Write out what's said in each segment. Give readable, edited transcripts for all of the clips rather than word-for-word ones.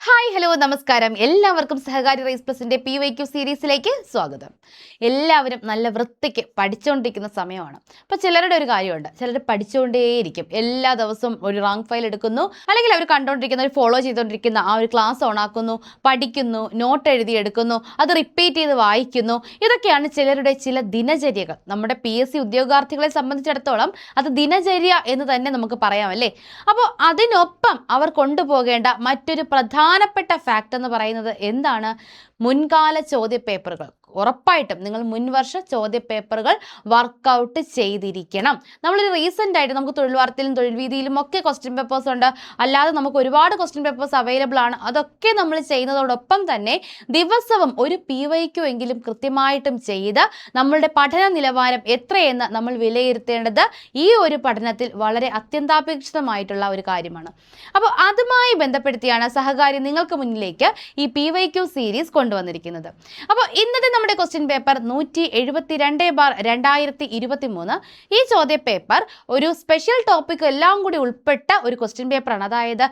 Hi hello നമസ്കാരം. എല്ലാവർക്കും സഹകാരി rice പ്ലസിന്റെ PYQ സീരീസിലേക്ക് സ്വാഗതം. എല്ലാവരും നല്ല വൃത്തിക്ക് പഠിച്ചുകൊണ്ടിരിക്കുന്ന സമയമാണ്. അപ്പോൾ ചിലരുടെ ഒരു കാര്യമുണ്ട്, ചിലർ പഠിച്ചുകൊണ്ടേയിരിക്കും. എല്ലാ ദിവസവും ഒരു റാങ്ക് ഫയൽ എടുക്കുന്നു, അല്ലെങ്കിൽ അവർ കണ്ടുകൊണ്ടിരിക്കുന്ന ഒരു ഫോളോ ചെയ്തുകൊണ്ടിരിക്കുന്ന ആ ഒരു ക്ലാസ് ഓണാക്കുന്നു, പഠിക്കുന്നു, നോട്ട് എഴുതി എടുക്കുന്നു, അത് റിപ്പീറ്റ് ചെയ്ത് വായിക്കുന്നു. ഇതൊക്കെയാണ് ചിലരുടെ ചില ദിനചര്യകൾ. നമ്മുടെ PSC ഉദ്യോഗാർത്ഥികളെ സംബന്ധിച്ചിടത്തോളം അത് ദിനചര്യ എന്ന് തന്നെ നമുക്ക് പറയാം അല്ലേ. അപ്പോൾ അതിനൊപ്പം അവർ കൊണ്ടുപോകേണ്ട മറ്റൊരു പ്രധാനപ്പെട്ട ഫാക്ട് എന്ന് പറയുന്നത് എന്താണ്? മുൻകാല ചോദ്യപേപ്പറുകൾ. ഉറപ്പായിട്ടും നിങ്ങൾ മുൻവർഷ ചോദ്യപേപ്പറുകൾ വർക്കൗട്ട് ചെയ്തിരിക്കണം. നമ്മളൊരു റീസെൻ്റ് ആയിട്ട് നമുക്ക് തൊഴിൽ വാർത്തയിലും തൊഴിൽ വീതിയിലും ഒക്കെ ക്വസ്റ്റ്യൻ പേപ്പേഴ്സ് ഉണ്ട്, അല്ലാതെ നമുക്ക് ഒരുപാട് ക്വസ്റ്റ്യൻ പേപ്പേഴ്സ് അവൈലബിൾ ആണ്. അതൊക്കെ നമ്മൾ ചെയ്യുന്നതോടൊപ്പം തന്നെ ദിവസവും ഒരു PYQ എങ്കിലും കൃത്യമായിട്ടും ചെയ്ത് നമ്മളുടെ പഠന നിലവാരം എത്രയെന്ന് നമ്മൾ വിലയിരുത്തേണ്ടത് ഈ ഒരു പഠനത്തിൽ വളരെ അത്യന്താപേക്ഷിതമായിട്ടുള്ള ഒരു കാര്യമാണ്. അപ്പോൾ അതുമായി ബന്ധപ്പെടുത്തിയാണ് സഹകാരി നിങ്ങൾക്ക് മുന്നിലേക്ക് ഈ PYQ സീരീസ് കൊണ്ടുവന്നിരിക്കുന്നത്. അപ്പോൾ ഇന്നത്തെ നമ്മുടെ ക്വസ്റ്റ്യൻ പേപ്പർ 172/2023. ഈ ചോദ്യ പേപ്പർ ഒരു സ്പെഷ്യൽ ടോപ്പിക് എല്ലാം കൂടി ഉൾപ്പെട്ട ഒരു ക്വസ്റ്റ്യൻ പേപ്പറാണ്. അതായത്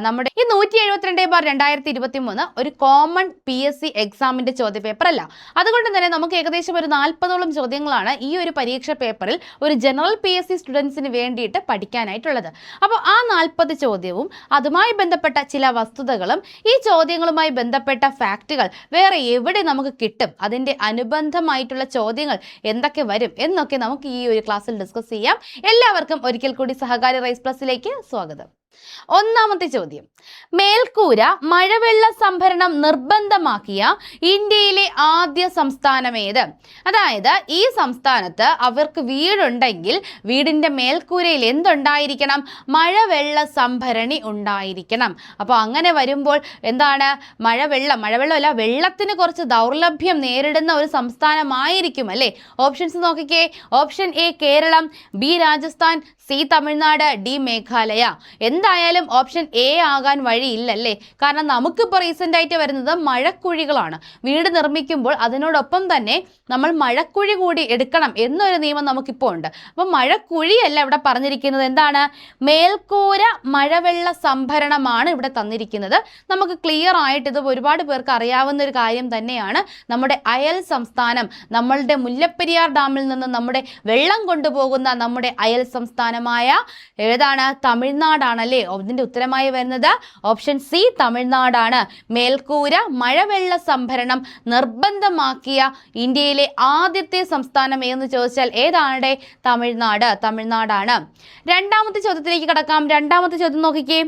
നമ്മുടെ ഈ 172/2023 ഒരു കോമൺ PSC എക്സാമിന്റെ ചോദ്യ പേപ്പർ അല്ല. അതുകൊണ്ട് തന്നെ നമുക്ക് ഏകദേശം ഒരു 40ഓളം ചോദ്യങ്ങളാണ് ഈ ഒരു പരീക്ഷ പേപ്പറിൽ ഒരു ജനറൽ PSC സ്റ്റുഡൻസിന് വേണ്ടിയിട്ട് പഠിക്കാനായിട്ടുള്ളത്. അപ്പോൾ ആ 40 ചോദ്യവും അതുമായി ബന്ധപ്പെട്ട ചില വസ്തുതകളും ഈ ചോദ്യങ്ങളുമായി ബന്ധപ്പെട്ട ഫാക്റ്റുകൾ വേറെ എവിടെ നമുക്ക് കിട്ടും, അതിൻ്റെ അനുബന്ധമായിട്ടുള്ള ചോദ്യങ്ങൾ എന്തൊക്കെ വരും എന്നൊക്കെ നമുക്ക് ഈ ഒരു ക്ലാസ്സിൽ ഡിസ്കസ് ചെയ്യാം. എല്ലാവർക്കും ഒരിക്കൽ കൂടി സഹകാരി റൈസ് പ്ലസിലേക്ക് സ്വാഗതം. ഒന്നാമത്തെ ചോദ്യം, മേൽക്കൂര മഴവെള്ള സംഭരണം നിർബന്ധമാക്കിയ ഇന്ത്യയിലെ ആദ്യ സംസ്ഥാനം ഏത്? അതായത് ഈ സംസ്ഥാനത്ത് അവർക്ക് വീടുണ്ടെങ്കിൽ വീടിൻ്റെ മേൽക്കൂരയിൽ എന്തുണ്ടായിരിക്കണം? മഴവെള്ള സംഭരണി ഉണ്ടായിരിക്കണം. അപ്പോൾ അങ്ങനെ വരുമ്പോൾ എന്താണ്? മഴവെള്ളമല്ല, വെള്ളത്തിന് കുറച്ച് ദൗർലഭ്യം നേരിടുന്ന ഒരു സംസ്ഥാനമായിരിക്കും അല്ലേ. ഓപ്ഷൻസ് നോക്കിക്കേ. Option A Keralam, B Rajasthan, C Tamil Nadu, D Meghalaya. എന്തായാലും ഓപ്ഷൻ എ ആകാൻ വഴിയില്ലല്ലേ. കാരണം നമുക്കിപ്പോൾ റീസെൻ്റ് ആയിട്ട് വരുന്നത് മഴക്കുഴികളാണ്. വീട് നിർമ്മിക്കുമ്പോൾ അതിനോടൊപ്പം തന്നെ നമ്മൾ മഴക്കുഴി കൂടി എടുക്കണം എന്നൊരു നിയമം നമുക്കിപ്പോൾ ഉണ്ട്. അപ്പം മഴക്കുഴിയല്ല ഇവിടെ പറഞ്ഞിരിക്കുന്നത്. എന്താണ്? മേൽക്കൂര മഴവെള്ള സംഭരണമാണ് ഇവിടെ തന്നിരിക്കുന്നത്. നമുക്ക് ക്ലിയർ ആയിട്ട് ഇത് ഒരുപാട് പേർക്ക് അറിയാവുന്ന ഒരു കാര്യം തന്നെയാണ്. നമ്മുടെ അയൽ സംസ്ഥാനം, നമ്മളുടെ മുല്ലപ്പെരിയാർ ഡാമിൽ നിന്ന് നമ്മുടെ വെള്ളം കൊണ്ടുപോകുന്ന നമ്മുടെ അയൽ സംസ്ഥാനമായ ഏതാണ്? തമിഴ്നാടാണല്ലേ. ഇതിൻ്റെ ഉത്തരമായി വരുന്നത് ഓപ്ഷൻ സി തമിഴ്നാടാണ്. മേൽക്കൂര മഴവെള്ള സംഭരണം നിർബന്ധമാക്കിയ ഇന്ത്യയിലെ ആദ്യത്തെ സംസ്ഥാനം എന്ന് ചോദിച്ചാൽ ഏതാണ്? തമിഴ്നാടാണ്. രണ്ടാമത്തെ ചോദ്യത്തിലേക്ക് കടക്കാം. രണ്ടാമത്തെ ചോദ്യം നോക്കിക്കേ.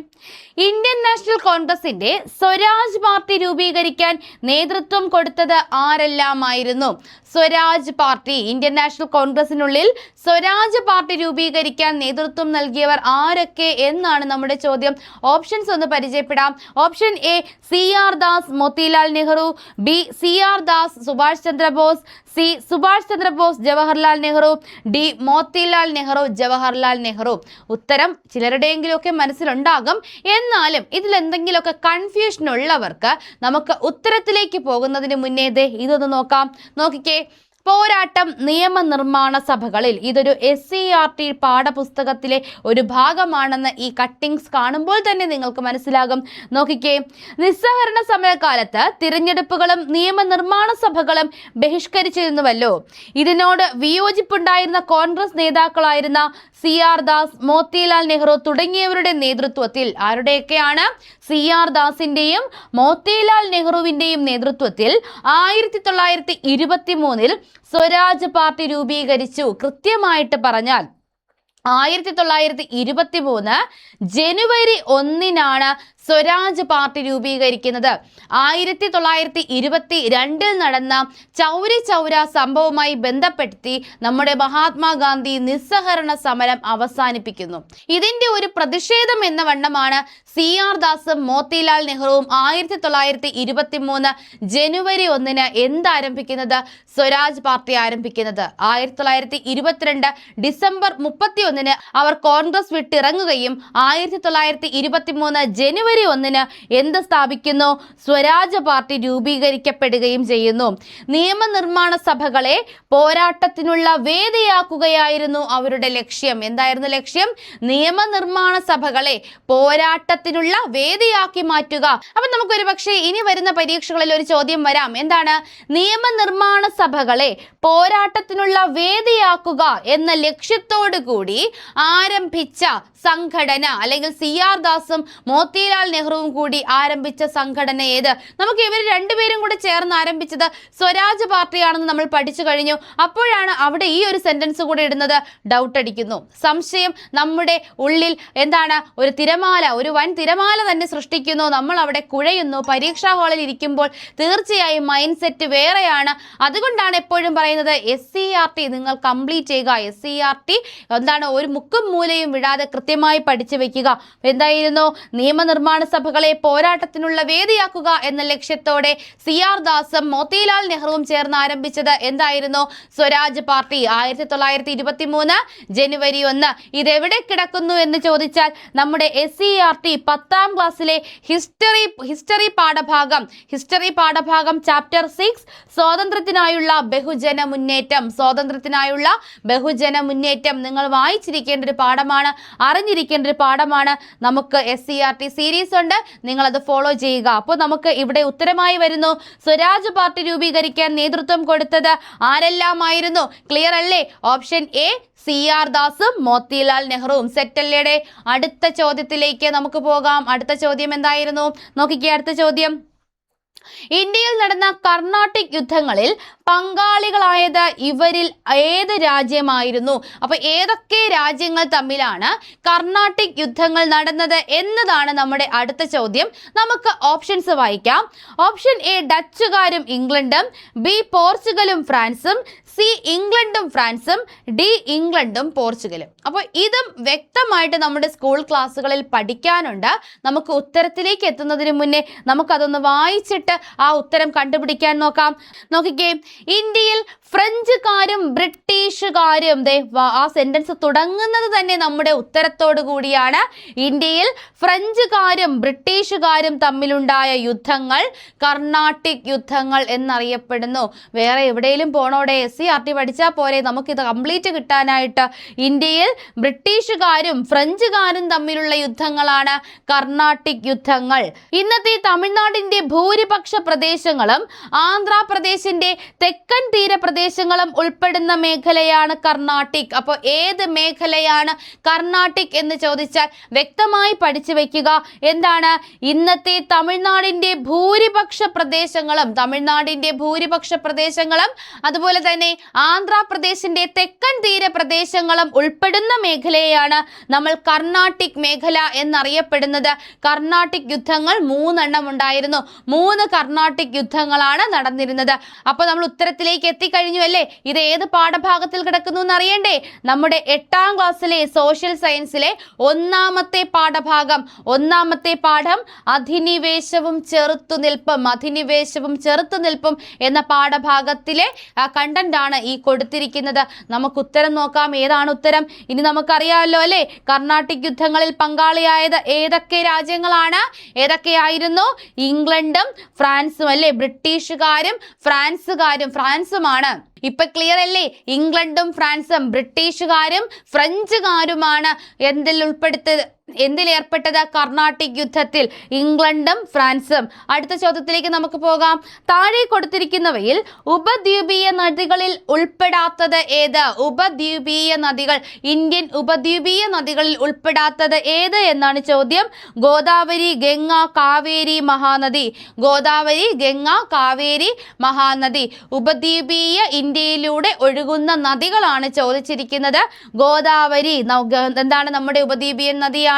ഇന്ത്യൻ നാഷണൽ കോൺഗ്രസിന്റെ സ്വരാജ് പാർട്ടി രൂപീകരിക്കാൻ നേതൃത്വം കൊടുത്തത് ആരെല്ലാമായിരുന്നു? സ്വരാജ് പാർട്ടി, ഇന്ത്യൻ നാഷണൽ കോൺഗ്രസിനുള്ളിൽ സ്വരാജ് പാർട്ടി രൂപീകരിക്കാൻ നേതൃത്വം നൽകിയവർ ആരൊക്കെ എന്നാണ് നമ്മുടെ ചോദ്യം. ഓപ്ഷൻസ് ഒന്ന് പരിചയപ്പെടാം. Option A CR Das, Motilal Nehru, B CR Das, Subhash Chandrabose, C Subhash Chandrabose, Jawaharlal Nehru, D Motilal Nehru, Jawaharlal Nehru. ഉത്തരം ചിലരുടെയെങ്കിലുമൊക്കെ മനസ്സിലുണ്ടാകും. എന്നാലും ഇതിൽ എന്തെങ്കിലുമൊക്കെ കൺഫ്യൂഷൻ ഉള്ളവർക്ക് നമുക്ക് ഉത്തരത്തിലേക്ക് പോകുന്നതിന് മുന്നേ ഇതൊന്ന് നോക്കാം. നോക്കിക്കേ. പോരാട്ടം നിയമനിർമ്മാണ സഭകളിൽ. ഇതൊരു SCERT പാഠപുസ്തകത്തിലെ ഒരു ഭാഗമാണെന്ന് ഈ കട്ടിങ്സ് കാണുമ്പോൾ തന്നെ നിങ്ങൾക്ക് മനസ്സിലാകും. നോക്കിക്കേ. നിസ്സഹകരണ സമരകാലത്ത് തിരഞ്ഞെടുപ്പുകളും നിയമനിർമ്മാണ സഭകളും ബഹിഷ്കരിച്ചിരുന്നുവല്ലോ. ഇതിനോട് വിയോജിപ്പുണ്ടായിരുന്ന കോൺഗ്രസ് നേതാക്കളായിരുന്ന CR ദാസ്, മോത്തിലാൽ നെഹ്റു തുടങ്ങിയവരുടെ നേതൃത്വത്തിൽ, ആരുടെയൊക്കെയാണ്? CR ദാസിന്റെയും മോത്തിലാൽ നെഹ്റുവിന്റെയും നേതൃത്വത്തിൽ 1923 സ്വരാജ് പാർട്ടി രൂപീകരിച്ചു. കൃത്യമായിട്ട് പറഞ്ഞാൽ 1923 ജനുവരി 1 സ്വരാജ് പാർട്ടി രൂപീകരിക്കുന്നത്. 1922 നടന്ന ചൗരി ചൗര സംഭവവുമായി ബന്ധപ്പെടുത്തി നമ്മുടെ മഹാത്മാഗാന്ധി നിസ്സഹകരണ സമരം അവസാനിപ്പിക്കുന്നു. ഇതിന്റെ ഒരു പ്രതിഷേധം എന്ന വണ്ണമാണ് CR ദാസും മോത്തിലാൽ നെഹ്റുവും 1923 ജനുവരി 1 എന്താരംഭിക്കുന്നത്? സ്വരാജ് പാർട്ടി ആരംഭിക്കുന്നത്. 1922 ഡിസംബർ 31 അവർ കോൺഗ്രസ് വിട്ടിറങ്ങുകയും 1923 ജനുവരി ജനുവരി 1 എന്ത് സ്ഥാപിക്കുന്നു? സ്വരാജ് പാർട്ടി രൂപീകരിക്കപ്പെടുകയും ചെയ്യുന്നു. നിയമനിർമ്മാണ സഭകളെ പോരാട്ടത്തിനുള്ള വേദിയാക്കുകയായിരുന്നു അവരുടെ ലക്ഷ്യം. എന്തായിരുന്നു ലക്ഷ്യം? നിയമനിർമ്മാണ സഭകളെ പോരാട്ടത്തിനുള്ള വേദിയാക്കി മാറ്റുക. അപ്പൊ നമുക്കൊരു പക്ഷേ ഇനി വരുന്ന പരീക്ഷകളിൽ ഒരു ചോദ്യം വരാം. എന്താണ്? നിയമനിർമ്മാണ സഭകളെ പോരാട്ടത്തിനുള്ള വേദിയാക്കുക എന്ന ലക്ഷ്യത്തോടു കൂടി ആരംഭിച്ച സംഘടന, അല്ലെങ്കിൽ CR ദാസും മോത്തിലാൽ നെഹ്റുവും കൂടി ആരംഭിച്ച സംഘടന ഏത്? നമുക്ക് ഇവർ രണ്ടുപേരും കൂടെ ചേർന്ന് ആരംഭിച്ചത് സ്വരാജ് പാർട്ടിയാണെന്ന് നമ്മൾ പഠിച്ചു കഴിഞ്ഞു. അപ്പോഴാണ് അവിടെ ഈ ഒരു സെന്റൻസ് കൂടെ ഇടുന്നത് ഡൗട്ട് അടിക്കുന്നു. സംശയം നമ്മുടെ ഉള്ളിൽ എന്താണ്? ഒരു തിരമാല, ഒരു വൻ തിരമാല തന്നെ സൃഷ്ടിക്കുന്നു. നമ്മൾ അവിടെ കുഴയുന്നു. പരീക്ഷാ ഹാളിൽ ഇരിക്കുമ്പോൾ തീർച്ചയായും മൈൻഡ് സെറ്റ് വേറെയാണ്. അതുകൊണ്ടാണ് എപ്പോഴും പറയുന്നത് SCERT നിങ്ങൾ കംപ്ലീറ്റ് ചെയ്യുക. SCERT എന്താണ്? ഒരു മുക്കും മൂലയും വിടാതെ കൃത്യമായി പഠിച്ചു വെക്കുക. എന്തായിരുന്നു? നിയമനിർമ്മാണ സഭകളെ പോരാട്ടത്തിനുള്ള വേദിയാക്കുക എന്ന ലക്ഷ്യത്തോടെ CR ദാസും മോത്തിലാൽ നെഹ്റുവും ചേർന്ന് ആരംഭിച്ചത് എന്തായിരുന്നു? സ്വരാജ് പാർട്ടി. 1923 ജനുവരി 1. ഇതെവിടെ കിടക്കുന്നു എന്ന് ചോദിച്ചാൽ നമ്മുടെ SCERT 10ാം ക്ലാസ്സിലെ ഹിസ്റ്ററി പാഠഭാഗം ചാപ്റ്റർ 6 സ്വാതന്ത്ര്യത്തിനായുള്ള ബഹുജന മുന്നേറ്റം നിങ്ങൾ വായിച്ചിരിക്കേണ്ട ഒരു പാഠമാണ്, അറിഞ്ഞിരിക്കേണ്ട ഒരു പാഠമാണ്. നമുക്ക് SCERT സീരീസ് ഉണ്ട്, നിങ്ങൾ അത് ഫോളോ ചെയ്യുക. അപ്പോൾ നമുക്ക് ഇവിടെ ഉത്തരമായി വരുന്നു, സ്വരാജ് പാർട്ടി രൂപീകരിക്കാൻ നേതൃത്വം കൊടുത്തത് ആരെല്ലാമായിരുന്നു? ക്ലിയർ അല്ലേ? ഓപ്ഷൻ എ CR ദാസും മോത്തിലാൽ നെഹ്റുവും. സെറ്റല്ലേടെ? അടുത്ത ചോദ്യത്തിലേക്ക് നമുക്ക് പോകാം. അടുത്ത ചോദ്യം എന്തായിരുന്നു? നോക്കിക്കേ അടുത്ത ചോദ്യം. ഇന്ത്യയിൽ നടന്ന കർണാട്ടിക് യുദ്ധങ്ങളിൽ പങ്കാളികളായത് ഇവരിൽ ഏത് രാജ്യമായിരുന്നു? അപ്പൊ ഏതൊക്കെ രാജ്യങ്ങൾ തമ്മിലാണ് കർണാട്ടിക് യുദ്ധങ്ങൾ നടന്നത് എന്നതാണ് നമ്മുടെ അടുത്ത ചോദ്യം. നമുക്ക് ഓപ്ഷൻസ് വായിക്കാം. ഓപ്ഷൻ എ ഡച്ചുകാരും ഇംഗ്ലണ്ടും, ബി പോർച്ചുഗലും ഫ്രാൻസും, സി ഇംഗ്ലണ്ടും ഫ്രാൻസും, ഡി ഇംഗ്ലണ്ടും പോർച്ചുഗലും. അപ്പോൾ ഇതും വ്യക്തമായിട്ട് നമ്മുടെ സ്കൂൾ ക്ലാസ്സുകളിൽ പഠിക്കാനുണ്ട്. നമുക്ക് ഉത്തരത്തിലേക്ക് എത്തുന്നതിന് മുന്നേ നമുക്കതൊന്ന് വായിച്ചിട്ട് ആ ഉത്തരം കണ്ടുപിടിക്കാൻ നോക്കാം. നോക്കിക്കേ, ഇന്ത്യയിൽ ഫ്രഞ്ചുകാരും ബ്രിട്ടീഷുകാരും, ആ സെന്റൻസ് തുടങ്ങുന്നത് തന്നെ നമ്മുടെ ഉത്തരത്തോടു കൂടിയാണ്. ഇന്ത്യയിൽ ഫ്രഞ്ചുകാരും ബ്രിട്ടീഷുകാരും തമ്മിലുണ്ടായ യുദ്ധങ്ങൾ കർണാട്ടിക് യുദ്ധങ്ങൾ എന്നറിയപ്പെടുന്നു. വേറെ എവിടെയെങ്കിലും പോണോടെ SCERT പഠിച്ചാൽ പോരെ? നമുക്കിത് കംപ്ലീറ്റ് കിട്ടാനായിട്ട്. ഇന്ത്യയിൽ ബ്രിട്ടീഷുകാരും ഫ്രഞ്ചുകാരും തമ്മിലുള്ള യുദ്ധങ്ങളാണ് കർണാട്ടിക് യുദ്ധങ്ങൾ. ഇന്നത്തെ തമിഴ്നാടിന്റെ ഭൂരിപക്ഷ പ്രദേശങ്ങളും ആന്ധ്രാപ്രദേശിന്റെ തെക്കൻ തീരപ്രദേശങ്ങളും ഉൾപ്പെടുന്ന മേഖലയാണ് കർണാട്ടിക്. അപ്പോൾ ഏത് മേഖലയാണ് കർണാട്ടിക് എന്ന് ചോദിച്ചാൽ വ്യക്തമായി പഠിച്ചു വെക്കുക. എന്താണ്? ഇന്നത്തെ തമിഴ്നാടിന്റെ ഭൂരിപക്ഷ പ്രദേശങ്ങളും അതുപോലെ തന്നെ ആന്ധ്രാപ്രദേശിന്റെ തെക്കൻ തീരപ്രദേശങ്ങളും ഉൾപ്പെടുന്ന മേഖലയാണ് നമ്മൾ കർണാട്ടിക് മേഖല എന്നറിയപ്പെടുന്നത്. കർണാട്ടിക് യുദ്ധങ്ങൾ 3 ഉണ്ടായിരുന്നു. 3 കർണാട്ടിക് യുദ്ധങ്ങളാണ് നടന്നിരുന്നത്. അപ്പോൾ നമ്മൾ ഉത്തരത്തിലേക്ക് എത്തിക്കഴിഞ്ഞു അല്ലേ? ഇത് ഏത് പാഠഭാഗത്തിൽ കിടക്കുന്നു എന്ന് അറിയണ്ടേ? നമ്മുടെ 8ാം ക്ലാസ്സിലെ സോഷ്യൽ സയൻസിലെ 1ാമത്തെ പാഠഭാഗം, 1ാമത്തെ പാഠം അധിനിവേശവും ചെറുത്തുനിൽപ്പും എന്ന പാഠഭാഗത്തിലെ കണ്ടന്റ് ആണ് ഈ കൊടുത്തിരിക്കുന്നത്. നമുക്ക് ഉത്തരം നോക്കാം. ഏതാണ് ഉത്തരം? ഇനി നമുക്കറിയാമല്ലോ അല്ലേ, കർണാട്ടിക് യുദ്ധങ്ങളിൽ പങ്കാളിയായത് ഏതൊക്കെ രാജ്യങ്ങളാണ്? ഏതൊക്കെയായിരുന്നു? ഇംഗ്ലണ്ടും ഫ്രാൻസും അല്ലേ? ബ്രിട്ടീഷുകാരും ഫ്രാൻസുമാണ്. ഇപ്പൊ ക്ലിയർ അല്ലേ? ഇംഗ്ലണ്ടും ഫ്രാൻസും, ബ്രിട്ടീഷുകാരും ഫ്രഞ്ചുകാരുമാണ് എന്തിലേർപ്പെട്ടത്? കർണാട്ടിക് യുദ്ധത്തിൽ. ഇംഗ്ലണ്ടും ഫ്രാൻസും. അടുത്ത ചോദ്യത്തിലേക്ക് നമുക്ക് പോകാം. താഴെ കൊടുത്തിരിക്കുന്നവയിൽ ഉപദ്വീപീയ നദികളിൽ ഉൾപ്പെടാത്തത് ഏത്? ഇന്ത്യൻ ഉപദ്വീപീയ നദികളിൽ ഉൾപ്പെടാത്തത് ഏത് എന്നാണ് ചോദ്യം. ഗോദാവരി, ഗംഗ, കാവേരി, മഹാനദി. ഉപദ്വീപീയ ഇന്ത്യയിലൂടെ ഒഴുകുന്ന നദികളാണ് ചോദിച്ചിരിക്കുന്നത്. ഗോദാവരി എന്താണ്? നമ്മുടെ ഉപദ്വീപീയൻ നദിയാണ്.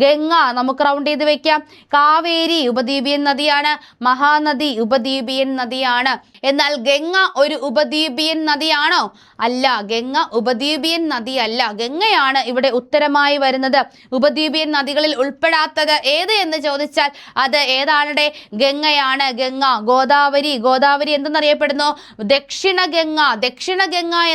ഗംഗ നമുക്ക് റൗണ്ട് ചെയ്ത് വെക്കാം. കാവേരി ഉപദ്വീപീയൻ നദിയാണ്. മഹാനദി ഉപദ്വീപീയൻ നദിയാണ്. എന്നാൽ ഗംഗ ഒരു ഉപദ്വീപീയൻ നദിയാണോ? അല്ല, ഗംഗ ഉപദ്വീപീയൻ നദിയല്ല. ഗംഗയാണ് ഇവിടെ ഉത്തരമായി വരുന്നത്. ഉപദ്വീപീയൻ നദികളിൽ ഉൾപ്പെടാത്തത് ഏത് എന്ന് ചോദിച്ചാൽ അത് ഏതാണ്? ഗംഗയാണ്. ഗംഗ. ഗോദാവരി എന്തെന്നറിയപ്പെടുന്നു? ദക്ഷിണ ഗംഗ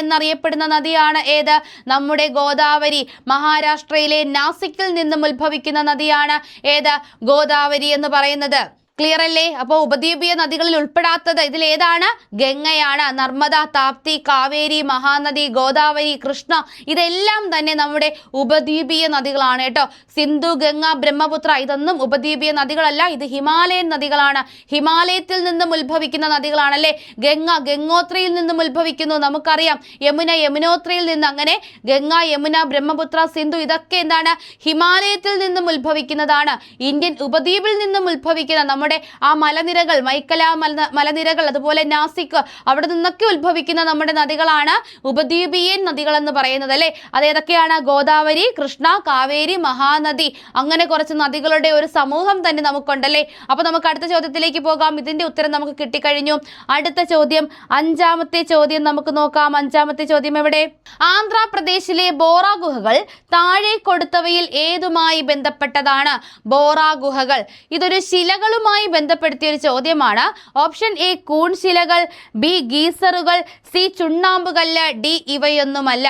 എന്നറിയപ്പെടുന്ന നദിയാണ് ഏത്? നമ്മുടെ ഗോദാവരി. മഹാരാഷ്ട്രയിലെ നാസിക്കിൽ നിന്നും ഉത്ഭവിക്കുന്ന നദിയാണ് ഏത്? ഗോദാവരി എന്ന് പറയുന്നത്. ക്ലിയർ അല്ലേ? അപ്പോൾ ഉപദ്വീപീയ നദികളിൽ ഉൾപ്പെടാത്തത് ഇതിൽ ഏതാണ്? ഗംഗയാണ്. നർമ്മദ, താപ്തി, കാവേരി, മഹാനദി, ഗോദാവരി, കൃഷ്ണ ഇതെല്ലാം തന്നെ നമ്മുടെ ഉപദ്വീപീയ നദികളാണ് കേട്ടോ. സിന്ധു, ഗംഗ, ബ്രഹ്മപുത്ര ഇതൊന്നും ഉപദ്വീപീയ നദികളല്ല, ഇത് ഹിമാലയൻ നദികളാണ്. ഹിമാലയത്തിൽ നിന്നും ഉത്ഭവിക്കുന്ന നദികളാണല്ലേ. ഗംഗ ഗംഗോത്രിയിൽ നിന്നും ഉത്ഭവിക്കുന്നു, നമുക്കറിയാം. യമുന യമുനോത്രിയിൽ നിന്ന്, അങ്ങനെ ഗംഗ, യമുന, ബ്രഹ്മപുത്ര, സിന്ധു ഇതൊക്കെ എന്താണ്? ഹിമാലയത്തിൽ നിന്നും ഉത്ഭവിക്കുന്നതാണ്. ഇന്ത്യൻ ഉപദ്വീപിൽ നിന്നും ഉത്ഭവിക്കുന്ന നമ്മുടെ ആ മലനിരകൾ, മൈക്കല മലനിരകൾ, അതുപോലെ നാസിക്, അവിടെ നിന്നൊക്കെ ഉത്ഭവിക്കുന്ന നമ്മുടെ നദികളാണ് ഉപദ്വീപീയൻ നദികൾ എന്ന് പറയുന്നത് അല്ലേ. അതേതൊക്കെയാണ്? ഗോദാവരി, കൃഷ്ണ, കാവേരി, മഹാനദി, അങ്ങനെ കുറച്ച് നദികളുടെ ഒരു സമൂഹം തന്നെ നമുക്കുണ്ടല്ലേ. അപ്പൊ നമുക്ക് അടുത്ത ചോദ്യത്തിലേക്ക് പോകാം. ഇതിന്റെ ഉത്തരം നമുക്ക് കിട്ടിക്കഴിഞ്ഞു. അടുത്ത ചോദ്യം, അഞ്ചാമത്തെ ചോദ്യം നമുക്ക് നോക്കാം. അഞ്ചാമത്തെ ചോദ്യം എവിടെ? ആന്ധ്രാപ്രദേശിലെ ബോറ ഗുഹകൾ താഴെ കൊടുത്തവയിൽ ഏതുമായി ബന്ധപ്പെട്ടതാണ്? ബോറ ഗുഹകൾ ഇതൊരു ശിലകളുമായി ബന്ധപ്പെടുത്തിയ ഒരു ചോദ്യമാണ്. ഓപ്ഷൻ എ കൂൺ ശിലകൾ, ബി ഗീസറുകൾ, സി ചുണ്ണാമ്പുകല്ല്, ഡി ഇവയൊന്നുമല്ല.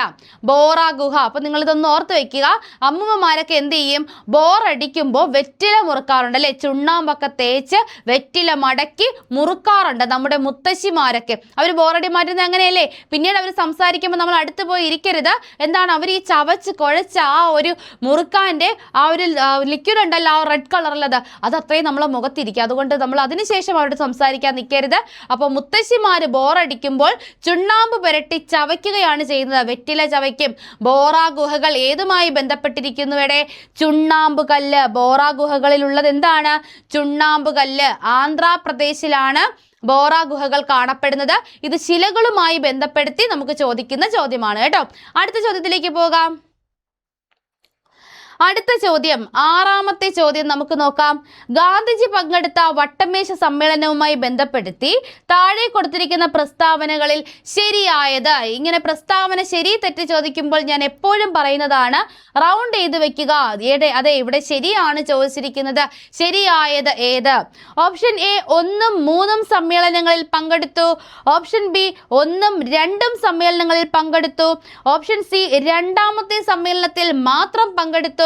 ബോറ ഗുഹ. അപ്പൊ നിങ്ങൾ ഇതൊന്ന് ഓർത്ത് വെക്കുക. അമ്മൂമ്മമാരൊക്കെ എന്ത് ചെയ്യും? ബോറടിക്കുമ്പോൾ വെറ്റില മുറുക്കാറുണ്ട് അല്ലെ. ചുണ്ണാമ്പൊക്കെ തേച്ച് വെറ്റില മടക്കി മുറുക്കാറുണ്ട് നമ്മുടെ മുത്തശ്ശിമാരൊക്കെ. അവർ ബോറടി മാറ്റുന്നത് അങ്ങനെയല്ലേ. പിന്നീട് അവർ സംസാരിക്കുമ്പോൾ നമ്മൾ അടുത്ത് പോയി ഇരിക്കരുത്. എന്താണ്? അവർ ഈ ചവച്ച് കുഴച്ച ആ ഒരു മുറുക്കാന്റെ ആ ഒരു ലിക്വിഡ് ഉണ്ടല്ലോ, ആ റെഡ് കളറുള്ളത്, അത് അത്രയും നമ്മളെ മുഖത്തിരിക്കും. അതുകൊണ്ട് നമ്മൾ അതിനുശേഷം അവരോട് സംസാരിക്കാൻ നിൽക്കരുത്. അപ്പോൾ മുത്തശ്ശിമാര് ബോറടിക്കുമ്പോൾ ചുണ്ണാമ്പ് പുരട്ടി ചവയ്ക്കുകയാണ് ചെയ്യുന്നത്. വെറ്റില ചവയ്ക്കും. ബോറ ഗുഹകൾ ഏതുമായി ബന്ധപ്പെട്ടിരിക്കുന്നു? ഇവിടെ ചുണ്ണാമ്പ് കല്ല്. ബോറ ഗുഹകളിൽ ഉള്ളത് എന്താണ്? ചുണ്ണാമ്പ് കല്ല്. ആന്ധ്രാപ്രദേശിലാണ് ബോറ ഗുഹകൾ കാണപ്പെടുന്നത്. ഇത് ശിലകളുമായി ബന്ധപ്പെടുത്തി നമുക്ക് ചോദിക്കുന്ന ചോദ്യമാണ് കേട്ടോ. അടുത്ത ചോദ്യത്തിലേക്ക് പോകാം. അടുത്ത ചോദ്യം, ആറാമത്തെ ചോദ്യം നമുക്ക് നോക്കാം. ഗാന്ധിജി പങ്കെടുത്ത വട്ടമേശ സമ്മേളനവുമായി ബന്ധപ്പെടുത്തി താഴെ കൊടുത്തിരിക്കുന്ന പ്രസ്താവനകളിൽ ശരിയായത്. ഇങ്ങനെ പ്രസ്താവന ശരി തെറ്റ് ചോദിക്കുമ്പോൾ ഞാൻ എപ്പോഴും പറയുന്നതാണ് റൗണ്ട് ചെയ്ത് വെക്കുക. അതെ, ഇവിടെ ശരിയാണ് ചോദിച്ചിരിക്കുന്നത്. ശരിയായത് ഏത്? ഓപ്ഷൻ എ 1 ഉം 3 ഉം സമ്മേളനങ്ങളിൽ പങ്കെടുത്തു. ഓപ്ഷൻ ബി 1 ഉം 2 ഉം സമ്മേളനങ്ങളിൽ പങ്കെടുത്തു. ഓപ്ഷൻ സി രണ്ടാമത്തെ സമ്മേളനത്തിൽ മാത്രം പങ്കെടുത്തു.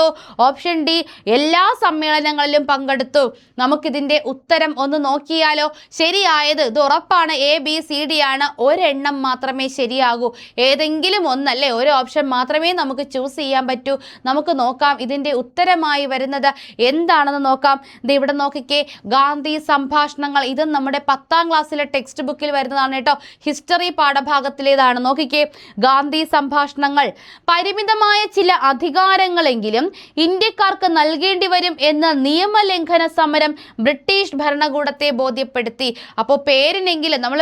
ഓപ്ഷൻ ഡി എല്ലാ സമ്മേളനങ്ങളിലും പങ്കെടുത്തു. നമുക്കിതിന്റെ ഉത്തരം ഒന്ന് നോക്കിയാലോ? ശരിയായത് ഇത് ഉറപ്പാണ്, എ ബി സി ഡി ആണ്. ഒരെണ്ണം മാത്രമേ ശരിയാകൂ. ഏതെങ്കിലും ഒന്നല്ലേ, ഒരു ഓപ്ഷൻ മാത്രമേ നമുക്ക് ചൂസ് ചെയ്യാൻ പറ്റൂ. നമുക്ക് നോക്കാം ഇതിന്റെ ഉത്തരമായി വരുന്നത് എന്താണെന്ന് നോക്കാം. ഇത് ഇവിടെ നോക്കിക്കേ, ഗാന്ധി സംഭാഷണങ്ങൾ. ഇത് നമ്മുടെ 10ാം ക്ലാസ്സിലെ ടെക്സ്റ്റ് ബുക്കിൽ വരുന്നതാണ് കേട്ടോ. ഹിസ്റ്ററി പാഠഭാഗത്തിലേതാണ്. നോക്കിക്കേ, ഗാന്ധി സംഭാഷണങ്ങൾ. പരിമിതമായ ചില അധികാരങ്ങളെങ്കിലും ഇന്ത്യക്കാർക്ക് നൽകേണ്ടി വരും എന്ന നിയമലംഘന സമരം ബ്രിട്ടീഷ് ഭരണകൂടത്തെ ബോധ്യപ്പെടുത്തി. അപ്പോൾ പേരിനെങ്കിലും, നമ്മൾ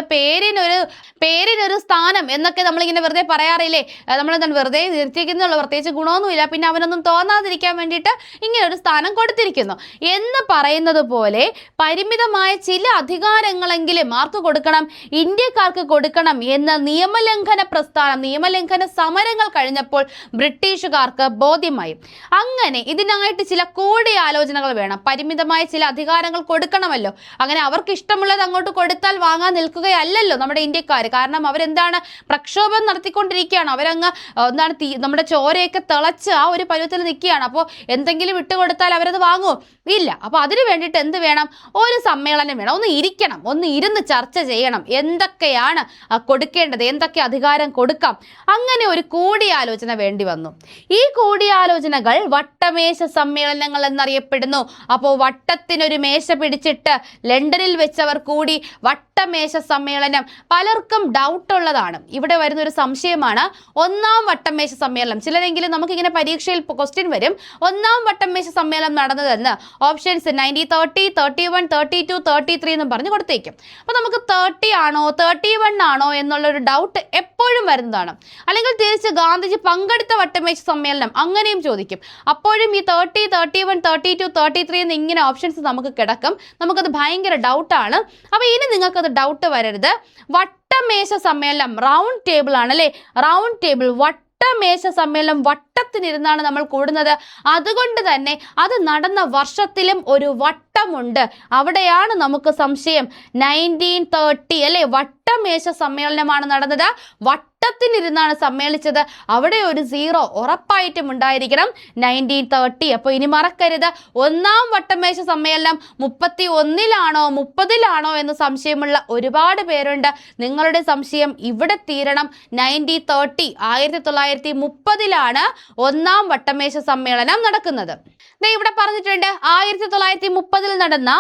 പേരിനൊരു സ്ഥാനം എന്നൊക്കെ നമ്മളിങ്ങനെ വെറുതെ പറയാറില്ലേ. നമ്മളെന്താണ് വെറുതെ നിർത്തിക്കുന്നുള്ള, പ്രത്യേകിച്ച് ഗുണമൊന്നുമില്ല, പിന്നെ അവനൊന്നും തോന്നാതിരിക്കാൻ വേണ്ടിയിട്ട് ഇങ്ങനെ ഒരു സ്ഥാനം കൊടുത്തിരിക്കുന്നു എന്ന് പറയുന്നത് പോലെ പരിമിതമായ ചില അധികാരങ്ങളെങ്കിലും ആർക്ക് കൊടുക്കണം? ഇന്ത്യക്കാർക്ക് കൊടുക്കണം എന്ന നിയമലംഘന പ്രസ്ഥാനം, നിയമലംഘന സമരങ്ങൾ കഴിഞ്ഞപ്പോൾ ബ്രിട്ടീഷുകാർക്ക് ബോധ്യമായി. അങ്ങനെ ഇതിനായിട്ട് ചില കൂടിയാലോചനകൾ വേണം. പരിമിതമായ ചില അധികാരങ്ങൾ കൊടുക്കണമല്ലോ. അങ്ങനെ അവർക്ക് ഇഷ്ടമുള്ളത് അങ്ങോട്ട് കൊടുത്താൽ വാങ്ങാൻ നിൽക്കുകയല്ലല്ലോ നമ്മുടെ ഇന്ത്യക്കാർ. കാരണം അവരെന്താണ്, പ്രക്ഷോഭം നടത്തിക്കൊണ്ടിരിക്കുകയാണ്. അവരങ്ങ് നമ്മുടെ ചോരയൊക്കെ തിളച്ച് ആ ഒരു പരുവത്തിൽ നിൽക്കുകയാണ്. അപ്പോൾ എന്തെങ്കിലും വിട്ടുകൊടുത്താൽ അവരത് വാങ്ങുമോ? ഇല്ല. അപ്പോൾ അതിന് വേണ്ടിയിട്ട് എന്ത് വേണം? ഒരു സമ്മേളനം വേണം. ഒന്ന് ഇരിക്കണം, ഒന്ന് ഇരുന്ന് ചർച്ച ചെയ്യണം. എന്തൊക്കെയാണ് കൊടുക്കേണ്ടത്, എന്തൊക്കെ അധികാരം കൊടുക്കാം, അങ്ങനെ ഒരു കൂടിയാലോചന വേണ്ടി വന്നു. ഈ കൂടിയാലോചനകൾ വട്ടമേശ സമ്മേളനങ്ങൾ എന്നറിയപ്പെടുന്നു. അപ്പോൾ വട്ടത്തിനൊരു മേശ പിടിച്ചിട്ട് ലണ്ടനിൽ വെച്ചവർ കൂടി വട്ടമേശ സമ്മേളനം. പലർക്കും ഡൗട്ട് ഉള്ളതാണ്. ഇവിടെ വരുന്ന ഒരു സംശയമാണ്, 1ാം വട്ടമേശ സമ്മേളനം. ചിലരെങ്കിലും നമുക്കിങ്ങനെ പരീക്ഷയിൽ ക്വസ്റ്റ്യൻ വരും, 1ാം വട്ടമേശ സമ്മേളനം നടന്നതെന്ന്. ഓപ്ഷൻസ് 1930, 31, 32, 33 എന്നും പറഞ്ഞു കൊടുത്തേക്കും. അപ്പോൾ നമുക്ക് 30 ആണോ 31 ആണോ എന്നുള്ളൊരു ഡൗട്ട് എപ്പോഴും വരുന്നതാണ്. അല്ലെങ്കിൽ തിരിച്ച് ഗാന്ധിജി പങ്കെടുത്ത വട്ടമേശ സമ്മേളനം അങ്ങനെയും ചോദിക്കും. അപ്പോഴും ഈ 30, 31, 32, 33 എന്ന് ഇങ്ങനെ ഓപ്ഷൻസ് നമുക്ക് കിടക്കും. നമുക്കത് ഭയങ്കര ഡൗട്ടാണ്. അപ്പോൾ ഇനി നിങ്ങൾക്കത് ഡൗട്ട് വരരുത്. വട്ടമേശ സമ്മേളനം റൗണ്ട് ടേബിൾ ആണല്ലേ. റൗണ്ട് ടേബിൾ, വട്ടമേശ സമ്മേളനം, വട്ടത്തിനിരുന്നാണ് നമ്മൾ കൂടുന്നത്. അതുകൊണ്ട് തന്നെ അത് നടന്ന വർഷത്തിലും ഒരു വട്ടമുണ്ട്. അവിടെയാണ് നമുക്ക് സംശയം. 1930 അല്ലേ, വട്ടമേശ സമ്മേളനമാണ് നടന്നത്. വട്ട വട്ടത്തിനിരുന്നാണ് സമ്മേളിച്ചത്. അവിടെ ഒരു 0 ഉറപ്പായിട്ടും ഉണ്ടായിരിക്കണം. 1930. അപ്പോൾ ഇനി മറക്കരുത്, ഒന്നാം വട്ടമേശ സമ്മേളനം 31-ലാണോ 30-ലാണോ എന്ന് സംശയമുള്ള ഒരുപാട് പേരുണ്ട്. നിങ്ങളുടെ സംശയം ഇവിടെ തീരണം. 1930-ലാണ് ഒന്നാം വട്ടമേശ സമ്മേളനം നടക്കുന്നത്. ഇവിടെ പറഞ്ഞിട്ടുണ്ട് 1930-ൽ നടന്ന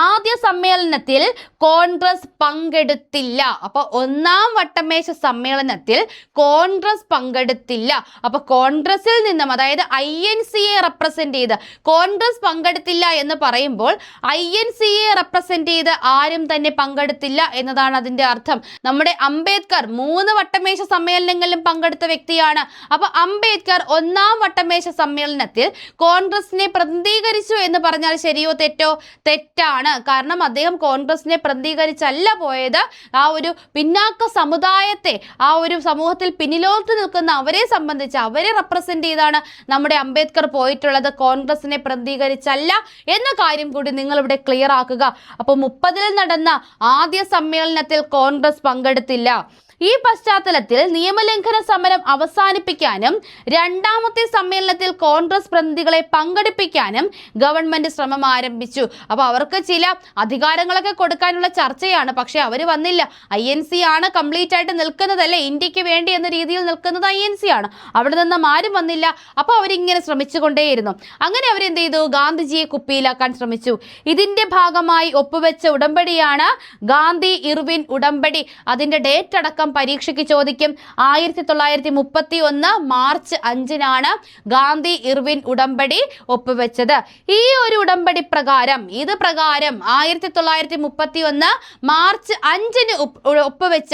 ആദ്യ സമ്മേളനത്തിൽ കോൺഗ്രസ് പങ്കെടുത്തില്ല. അപ്പൊ ഒന്നാം വട്ടമേശ സമ്മേളനത്തിൽ കോൺഗ്രസ് പങ്കെടുത്തില്ല. അപ്പൊ കോൺഗ്രസിൽ നിന്നും, അതായത് INCയെ റെപ്രസെന്റ് ചെയ്ത് കോൺഗ്രസ് പങ്കെടുത്തില്ല എന്ന് പറയുമ്പോൾ INCയെ റെപ്രസെന്റ് ചെയ്ത് ആരും തന്നെ പങ്കെടുത്തില്ല എന്നതാണ് അതിന്റെ അർത്ഥം. നമ്മുടെ അംബേദ്കർ 3 വട്ടമേശ സമ്മേളനങ്ങളിലും പങ്കെടുത്ത വ്യക്തിയാണ്. അപ്പൊ അംബേദ്കർ ഒന്നാം വട്ടമേശ സമ്മേളനത്തിൽ കോൺഗ്രസിനെ പ്രതിനിധീകരിച്ചു എന്ന് പറഞ്ഞാൽ ശരിയോ തെറ്റോ? തെറ്റാണ്. കാരണം അദ്ദേഹം കോൺഗ്രസിനെ പ്രതിനിധീകരിച്ചല്ല പോയത്. ആ ഒരു പിന്നാക്ക സമുദായത്തെ, ആ ഒരു സമൂഹത്തിൽ പിന്നിലോട്ട് നിൽക്കുന്ന അവരെ സംബന്ധിച്ച്, അവരെ റെപ്രസെന്റ് ചെയ്താണ് നമ്മുടെ അംബേദ്കർ പോയിട്ടുള്ളത്. കോൺഗ്രസിനെ പ്രതിനിധീകരിച്ചല്ല എന്ന കാര്യം കൂടി നിങ്ങൾ ഇവിടെ ക്ലിയർ ആക്കുക. അപ്പോൾ 30-ൽ നടന്ന ആദ്യ സമ്മേളനത്തിൽ കോൺഗ്രസ് പങ്കെടുത്തില്ല. ഈ പശ്ചാത്തലത്തിൽ നിയമലംഘന സമരം അവസാനിപ്പിക്കാനും രണ്ടാമത്തെ സമ്മേളനത്തിൽ കോൺഗ്രസ് പ്രതിനിധികളെ പങ്കെടുപ്പിക്കാനും ഗവൺമെന്റ് ശ്രമം ആരംഭിച്ചു. അപ്പോൾ അവർക്ക് ചില അധികാരങ്ങളൊക്കെ കൊടുക്കാനുള്ള ചർച്ചയാണ്. പക്ഷെ അവർ വന്നില്ല. INC ആണ് കംപ്ലീറ്റ് ആയിട്ട് നിൽക്കുന്നതല്ലേ, ഇന്ത്യക്ക് വേണ്ടി എന്ന രീതിയിൽ നിൽക്കുന്നത് INC ആണ്. അവിടെ നിന്നും ആരും വന്നില്ല. അപ്പോൾ അവരിങ്ങനെ ശ്രമിച്ചുകൊണ്ടേയിരുന്നു. അങ്ങനെ അവരെന്ത് ചെയ്തു? ഗാന്ധിജിയെ കുപ്പിയിലാക്കാൻ ശ്രമിച്ചു. ഇതിന്റെ ഭാഗമായി ഒപ്പുവെച്ച ഉടമ്പടിയാണ് ഗാന്ധി ഇർവിൻ ഉടമ്പടി. അതിന്റെ ഡേറ്റ് അടക്കം പരീക്ഷയ്ക്ക് ചോദിക്കും. 1931 മാർച്ച് 5-നാണ് ഗാന്ധി ഇർവിൻ ഉടമ്പടി ഒപ്പുവെച്ചത്. ഈ ഒരു ഉടമ്പടി പ്രകാരം, 1931 മാർച്ച് 5-ന് ഒപ്പുവെച്ച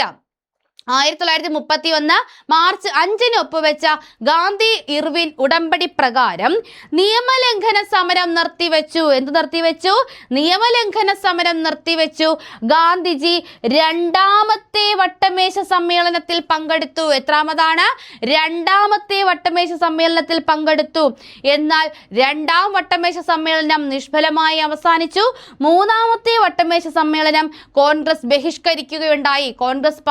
1931 മാർച്ച് 5-ന് ഒപ്പുവെച്ച ഗാന്ധി ഇർവിൻ ഉടമ്പടി പ്രകാരം നിയമലംഘന സമരം നിർത്തിവെച്ചു. എന്ത് നിർത്തിവെച്ചു? നിയമലംഘന സമരം നിർത്തിവെച്ചു. ഗാന്ധിജി രണ്ടാമത്തെ വട്ടമേശ സമ്മേളനത്തിൽ പങ്കെടുത്തു. എത്രാമതാണ്? രണ്ടാമത്തെ വട്ടമേശ സമ്മേളനത്തിൽ പങ്കെടുത്തു. എന്നാൽ രണ്ടാം വട്ടമേശ സമ്മേളനം നിഷ്ഫലമായി അവസാനിച്ചു. മൂന്നാമത്തെ വട്ടമേശ സമ്മേളനം കോൺഗ്രസ് ബഹിഷ്കരിക്കുകയുണ്ടായി. കോൺഗ്രസ്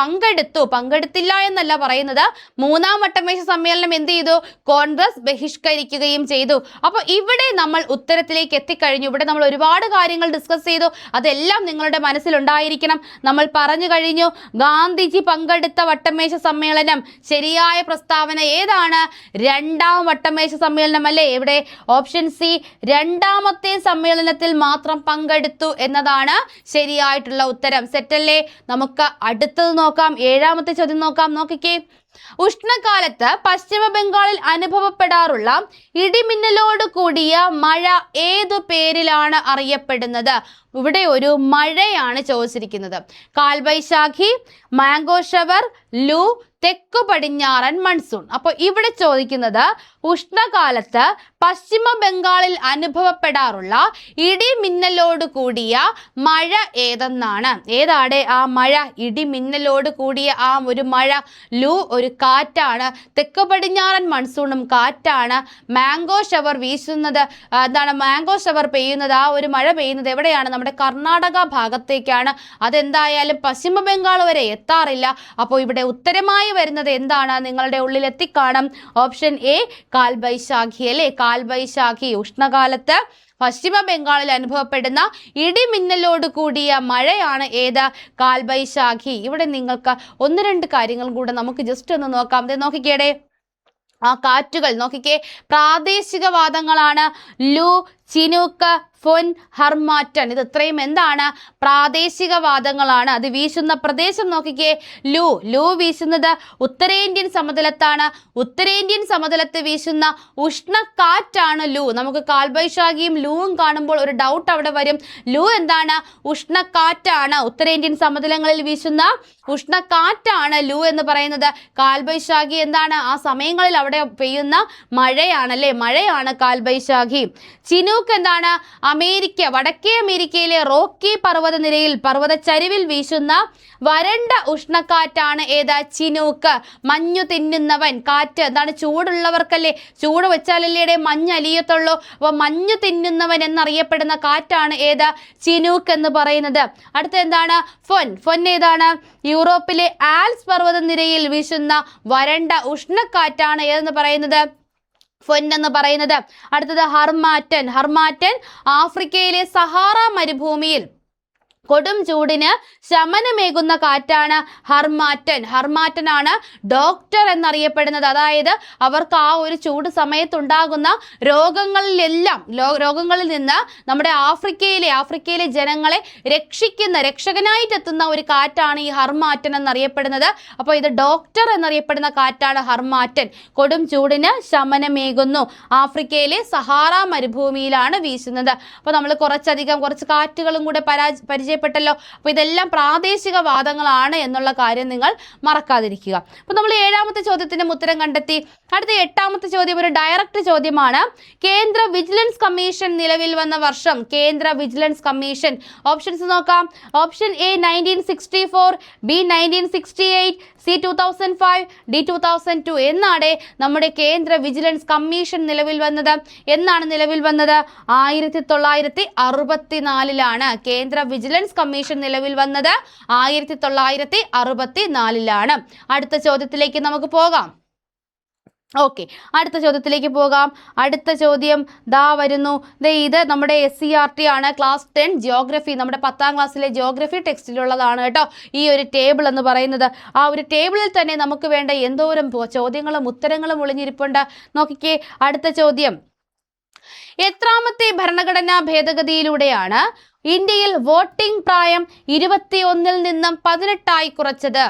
പങ്കെടുത്തില്ല എന്നല്ല പറയുന്നത്. മൂന്നാം വട്ടമേശ സമ്മേളനം എന്ത് ചെയ്തു? കോൺഗ്രസ് ബഹിഷ്കരിക്കുകയും ചെയ്തു. അപ്പോൾ ഇവിടെ നമ്മൾ ഉത്തരത്തിലേക്ക് എത്തിക്കഴിഞ്ഞു. ഇവിടെ നമ്മൾ ഒരുപാട് കാര്യങ്ങൾ ഡിസ്കസ് ചെയ്തു. അതെല്ലാം നിങ്ങളുടെ മനസ്സിലുണ്ടായിരിക്കണം. നമ്മൾ പറഞ്ഞു കഴിഞ്ഞു, ഗാന്ധിജി പങ്കെടുത്ത വട്ടമേശ സമ്മേളനം, ശരിയായ പ്രസ്താവന ഏതാണ്? രണ്ടാം വട്ടമേശ സമ്മേളനം അല്ലേ? ഇവിടെ ഓപ്ഷൻ സി, രണ്ടാമത്തെ സമ്മേളനത്തിൽ മാത്രം പങ്കെടുത്തു എന്നതാണ് ശരിയായിട്ടുള്ള ഉത്തരം. സെറ്റല്ലേ? നമുക്ക് അടുത്തത് നോക്കാം. 7-ാമത്തെ ചോദ്യം നോക്കാം. നോക്കിക്കേ. ഉഷ്ണകാലത്ത് പശ്ചിമ ബംഗാളിൽ അനുഭവപ്പെടാറുള്ള ഇടിമിന്നലോട് കൂടിയ മഴ ഏതു പേരിലാണ് അറിയപ്പെടുന്നത്? ഇവിടെ ഒരു മഴയാണ് ചോദിച്ചിരിക്കുന്നത്. കാൽബൈശാഖി, മാംഗോ ഷവർ, ലൂ, തെക്കു പടിഞ്ഞാറൻ മൺസൂൺ. അപ്പോൾ ഇവിടെ ചോദിക്കുന്നത് ഉഷ്ണകാലത്ത് പശ്ചിമ ബംഗാളിൽ അനുഭവപ്പെടാറുള്ള ഇടിമിന്നലോട് കൂടിയ മഴ ഏതെന്നാണ്. ഏതാണ് ആ മഴ? ഇടിമിന്നലോട് കൂടിയ ആ ഒരു മഴ. ലൂ ഒരു കാറ്റാണ്. തെക്കു പടിഞ്ഞാറൻ മൺസൂണും കാറ്റാണ്. മാംഗോ ഷവർ വീശുന്നത്, എന്താണ് മാംഗോ ഷവർ പെയ്യുന്നത്, ആ ഒരു മഴ പെയ്യുന്നത് എവിടെയാണ്? നമ്മുടെ കർണാടക ഭാഗത്തേക്കാണ്. അതെന്തായാലും പശ്ചിമ ബംഗാൾ വരെ എത്താറില്ല. അപ്പോൾ ഇവിടെ ഉത്തരമായി വരുന്നത് എന്താണ്? നിങ്ങളുടെ ഉള്ളിൽ എത്തിക്കാണും. ഓപ്ഷൻ എ, കാൽബൈശാഖി അല്ലേ? കാൽബൈശാഖി. ഉഷ്ണകാലത്ത് പശ്ചിമ ബംഗാളിൽ അനുഭവപ്പെടുന്ന ഇടിമിന്നലോട് കൂടിയ മഴയാണ് ഏത്? കാൽബൈശാഖി. ഇവിടെ നിങ്ങൾക്ക് 1-2 കാര്യങ്ങളും കൂടെ നമുക്ക് ജസ്റ്റ് ഒന്ന് നോക്കാം. നോക്കിക്കേടെ, ആ കാറ്റുകൾ നോക്കിക്കേ. പ്രാദേശികവാദങ്ങളാണ്. ലൂ, ചിനൂക്ക്, ഫൊൻ, ഹർമാറ്റൻ. ഇത് ഇത്രയും എന്താണ്? പ്രാദേശികവാദങ്ങളാണ്. അത് വീശുന്ന പ്രദേശം നോക്കിക്കേ. ലൂ വീശുന്നത് ഉത്തരേന്ത്യൻ സമതലത്താണ്. ഉത്തരേന്ത്യൻ സമതലത്ത് വീശുന്ന ഉഷ്ണക്കാറ്റാണ് ലൂ. നമുക്ക് കാൽബൈശാഖിയും ലൂവും കാണുമ്പോൾ ഒരു ഡൗട്ട് അവിടെ വരും. ലൂ എന്താണ്? ഉഷ്ണക്കാറ്റാണ്. ഉത്തരേന്ത്യൻ സമതലങ്ങളിൽ വീശുന്ന ഉഷ്ണക്കാറ്റാണ് ലൂ എന്ന് പറയുന്നത്. കാൽബൈശാഖി എന്താണ്? ആ സമയങ്ങളിൽ അവിടെ പെയ്യുന്ന മഴയാണല്ലേ? മഴയാണ് കാൽബൈശാഖി. ചിനൂക്ക് ചിനൂക്ക് എന്താണ്? വടക്കേ അമേരിക്കയിലെ റോക്കി പർവ്വതനിരയിൽ പർവ്വതച്ചരിവിൽ വീശുന്ന വരണ്ട ഉഷ്ണക്കാറ്റാണ് ഏത്? ചിനൂക്ക്. മഞ്ഞു തിന്നുന്നവൻ. കാറ്റ് എന്താണ്? ചൂടുള്ളവർക്കല്ലേ, ചൂട് വെച്ചാലല്ലേ മഞ്ഞ് അലിയത്തുള്ളൂ. അപ്പൊ മഞ്ഞു തിന്നുന്നവൻ എന്നറിയപ്പെടുന്ന കാറ്റാണ് ഏത്? ചിനൂക്ക് എന്ന് പറയുന്നത്. അടുത്ത എന്താണ്? ഫൊൻ ഏതാണ്? യൂറോപ്പിലെ ആൽപ്സ് പർവ്വതനിരയിൽ വീശുന്ന വരണ്ട ഉഷ്ണക്കാറ്റാണ് ഏതെന്ന് പറയുന്നത്? ഫൊൻ എന്ന് പറയുന്നത്. അടുത്തത് ഹർമാറ്റൻ ആഫ്രിക്കയിലെ സഹാറ മരുഭൂമിയിൽ കൊടും ചൂടിന് ശമനമേകുന്ന കാറ്റാണ് ഹർമാറ്റൻ ആണ് ഡോക്ടർ എന്നറിയപ്പെടുന്നത്. അതായത് അവർക്ക് ആ ഒരു ചൂട് സമയത്തുണ്ടാകുന്ന രോഗങ്ങളിൽ നിന്ന് നമ്മുടെ ആഫ്രിക്കയിലെ ജനങ്ങളെ രക്ഷകനായിട്ടെത്തുന്ന ഒരു കാറ്റാണ് ഈ ഹർമാറ്റൻ എന്നറിയപ്പെടുന്നത്. അപ്പോൾ ഇത് ഡോക്ടർ എന്നറിയപ്പെടുന്ന കാറ്റാണ് ഹർമാറ്റൻ. കൊടും ചൂടിന് ശമനമേകുന്നു. ആഫ്രിക്കയിലെ സഹാറ മരുഭൂമിയിലാണ് വീശുന്നത്. അപ്പോൾ നമ്മൾ കുറച്ച് കാറ്റുകളും കൂടെ പരിചയപ്പെട്ടല്ലോ. അപ്പോൾ ഇതെല്ലാം പ്രാദേശിക വാദങ്ങളാണ് എന്നുള്ള കാര്യം നിങ്ങൾ മറക്കാതിരിക്കുക. അപ്പോൾ നമ്മൾ 7ാമത്തെ ചോദ്യത്തിന് ഉത്തരം കണ്ടെത്തി. അടുത്ത 8ാമത്തെ ചോദ്യം ഒരു ഡയറക്റ്റ് ചോദ്യമാണ്. കേന്ദ്ര വിജിലൻസ് കമ്മീഷൻ നിലവിൽ വന്ന വർഷം. കേന്ദ്ര വിജിലൻസ് കമ്മീഷൻ. ഓപ്ഷൻസ് നോക്കാം. Option A 1964, B 1968, C 2005, D 2002. എന്നാണ് നമ്മുടെ കേന്ദ്ര വിജിലൻസ് കമ്മീഷൻ നിലവിൽ വന്നത്? 1964 കേന്ദ്ര വിജിലൻസ് കമ്മീഷൻ നിലവിൽ വന്നത് 1964. അടുത്ത ചോദ്യത്തിലേക്ക് നമുക്ക് പോകാം. ഓക്കെ, അടുത്ത ചോദ്യത്തിലേക്ക് പോകാം. അടുത്ത ചോദ്യം ദാ വരുന്നു. ഇത് നമ്മുടെ SCERT ആണ്. ക്ലാസ് 10 ജിയോഗ്രഫി, നമ്മുടെ 10ാം ക്ലാസ്സിലെ ജിയോഗ്രഫി ടെക്സ്റ്റിലുള്ളതാണ് കേട്ടോ ഈ ഒരു ടേബിൾ എന്ന് പറയുന്നത്. ആ ഒരു ടേബിളിൽ തന്നെ നമുക്ക് വേണ്ട എന്തോരം ചോദ്യങ്ങളും ഉത്തരങ്ങളും ഒളിഞ്ഞിരിപ്പുണ്ട്. നോക്കിക്കേ, അടുത്ത ചോദ്യം. എത്രാമത്തെ ഭരണഘടനാ ഭേദഗതിയിലൂടെയാണ് ഇന്ത്യയിൽ വോട്ടിംഗ് പ്രായം 21-ൽ നിന്നും 18 കുറച്ചത്?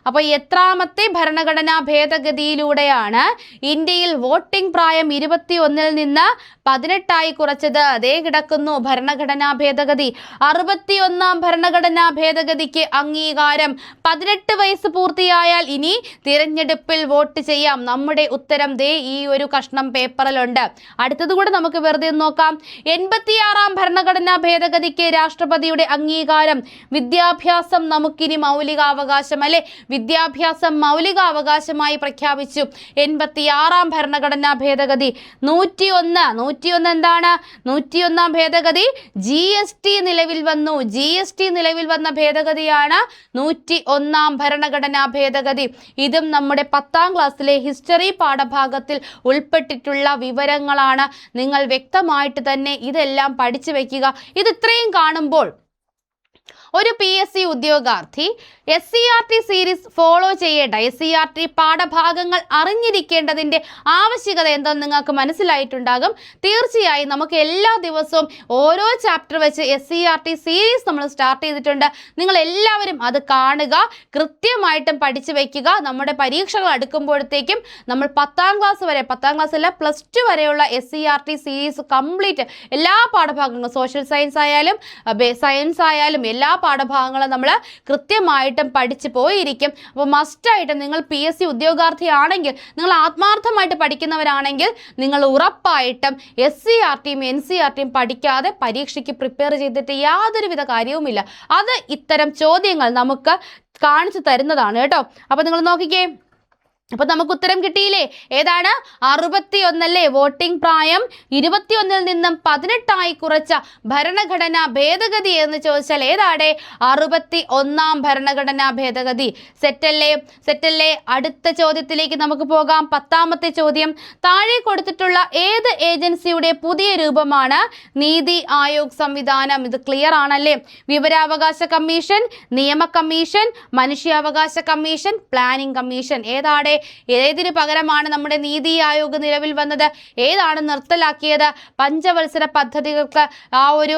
അപ്പോൾ എത്രാമത്തെ ഭരണഘടനാ ഭേദഗതിയിലൂടെയാണ് ഇന്ത്യയിൽ വോട്ടിംഗ് പ്രായം 21-ൽ നിന്ന് 18 കുറച്ചത്? അതേ കിടക്കുന്നു ഭരണഘടനാ ഭേദഗതി. 61-ാം ഭരണഘടനാ ഭേദഗതിക്ക് അംഗീകാരം. 18 വയസ്സ് പൂർത്തിയായാൽ ഇനി തിരഞ്ഞെടുപ്പിൽ വോട്ട് ചെയ്യാം. നമ്മുടെ ഉത്തരം ദേ ഈ ഒരു കഷ്ണം പേപ്പറിലുണ്ട്. അടുത്തത് കൂടെ നമുക്ക് വെറുതെ നോക്കാം. 86-ാം ഭരണഘടനാ ഭേദഗതിക്ക് രാഷ്ട്രപതിയുടെ അംഗീകാരം. വിദ്യാഭ്യാസം നമുക്കിനി മൗലികാവകാശം അല്ലെ? വിദ്യാഭ്യാസം മൗലികാവകാശമായി പ്രഖ്യാപിച്ചു. 86-ാം ഭരണഘടനാ ഭേദഗതി. 101 എന്താണ്? 101-ാം ഭേദഗതി GST നിലവിൽ വന്നു. GST നിലവിൽ വന്ന ഭേദഗതിയാണ് 101-ാം ഭരണഘടനാ ഭേദഗതി. ഇതും നമ്മുടെ 10ാം ക്ലാസ്സിലെ ഹിസ്റ്ററി പാഠഭാഗത്തിൽ ഉൾപ്പെട്ടിട്ടുള്ള വിവരങ്ങളാണ്. നിങ്ങൾ വ്യക്തമായിട്ട് തന്നെ ഇതെല്ലാം പഠിച്ചു വെക്കുക. ഇത് ഇത്രയും കാണുമ്പോൾ ഒരു PSC ഉദ്യോഗാർത്ഥി SCERT സീരീസ് ഫോളോ ചെയ്യേണ്ട, SCERT പാഠഭാഗങ്ങൾ അറിഞ്ഞിരിക്കേണ്ടതിൻ്റെ ആവശ്യകത എന്തെന്ന് നിങ്ങൾക്ക് മനസ്സിലായിട്ടുണ്ടാകും. തീർച്ചയായും നമുക്ക് എല്ലാ ദിവസവും ഓരോ ചാപ്റ്റർ വെച്ച് SCERT സീരീസ് നമ്മൾ സ്റ്റാർട്ട് ചെയ്തിട്ടുണ്ട്. നിങ്ങൾ എല്ലാവരും അത് കാണുക, കൃത്യമായിട്ടും പഠിച്ചു വയ്ക്കുക. നമ്മുടെ പരീക്ഷകൾ അടുക്കുമ്പോഴത്തേക്കും നമ്മൾ 10ാം ക്ലാസ് വരെ, 10ാം ക്ലാസ് അല്ല +2 വരെയുള്ള SCERT സീരീസ് കംപ്ലീറ്റ് എല്ലാ പാഠഭാഗങ്ങളും, സോഷ്യൽ സയൻസ് ആയാലും സയൻസ് ആയാലും എല്ലാ പാഠഭാഗങ്ങളും നമ്മൾ കൃത്യമായിട്ടും പഠിച്ചു പോയിരിക്കും. അപ്പോൾ മസ്റ്റായിട്ട് നിങ്ങൾ PSC ഉദ്യോഗാർത്ഥിയാണെങ്കിൽ, നിങ്ങൾ ആത്മാർത്ഥമായിട്ട് പഠിക്കുന്നവരാണെങ്കിൽ നിങ്ങൾ ഉറപ്പായിട്ടും SCERTയും NCERTയും പഠിക്കാതെ പരീക്ഷയ്ക്ക് പ്രിപ്പയർ ചെയ്തിട്ട് യാതൊരുവിധ കാര്യവുമില്ല. അത് ഇത്തരം ചോദ്യങ്ങൾ നമുക്ക് കാണിച്ചു തരുന്നതാണ് കേട്ടോ. അപ്പോൾ നിങ്ങൾ നോക്കിക്കേ, അപ്പോൾ നമുക്ക് ഉത്തരം കിട്ടിയില്ലേ? ഏതാണ്? 61 അല്ലേ? വോട്ടിംഗ് പ്രായം 21-ൽ നിന്നും 18 കുറച്ച ഭരണഘടനാ ഭേദഗതി എന്ന് ചോദിച്ചാൽ ഏതാണ്? 61-ാം ഭരണഘടനാ ഭേദഗതി. സെറ്റല്ലേ? അടുത്ത ചോദ്യത്തിലേക്ക് നമുക്ക് പോകാം. 10ാമത്തെ ചോദ്യം. താഴെ കൊടുത്തിട്ടുള്ള ഏത് ഏജൻസിയുടെ പുതിയ രൂപമാണ് നീതി ആയോഗ് സംവിധാനം? ഇത് ക്ലിയർ ആണല്ലേ? വിവരാവകാശ കമ്മീഷൻ, നിയമ കമ്മീഷൻ, മനുഷ്യാവകാശ കമ്മീഷൻ, പ്ലാനിംഗ് കമ്മീഷൻ. ഏതാണ്? ഏതിന് പകരമാണ് നമ്മുടെ നീതി ആയോഗ് നിലവിൽ വന്നത്? ഏതാണ് നിർത്തലാക്കിയത്? പഞ്ചവത്സര പദ്ധതികൾക്ക് ആ ഒരു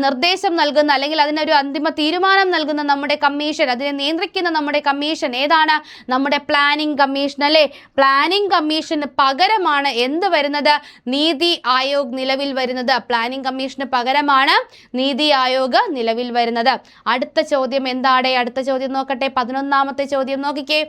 നിർദ്ദേശം നൽകുന്ന, അല്ലെങ്കിൽ അതിനൊരു അന്തിമ തീരുമാനം നൽകുന്ന നമ്മുടെ കമ്മീഷൻ, അതിനെ നിയന്ത്രിക്കുന്ന നമ്മുടെ കമ്മീഷൻ ഏതാണ്? നമ്മുടെ പ്ലാനിംഗ് കമ്മീഷൻ അല്ലേ? പ്ലാനിംഗ് കമ്മീഷന് പകരമാണ് എന്ത് വരുന്നത്? നീതി ആയോഗ് നിലവിൽ വരുന്നത്. പ്ലാനിംഗ് കമ്മീഷന് പകരമാണ് നീതി ആയോഗ് നിലവിൽ വരുന്നത്. അടുത്ത ചോദ്യം എന്താണ്? അടുത്ത ചോദ്യം നോക്കട്ടെ. 11ാമത്തെ ചോദ്യം നോക്കിക്കേ.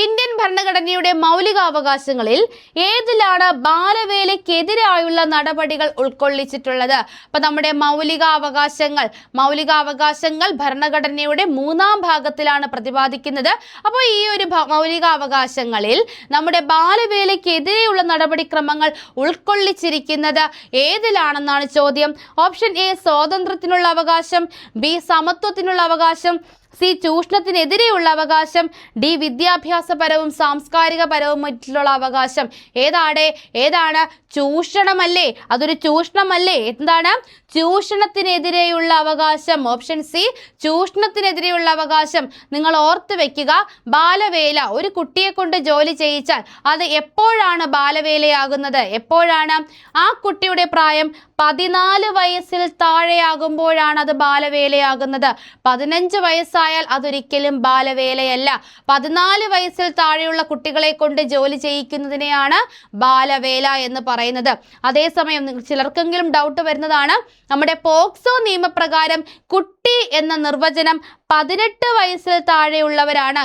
ഇന്ത്യൻ ഭരണഘടനയുടെ മൗലികാവകാശങ്ങളിൽ ഏതിലാണ് ബാലവേലയ്ക്കെതിരായുള്ള നടപടികൾ ഉൾക്കൊള്ളിച്ചിട്ടുള്ളത്? അപ്പൊ നമ്മുടെ മൗലികാവകാശങ്ങൾ ഭരണഘടനയുടെ 3-ാം ഭാഗത്തിലാണ് പ്രതിപാദിക്കുന്നത്. അപ്പോൾ ഈ ഒരു മൗലികാവകാശങ്ങളിൽ നമ്മുടെ ബാലവേലയ്ക്കെതിരെയുള്ള നടപടിക്രമങ്ങൾ ഉൾക്കൊള്ളിച്ചിരിക്കുന്നത് ഏതിലാണെന്നാണ് ചോദ്യം. ഓപ്ഷൻ എ സ്വാതന്ത്ര്യത്തിനുള്ള അവകാശം, ബി സമത്വത്തിനുള്ള അവകാശം, സി ചൂഷണത്തിനെതിരെയുള്ള അവകാശം, ഡി വിദ്യാഭ്യാസപരവും സാംസ്കാരികപരവുമായിട്ടുള്ള അവകാശം. ഏതാണ്? ചൂഷണമല്ലേ? അതൊരു ചൂഷണമല്ലേ? എന്താണ്? ചൂഷണത്തിനെതിരെയുള്ള അവകാശം. ഓപ്ഷൻ സി ചൂഷണത്തിനെതിരെയുള്ള അവകാശം. നിങ്ങൾ ഓർത്ത് വെക്കുക, ബാലവേല, ഒരു കുട്ടിയെ കൊണ്ട് ജോലി ചെയ്യിച്ചാൽ അത് എപ്പോഴാണ് ബാലവേലയാകുന്നത്? എപ്പോഴാണ്? ആ കുട്ടിയുടെ പ്രായം 14 വയസ്സിൽ താഴെയാകുമ്പോഴാണ് അത് ബാലവേലയാകുന്നത്. 15 വയസ്സായാൽ അതൊരിക്കലും ബാലവേലയല്ല. 14 വയസ്സിൽ താഴെയുള്ള കുട്ടികളെ കൊണ്ട് ജോലി ചെയ്യിക്കുന്നതിനെയാണ് ബാലവേല എന്ന് പറയുന്നത്. അതേസമയം ചിലർക്കെങ്കിലും ഡൗട്ട് വരുന്നതാണ്, നമ്മുടെ പോക്സോ നിയമപ്രകാരം കുട്ടി എന്ന നിർവചനം 18 വയസ്സിൽ താഴെയുള്ളവരാണ്.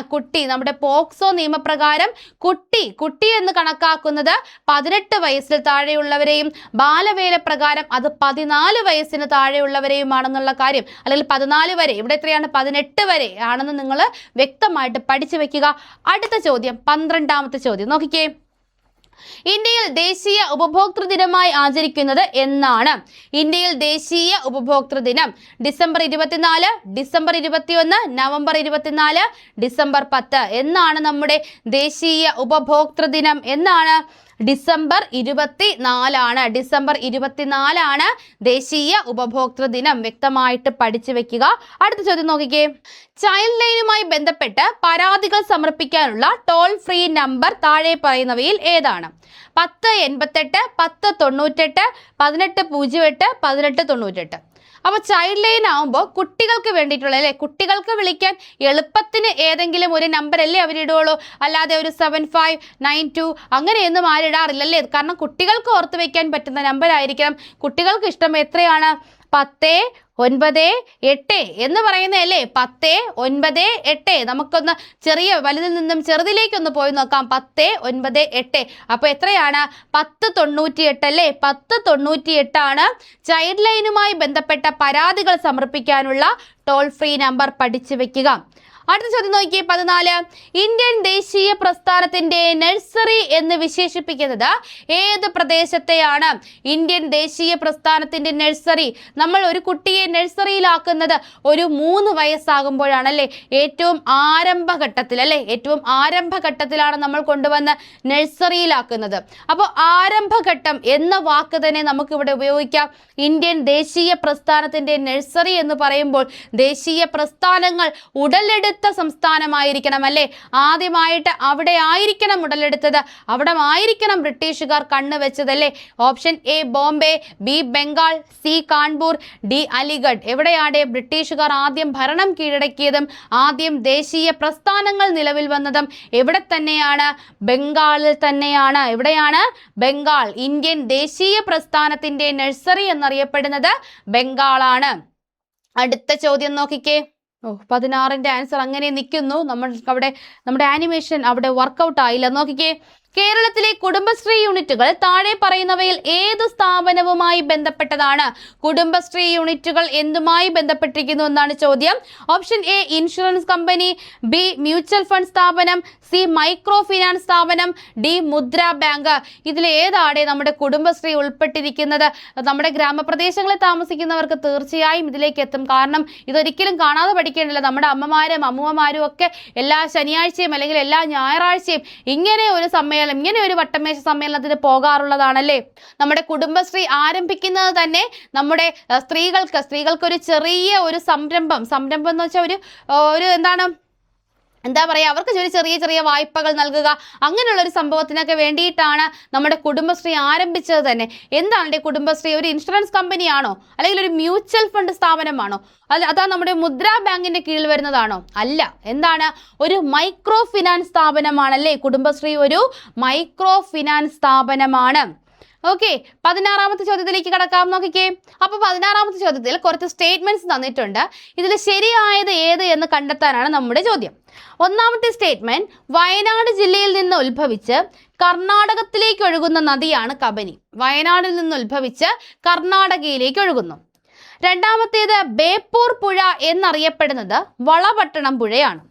നമ്മുടെ പോക്സോ നിയമപ്രകാരം കുട്ടി എന്ന് കണക്കാക്കുന്നത് 18 വയസ്സിൽ താഴെയുള്ളവരെയും ബാലവേല പ്രകാരം അത് 14 വയസ്സിന് താഴെയുള്ളവരെയുമാണെന്നുള്ള കാര്യം, അല്ലെങ്കിൽ 14 വരെ, ഇവിടെ എത്രയാണ്? 18 വരെ ആണെന്ന് നിങ്ങൾ വ്യക്തമായിട്ട് പഠിച്ചു വെക്കുക. അടുത്ത ചോദ്യം, 12ാമത്തെ ചോദ്യം നോക്കിക്കേ. ഇന്ത്യയിൽ ദേശീയ ഉപഭോക്തൃ ദിനമായി ആചരിക്കുന്നത് എന്നാണ്? ഇന്ത്യയിൽ ദേശീയ ഉപഭോക്തൃ ദിനം ഡിസംബർ 24, ഡിസംബർ 21, നവംബർ 24, ഡിസംബർ 10 എന്നാണ് നമ്മുടെ ദേശീയ ഉപഭോക്തൃ ദിനം? എന്നാണ്? ഡിസംബർ 24 ഡിസംബർ 24 ദേശീയ ഉപഭോക്തൃ ദിനം. വ്യക്തമായിട്ട് പഠിച്ചു വെക്കുക. അടുത്ത ചോദ്യം നോക്കിക്കേ. ചൈൽഡ് ലൈനുമായി ബന്ധപ്പെട്ട് പരാതികൾ സമർപ്പിക്കാനുള്ള ടോൾ ഫ്രീ നമ്പർ താഴെ പറയുന്നവയിൽ ഏതാണ്? 1088, 1098, 1808, 1898. അപ്പോൾ ചൈൽഡ് ലൈൻ ആകുമ്പോൾ കുട്ടികൾക്ക് വേണ്ടിയിട്ടുള്ള, അല്ലേ, കുട്ടികൾക്ക് വിളിക്കാൻ എളുപ്പത്തിന് ഏതെങ്കിലും ഒരു നമ്പർ അല്ലേ അവരിടുള്ളൂ, അല്ലാതെ ഒരു 7592 അങ്ങനെയൊന്നും ആരിടാറില്ലല്ലേ. കാരണം കുട്ടികൾക്ക് ഓർത്ത് വയ്ക്കാൻ പറ്റുന്ന നമ്പർ ആയിരിക്കണം. കുട്ടികൾക്ക് ഇഷ്ടം എത്രയാണ്? 1098 എന്ന് പറയുന്നതല്ലേ? 1098. നമുക്കൊന്ന് വലുതിൽ നിന്നും ചെറുതിലേക്കൊന്ന് പോയി നോക്കാം. 1098. അപ്പോൾ എത്രയാണ്? 1098 അല്ലേ? 1098 ആണ് ചൈൽഡ് ലൈനുമായി ബന്ധപ്പെട്ട പരാതികൾ സമർപ്പിക്കാനുള്ള ടോൾ ഫ്രീ നമ്പർ. പഠിച്ചു വെക്കുക. അടുത്ത ചോദ്യം നോക്കിയേ. 14. ഇന്ത്യൻ ദേശീയ പ്രസ്ഥാനത്തിന്റെ നഴ്സറി എന്ന് വിശേഷിപ്പിക്കുന്നത് ഏത് പ്രദേശത്തെയാണ്? ഇന്ത്യൻ ദേശീയ പ്രസ്ഥാനത്തിന്റെ നഴ്സറി, നമ്മൾ ഒരു കുട്ടിയെ നഴ്സറിയിലാക്കുന്നത് ഒരു 3 വയസ്സാകുമ്പോഴാണ്, അല്ലേ? ഏറ്റവും ആരംഭഘട്ടത്തിൽ, അല്ലേ? ഏറ്റവും ആരംഭഘട്ടത്തിലാണ് നമ്മൾ കൊണ്ടുവന്ന് നഴ്സറിയിലാക്കുന്നത്. അപ്പോൾ ആരംഭഘട്ടം എന്ന വാക്ക് തന്നെ നമുക്കിവിടെ ഉപയോഗിക്കാം. ഇന്ത്യൻ ദേശീയ പ്രസ്ഥാനത്തിന്റെ നഴ്സറി എന്ന് പറയുമ്പോൾ ദേശീയ പ്രസ്ഥാനങ്ങൾ ഉടലെടുത്ത സംസ്ഥാനമായിരിക്കണം, അല്ലേ? ആദ്യമായിട്ട് അവിടെ ആയിരിക്കണം ഉടലെടുത്തത്, അവിടെ ആയിരിക്കണം ബ്രിട്ടീഷുകാർ കണ്ണുവെച്ചതല്ലേ? Option A Bombay, B Bengal, C Kanpur, D Aligarh. എവിടെയാണ് ബ്രിട്ടീഷുകാർ ആദ്യം ഭരണം കീഴടക്കിയതും ആദ്യം ദേശീയ പ്രസ്ഥാനങ്ങൾ നിലവിൽ വന്നതും എവിടെ തന്നെയാണ്? ബംഗാളിൽ തന്നെയാണ്. എവിടെയാണ്? ബംഗാൾ. ഇന്ത്യൻ ദേശീയ പ്രസ്ഥാനത്തിന്റെ നഴ്സറി എന്നറിയപ്പെടുന്നത് ബംഗാളാണ്. അടുത്ത ചോദ്യം നോക്കിക്കേ. 16ന്റെ ആൻസർ അങ്ങനെ നിൽക്കുന്നു. നമ്മുടെ ആനിമേഷൻ അവിടെ വർക്കൗട്ട് ആയില്ല. നോക്കിക്കേ. കേരളത്തിലെ കുടുംബശ്രീ യൂണിറ്റുകൾ താഴെ പറയുന്നവയിൽ ഏത് സ്ഥാപനവുമായി ബന്ധപ്പെട്ടതാണ്? കുടുംബശ്രീ യൂണിറ്റുകൾ എന്തുമായി ബന്ധപ്പെട്ടിരിക്കുന്നു എന്നാണ് ചോദ്യം. Option A insurance company, B mutual fund സ്ഥാപനം, സി മൈക്രോ ഫിനാൻസ് സ്ഥാപനം, ഡി മുദ്ര ബാങ്ക്. ഇതിൽ ഏതാണ് നമ്മുടെ കുടുംബശ്രീ ഉൾപ്പെട്ടിരിക്കുന്നത്? നമ്മുടെ ഗ്രാമപ്രദേശങ്ങളിൽ താമസിക്കുന്നവർക്ക് തീർച്ചയായും ഇതിലേക്ക് എത്തും. കാരണം ഇതൊരിക്കലും കാണാതെ പഠിക്കേണ്ടല്ല. നമ്മുടെ അമ്മമാരും അമ്മൂമ്മമാരും ഒക്കെ എല്ലാ ശനിയാഴ്ചയും അല്ലെങ്കിൽ എല്ലാ ഞായറാഴ്ചയും ഇങ്ങനെ ഒരു വട്ടമേശ സമ്മേളനത്തിന് പോകാറുള്ളതാണല്ലേ. നമ്മുടെ കുടുംബശ്രീ ആരംഭിക്കുന്നത് തന്നെ നമ്മുടെ സ്ത്രീകൾക്ക് ഒരു ചെറിയ ഒരു സംരംഭം എന്ന് വെച്ചാൽ ഒരു എന്താ പറയുക, അവർക്ക് ചെറിയ വായ്പകൾ നൽകുക, അങ്ങനെയുള്ളൊരു സംഭവത്തിനൊക്കെ വേണ്ടിയിട്ടാണ് നമ്മുടെ കുടുംബശ്രീ ആരംഭിച്ചത് തന്നെ. എന്താണ് കുടുംബശ്രീ? ഒരു ഇൻഷുറൻസ് കമ്പനിയാണോ, അല്ലെങ്കിൽ ഒരു മ്യൂച്വൽ ഫണ്ട് സ്ഥാപനമാണോ, അതാ നമ്മുടെ മുദ്ര ബാങ്കിന്റെ കീഴിൽ വരുന്നതാണോ? അല്ല. എന്താണ്? ഒരു മൈക്രോ ഫിനാൻസ് സ്ഥാപനമാണല്ലേ കുടുംബശ്രീ. ഒരു മൈക്രോ ഫിനാൻസ് സ്ഥാപനമാണ്. ഓക്കെ, 16ാമത്തെ ചോദ്യത്തിലേക്ക് കടക്കാം. നോക്കിക്കേ. അപ്പൊ 16ാമത്തെ ചോദ്യത്തിൽ കുറച്ച് സ്റ്റേറ്റ്മെന്റ്സ് തന്നിട്ടുണ്ട്. ഇതിൽ ശരിയായത് ഏത് എന്ന് കണ്ടെത്താനാണ് നമ്മുടെ ചോദ്യം. ഒന്നാമത്തെ സ്റ്റേറ്റ്മെന്റ്, വയനാട് ജില്ലയിൽ നിന്ന് ഉത്ഭവിച്ച് കർണാടകത്തിലേക്ക് ഒഴുകുന്ന നദിയാണ് കബനി. വയനാടിൽ നിന്ന് ഉത്ഭവിച്ച് കർണാടകയിലേക്ക് ഒഴുകുന്നു. രണ്ടാമത്തേത്, ബേപ്പൂർ പുഴ എന്നറിയപ്പെടുന്നത് വളപട്ടണം പുഴയാണ്.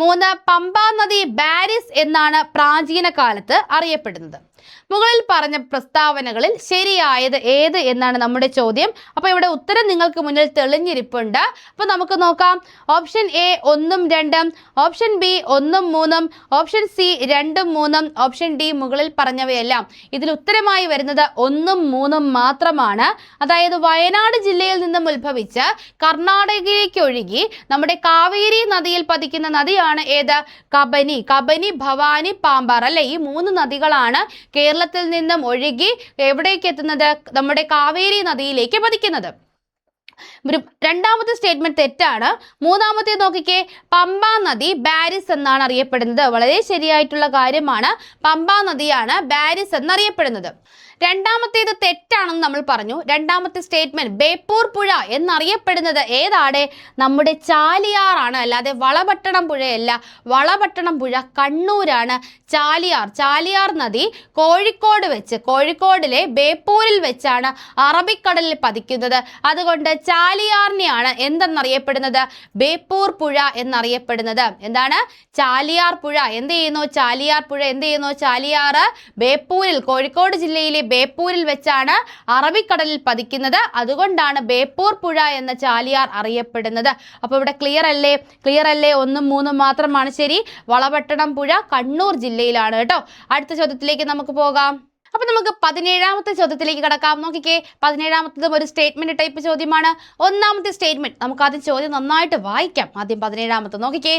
3, പമ്പാ നദി ബാരിസ് എന്നാണ് പ്രാചീന കാലത്ത് അറിയപ്പെടുന്നത്. മുകളിൽ പറഞ്ഞ പ്രസ്താവനകളിൽ ശരിയായത് ഏത് എന്നാണ് നമ്മുടെ ചോദ്യം. അപ്പോൾ ഇവിടെ ഉത്തരം നിങ്ങൾക്ക് മുന്നിൽ തെളിഞ്ഞിരിപ്പുണ്ട്. അപ്പോൾ നമുക്ക് നോക്കാം. ഓപ്ഷൻ എ 1ഉം 2ഉം, ഓപ്ഷൻ ബി 1ഉം 3ഉം, ഓപ്ഷൻ സി 2ഉം 3ഉം, ഓപ്ഷൻ ഡി മുകളിൽ പറഞ്ഞവയെല്ലാം. ഇതിൽ ഉത്തരമായി വരുന്നത് 1ഉം 3ഉം മാത്രമാണ്. അതായത് വയനാട് ജില്ലയിൽ നിന്നും ഉത്ഭവിച്ച് കർണാടകയിലേക്ക് ഒഴുകി നമ്മുടെ കാവേരി നദിയിൽ പതിക്കുന്ന നദിയാണ് ഏത്? കബനി. കബനി, ഭവാനി, പാമ്പാർ അല്ലെ, ഈ 3 നദികളാണ് കേരളത്തിൽ നിന്നും ഒഴുകി എവിടേക്ക് എത്തുന്നത്? നമ്മുടെ കാവേരി നദിയിലേക്ക് പതിക്കുന്നത്. രണ്ടാമത്തെ സ്റ്റേറ്റ്മെന്റ് തെറ്റാണ്. മൂന്നാമത്തെ നോക്കിക്കേ, പമ്പാ നദി ബാരിസ് എന്നാണ് അറിയപ്പെടുന്നത്. വളരെ ശരിയായിട്ടുള്ള കാര്യമാണ്. പമ്പാ നദിയാണ് ബാരിസ് എന്നറിയപ്പെടുന്നത്. രണ്ടാമത്തേത് തെറ്റാണെന്ന് നമ്മൾ പറഞ്ഞു. രണ്ടാമത്തെ സ്റ്റേറ്റ്മെന്റ്, ബേപ്പൂർ പുഴ എന്നറിയപ്പെടുന്നത് ഏതാണ്? നമ്മുടെ ചാലിയാറാണ്, അല്ലാതെ വളപട്ടണം പുഴയല്ല. വളപട്ടണം പുഴ കണ്ണൂരാണ്. ചാലിയാർ നദി കോഴിക്കോടിലെ ബേപ്പൂരിൽ വെച്ചാണ് അറബിക്കടലിൽ പതിക്കുന്നത്. അതുകൊണ്ട് ചാലിയാറിനെയാണ് എന്തെന്നറിയപ്പെടുന്നത്? ബേപ്പൂർ പുഴ എന്നറിയപ്പെടുന്നത്. എന്താണ്? ചാലിയാർ പുഴ എന്ത് ചെയ്യുന്നു? ചാലിയാർ ബേപ്പൂരിൽ, കോഴിക്കോട് ജില്ലയിലെ ബേപ്പൂരിൽ വെച്ചാണ് അറബിക്കടലിൽ പതിക്കുന്നത്. അതുകൊണ്ടാണ് ബേപ്പൂർ പുഴ എന്ന ചാലിയാർ അറിയപ്പെടുന്നത്. അപ്പോൾ ഇവിടെ ക്ലിയർ അല്ലേ? 1ഉം 3ഉം മാത്രമാണ് ശരി. വളപട്ടണം പുഴ കണ്ണൂർ ജില്ലയിലാണ് കേട്ടോ. അടുത്ത ചോദ്യത്തിലേക്ക് നമുക്ക് പോകാം. അപ്പൊ നമുക്ക് 17ാമത്തെ ചോദ്യത്തിലേക്ക് കടക്കാം. നോക്കിക്കേ, 17ാമത്തതും ഒരു സ്റ്റേറ്റ്മെന്റ് ടൈപ്പ് ചോദ്യമാണ്. ഒന്നാമത്തെ സ്റ്റേറ്റ്മെന്റ് നമുക്ക് ആദ്യം ചോദ്യം നന്നായിട്ട് വായിക്കാം. ആദ്യം 17ാമത്തെ നോക്കിക്കേ.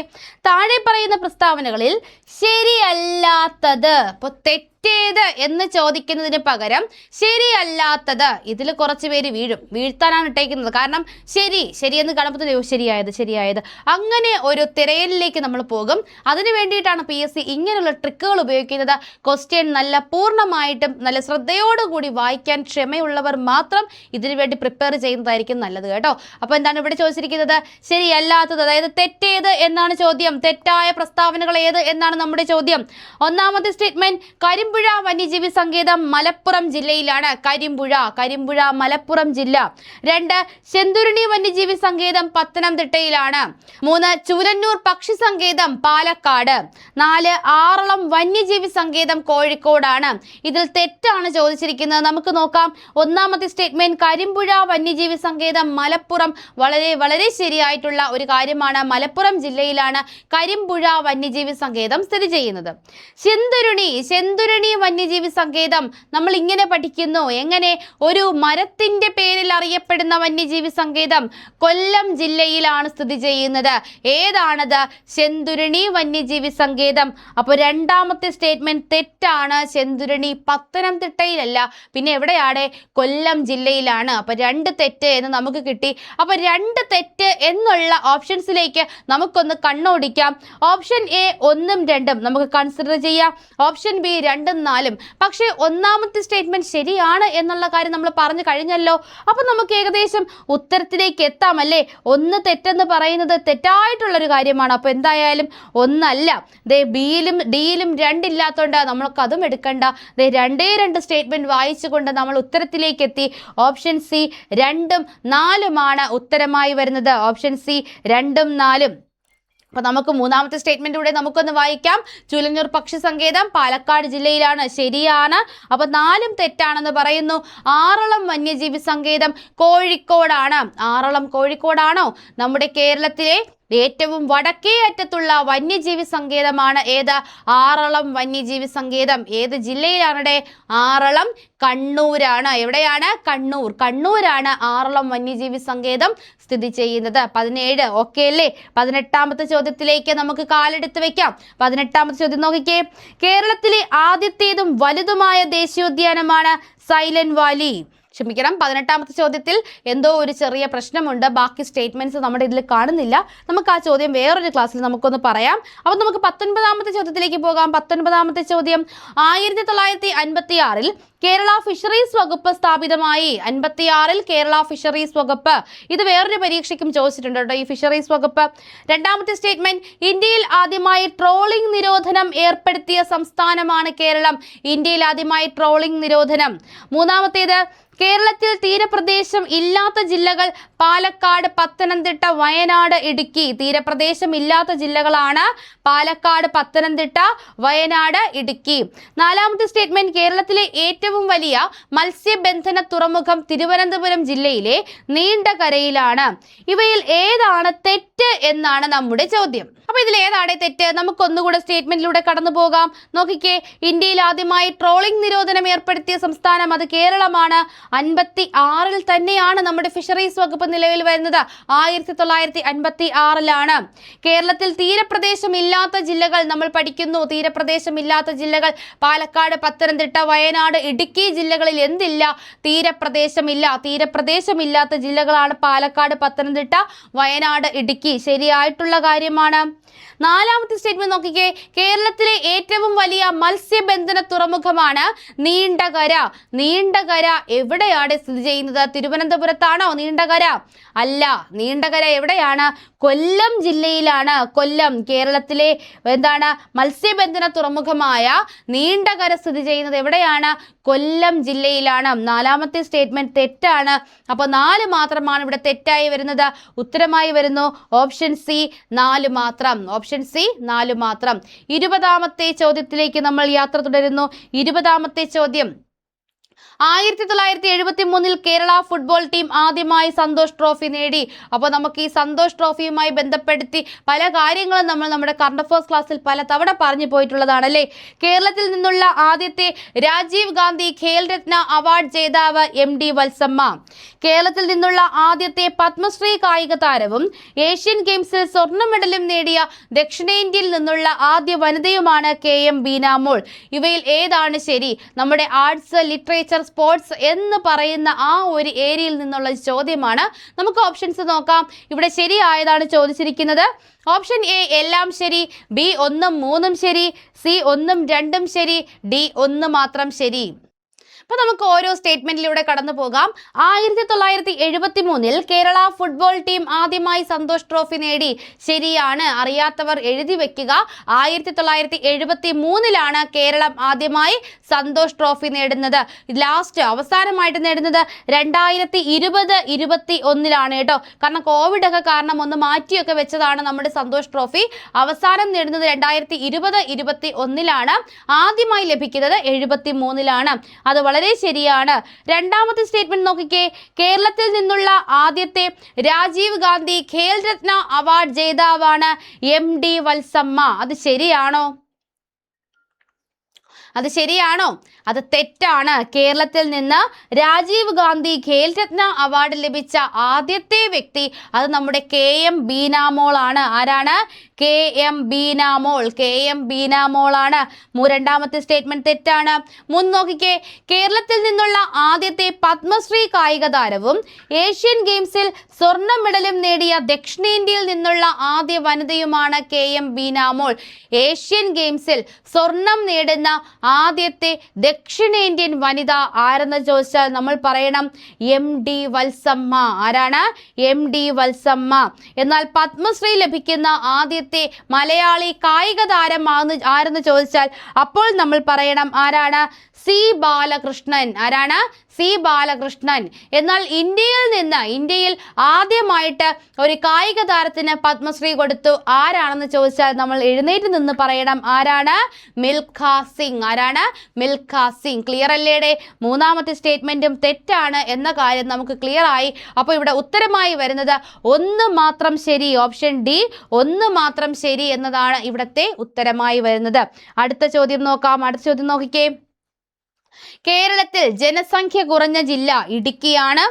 താഴെ പറയുന്ന പ്രസ്താവനകളിൽ ശരിയല്ലാത്തത്, ഇപ്പൊ തെറ്റേത് എന്ന് ചോദിക്കുന്നതിന് പകരം ശരിയല്ലാത്തത്, ഇതിൽ കുറച്ച് പേര് വീഴ്ത്താനാണ് ഇട്ടേക്കുന്നത്. കാരണം ശരിയെന്ന് കാണുമ്പോൾ ശരിയായത് അങ്ങനെ ഒരു തിരയലിലേക്ക് നമ്മൾ പോകും. അതിനു വേണ്ടിയിട്ടാണ് PSC ഇങ്ങനെയുള്ള ട്രിക്കുകൾ ഉപയോഗിക്കുന്നത്. ക്വസ്റ്റ്യൻ നല്ല പൂർണ്ണമായിട്ടും നല്ല ശ്രദ്ധയോടുകൂടി വായിക്കാൻ ക്ഷമയുള്ളവർ മാത്രം ഇതിനു വേണ്ടി പ്രിപ്പയർ ചെയ്യുന്നതായിരിക്കും നല്ലത് കേട്ടോ. അപ്പോൾ എന്താണ് ഇവിടെ ചോദിച്ചിരിക്കുന്നത്? ശരിയല്ലാത്തത്, അതായത് തെറ്റേത് എന്നാണ് ചോദ്യം. തെറ്റായ പ്രസ്താവനകൾ ഏത് എന്നാണ് നമ്മുടെ ചോദ്യം. ഒന്നാമത്തെ സ്റ്റേറ്റ്മെന്റ്, കരിമ്പുഴ വന്യജീവി സങ്കേതം മലപ്പുറം ജില്ലയിലാണ്. കരിമ്പുഴ മലപ്പുറം ജില്ല. 2, ചെന്തുരുണി വന്യജീവി സങ്കേതം പത്തനംതിട്ടയിലാണ്. 3, ചൂരന്നൂർ പക്ഷി സങ്കേതം പാലക്കാട്. 4, ആറളം വന്യജീവി സങ്കേതം കോഴിക്കോടാണ്. ഇതിൽ തെറ്റാണ് ചോദിച്ചിരിക്കുന്നത്. നമുക്ക് നോക്കാം. ഒന്നാമത്തെ സ്റ്റേറ്റ്മെന്റ്, കരിമ്പുഴ വന്യജീവി സങ്കേതം മലപ്പുറം, വളരെ ശരിയായിട്ടുള്ള ഒരു കാര്യമാണ്. മലപ്പുറം ജില്ലയിലാണ് കരിമ്പുഴ വന്യജീവി സങ്കേതം സ്ഥിതി ചെയ്യുന്നത്. ചെന്തുരുണി വന്യജീവി സങ്കേതം നമ്മൾ ഇങ്ങനെ പഠിക്കുന്നു. എങ്ങനെ? ഒരു മരത്തിന്റെ പേരിൽ അറിയപ്പെടുന്ന വന്യജീവി സങ്കേതം കൊല്ലം ജില്ലയിലാണ് സ്ഥിതി ചെയ്യുന്നത്. ഏതാണത്? ചെന്തുരുണി വന്യജീവി സങ്കേതം. അപ്പോൾ രണ്ടാമത്തെ സ്റ്റേറ്റ്മെന്റ് തെറ്റാണ്. ചെന്തുരുണി പത്തനംതിട്ടയിലല്ല, പിന്നെ എവിടെയാണ്? കൊല്ലം ജില്ലയിലാണ്. അപ്പൊ 2 തെറ്റ് എന്ന് നമുക്ക് കിട്ടി. അപ്പൊ 2 തെറ്റ് എന്നുള്ള ഓപ്ഷൻസിലേക്ക് നമുക്കൊന്ന് കണ്ണോടിക്കാം. ഓപ്ഷൻ എ 1ഉം 2ഉം നമുക്ക് കൺസിഡർ ചെയ്യാം. ഓപ്ഷൻ ബി 2ഉം 4ഉം. പക്ഷേ ഒന്നാമത്തെ സ്റ്റേറ്റ്മെന്റ് ശരിയാണ് എന്നുള്ള കാര്യം നമ്മൾ പറഞ്ഞു കഴിഞ്ഞല്ലോ. അപ്പൊ നമുക്ക് ഏകദേശം ഉത്തരത്തിലേക്ക് എത്താമല്ലേ? 1 തെറ്റെന്ന് പറയുന്നത് തെറ്റായിട്ടുള്ളൊരു കാര്യമാണ്. അപ്പൊ എന്തായാലും 1 അല്ല. ബിയിലും ഡിയിലും 2 ഇല്ലാത്തതുകൊണ്ട് നമ്മൾക്ക് അതും എടുക്കണ്ട. 2 സ്റ്റേറ്റ്മെന്റ് വായിച്ചുകൊണ്ട് നമ്മൾ ഉത്തരത്തിലേക്ക് എത്തി. ഓപ്ഷൻ സി 2ഉം 4ഉമാണ് ഉത്തരമായി വരുന്നത്. ഓപ്ഷൻ സി 2ഉം 4ഉം. അപ്പൊ നമുക്ക് മൂന്നാമത്തെ സ്റ്റേറ്റ്മെന്റ് കൂടെ നമുക്കൊന്ന് വായിക്കാം. ചൂലന്നൂർ പക്ഷി സങ്കേതം പാലക്കാട് ജില്ലയിലാണ്. ശരിയാണ്. അപ്പൊ 4ഉം തെറ്റാണെന്ന് പറയുന്നു. ആറളം വന്യജീവി സങ്കേതം കോഴിക്കോടാണ്. ആറളം കോഴിക്കോടാണോ? നമ്മുടെ കേരളത്തിലെ ഏറ്റവും വടക്കേ അറ്റത്തുള്ള വന്യജീവി സങ്കേതമാണ് ഏത്? ആറളം വന്യജീവി സങ്കേതം. ഏത് ജില്ലയിലാണ്? ആറളം കണ്ണൂരാണ്. എവിടെയാണ്? കണ്ണൂരാണ് ആറളം വന്യജീവി സങ്കേതം സ്ഥിതി ചെയ്യുന്നത്. 17 ഓക്കെ അല്ലേ? 18ാമത്തെ ചോദ്യത്തിലേക്ക് നമുക്ക് കാലെടുത്ത് വെക്കാം. 18ാമത്തെ ചോദ്യം നോക്കിക്കേ. കേരളത്തിലെ ആദ്യത്തേതും വലുതുമായ ദേശീയോദ്യാനമാണ് സൈലന്റ് വാലി. ക്ഷമിക്കണം, 18ാമത്തെ ചോദ്യത്തിൽ എന്തോ ഒരു ചെറിയ പ്രശ്നമുണ്ട്. ബാക്കി സ്റ്റേറ്റ്മെന്റ്സ് നമ്മുടെ ഇതിൽ കാണുന്നില്ല. നമുക്ക് ആ ചോദ്യം വേറൊരു ക്ലാസ്സിൽ നമുക്കൊന്ന് പറയാം. അപ്പോൾ നമുക്ക് 19ാമത്തെ ചോദ്യത്തിലേക്ക് പോകാം. 19ാമത്തെ ചോദ്യം 1956-ൽ കേരള ഫിഷറീസ് വകുപ്പ് സ്ഥാപിതമായി. 56-ൽ കേരള ഫിഷറീസ് വകുപ്പ്. ഇത് വേറൊരു പരീക്ഷയ്ക്കും ചോദിച്ചിട്ടുണ്ട് കേട്ടോ, ഈ ഫിഷറീസ് വകുപ്പ്. രണ്ടാമത്തെ സ്റ്റേറ്റ്മെന്റ്, ഇന്ത്യയിൽ ആദ്യമായി ട്രോളിംഗ് നിരോധനം ഏർപ്പെടുത്തിയ സംസ്ഥാനമാണ് കേരളം. ഇന്ത്യയിൽ ആദ്യമായി ട്രോളിംഗ് നിരോധനം. മൂന്നാമത്തേത്, കേരളത്തിൽ തീരപ്രദേശം ഇല്ലാത്ത ജില്ലകൾ പാലക്കാട്, പത്തനംതിട്ട, വയനാട്, ഇടുക്കി. തീരപ്രദേശം ഇല്ലാത്ത ജില്ലകളാണ് പാലക്കാട്, പത്തനംതിട്ട, വയനാട്, ഇടുക്കി. നാലാമത്തെ സ്റ്റേറ്റ്മെന്റ്, കേരളത്തിലെ ഏറ്റവും വലിയ മത്സ്യബന്ധന തുറമുഖം തിരുവനന്തപുരം ജില്ലയിലെ നീണ്ടകരയിലാണ്. ഇവയിൽ ഏതാണ് തെറ്റ് എന്നാണ് നമ്മുടെ ചോദ്യം. അപ്പൊ ഇതിൽ ഏതാണ് തെറ്റ്? നമുക്കൊന്നുകൂടെ സ്റ്റേറ്റ്മെന്റിലൂടെ കടന്നു പോകാം. നോക്കിക്കേ, ഇന്ത്യയിൽ ആദ്യമായി ട്രോളിംഗ് നിരോധനം ഏർപ്പെടുത്തിയ സംസ്ഥാനം അത് കേരളമാണ്. 56-ൽ തന്നെയാണ് നമ്മുടെ ഫിഷറീസ് വകുപ്പ് നിലവിൽ വരുന്നത്. 1956-ലാണ്. കേരളത്തിൽ തീരപ്രദേശം ഇല്ലാത്ത ജില്ലകൾ നമ്മൾ പഠിക്കുന്നു. തീരപ്രദേശം ഇല്ലാത്ത ജില്ലകൾ പാലക്കാട്, പത്തനംതിട്ട, വയനാട്, ഇടുക്കി ജില്ലകളിൽ എന്തില്ല? തീരപ്രദേശമില്ല. തീരപ്രദേശമില്ലാത്ത ജില്ലകളാണ് പാലക്കാട്, പത്തനംതിട്ട, വയനാട്, ഇടുക്കി. ശരിയായിട്ടുള്ള കാര്യമാണ്. നാലാമത്തെ സ്റ്റേറ്റ്മെന്റ് നോക്കിക്കേ, കേരളത്തിലെ ഏറ്റവും വലിയ മത്സ്യബന്ധന തുറമുഖമാണ് നീണ്ടകര. നീണ്ടകര എവിടെയാണ് സ്ഥിതി ചെയ്യുന്നത്? തിരുവനന്തപുരത്താണോ നീണ്ടകര? അല്ല, നീണ്ടകര എവിടെയാണ്? കൊല്ലം ജില്ലയിലാണ്. കൊല്ലം. കേരളത്തിലെ എന്താണ് മത്സ്യബന്ധന തുറമുഖമായ നീണ്ടകര സ്ഥിതി ചെയ്യുന്നത് എവിടെയാണ്? കൊല്ലം ജില്ലയിലാണ്. നാലാമത്തെ സ്റ്റേറ്റ്മെന്റ് തെറ്റാണ്. അപ്പോൾ 4 മാത്രമാണ് ഇവിടെ തെറ്റായി വരുന്നത്. ഉത്തരമായി വരുന്നു ഓപ്ഷൻ സി, 4 മാത്രം. ഓപ്ഷൻ സി, 4 മാത്രം. 20ാമത്തെ ചോദ്യത്തിലേക്ക് നമ്മൾ യാത്ര തുടരുന്നു. 20ാമത്തെ ചോദ്യം, 1973-ൽ കേരള ഫുട്ബോൾ ടീം ആദ്യമായി സന്തോഷ് ട്രോഫി നേടി. അപ്പോൾ നമുക്ക് ഈ സന്തോഷ് ട്രോഫിയുമായി ബന്ധപ്പെടുത്തി പല കാര്യങ്ങളും നമ്മൾ നമ്മുടെ കറണ്ട് അഫയേഴ്സ് ക്ലാസ്സിൽ പല തവണ പറഞ്ഞു പോയിട്ടുള്ളതാണല്ലേ. കേരളത്തിൽ നിന്നുള്ള ആദ്യത്തെ രാജീവ് ഗാന്ധി ഖേൽ രത്ന അവാർഡ് ജേതാവ് MD വത്സമ്മ. കേരളത്തിൽ നിന്നുള്ള ആദ്യത്തെ പത്മശ്രീ കായിക താരവും ഏഷ്യൻ ഗെയിംസിൽ സ്വർണ്ണ മെഡലും നേടിയ ദക്ഷിണേന്ത്യയിൽ നിന്നുള്ള ആദ്യ വനിതയുമാണ് KM ബീനാമോൾ. ഇവയിൽ ഏതാണ് ശരി? നമ്മുടെ ആർട്സ്, ലിറ്ററേച്ചർ, സ്പോർട്സ് എന്ന് പറയുന്ന ആ ഒരു ഏരിയയിൽ നിന്നുള്ള ചോദ്യമാണ്. നമുക്ക് ഓപ്ഷൻസ് നോക്കാം. ഇവിടെ ശരിയായതാണ് ചോദിച്ചിരിക്കുന്നത്. ഓപ്ഷൻ എ എല്ലാം ശരി, B 1ഉം 3ഉം ശരി, C 1ഉം 2ഉം ശരി, D 1 മാത്രം ശരി. അപ്പോൾ നമുക്ക് ഓരോ സ്റ്റേറ്റ്മെന്റിലൂടെ കടന്നു പോകാം. 1973-ൽ കേരള ഫുട്ബോൾ ടീം ആദ്യമായി സന്തോഷ് ട്രോഫി നേടി. ശരിയാണ്. അറിയാത്തവർ എഴുതി വെക്കുക. 1973-ലാണ് കേരളം ആദ്യമായി സന്തോഷ് ട്രോഫി നേടുന്നത്. അവസാനമായിട്ട് നേടുന്നത് 2020-21-ലാണ് കേട്ടോ. കാരണം കോവിഡ് ഒക്കെ കാരണം ഒന്ന് മാറ്റിയൊക്കെ വെച്ചതാണ് നമ്മുടെ സന്തോഷ് ട്രോഫി. അവസാനം നേടുന്നത് 2020-21-ലാണ്. ആദ്യമായി ലഭിക്കുന്നത് 73-ലാണ്. അത് വളരെ ശരിയാണ്. രണ്ടാമത്തെ സ്റ്റേറ്റ്മെന്റ് നോക്കിക്കേ, കേരളത്തിൽ നിന്നുള്ള ആദ്യത്തെ രാജീവ് ഗാന്ധി ഖേൽ രത്ന അവാർഡ് ജേതാവാണ് MD വത്സമ്മ. അത് ശരിയാണോ? അത് ശരിയാണോ? അത് തെറ്റാണ്. കേരളത്തിൽ നിന്ന് രാജീവ് ഗാന്ധി ഖേൽ രത്ന അവാർഡ് ലഭിച്ച ആദ്യത്തെ വ്യക്തി അത് നമ്മുടെ KM ബീനാമോൾ ആണ്. ആരാണ്? KM ബീനാമോൾ. KM ബീനാമോൾ ആണ്. രണ്ടാമത്തെ സ്റ്റേറ്റ്മെന്റ് തെറ്റാണ്. നോക്കിക്കേ, കേരളത്തിൽ നിന്നുള്ള ആദ്യത്തെ പത്മശ്രീ കായിക താരവും ഏഷ്യൻ ഗെയിംസിൽ സ്വർണ്ണ മെഡലും നേടിയ ദക്ഷിണേന്ത്യയിൽ നിന്നുള്ള ആദ്യ വനിതയുമാണ് KM ബീനാമോൾ. ഏഷ്യൻ ഗെയിംസിൽ സ്വർണം നേടുന്ന ആദ്യത്തെ ദക്ഷിണേന്ത്യൻ വനിത ആരെന്ന് ചോദിച്ചാൽ നമ്മൾ പറയണം MD വത്സമ്മ. ആരാണ്? MD വത്സമ്മ. എന്നാൽ പത്മശ്രീ ലഭിക്കുന്ന ആദ്യത്തെ മലയാളി കായിക താരം ആരെന്ന് ചോദിച്ചാൽ അപ്പോൾ നമ്മൾ പറയണം ആരാണ്? C ബാലകൃഷ്ണൻ. ആരാണ്? C ബാലകൃഷ്ണൻ. എന്നാൽ ഇന്ത്യയിൽ ആദ്യമായിട്ട് ഒരു കായിക താരത്തിന് പത്മശ്രീ കൊടുത്തു. ആരാണെന്ന് ചോദിച്ചാൽ നമ്മൾ എഴുന്നേറ്റ് നിന്ന് പറയണം ആരാണ്? മിൽഖ സിംഗ്. ആരാണ്? മിൽഖ സിംഗ്. ക്ലിയർ അല്ലേടെ? മൂന്നാമത്തെ സ്റ്റേറ്റ്മെന്റും തെറ്റാണ് എന്ന കാര്യം നമുക്ക് ക്ലിയർ ആയി. അപ്പോൾ ഇവിടെ ഉത്തരമായി വരുന്നത് 1 മാത്രം ശരി. ഓപ്ഷൻ D 1 മാത്രം ശരി എന്നതാണ് ഇവിടത്തെ ഉത്തരമായി വരുന്നത്. അടുത്ത ചോദ്യം നോക്കാം. അടുത്ത ചോദ്യം നോക്കിക്കേ, കേരളത്തിൽ ജനസംഖ്യ കുറഞ്ഞ ജില്ല ഇടുക്കിയാണ്.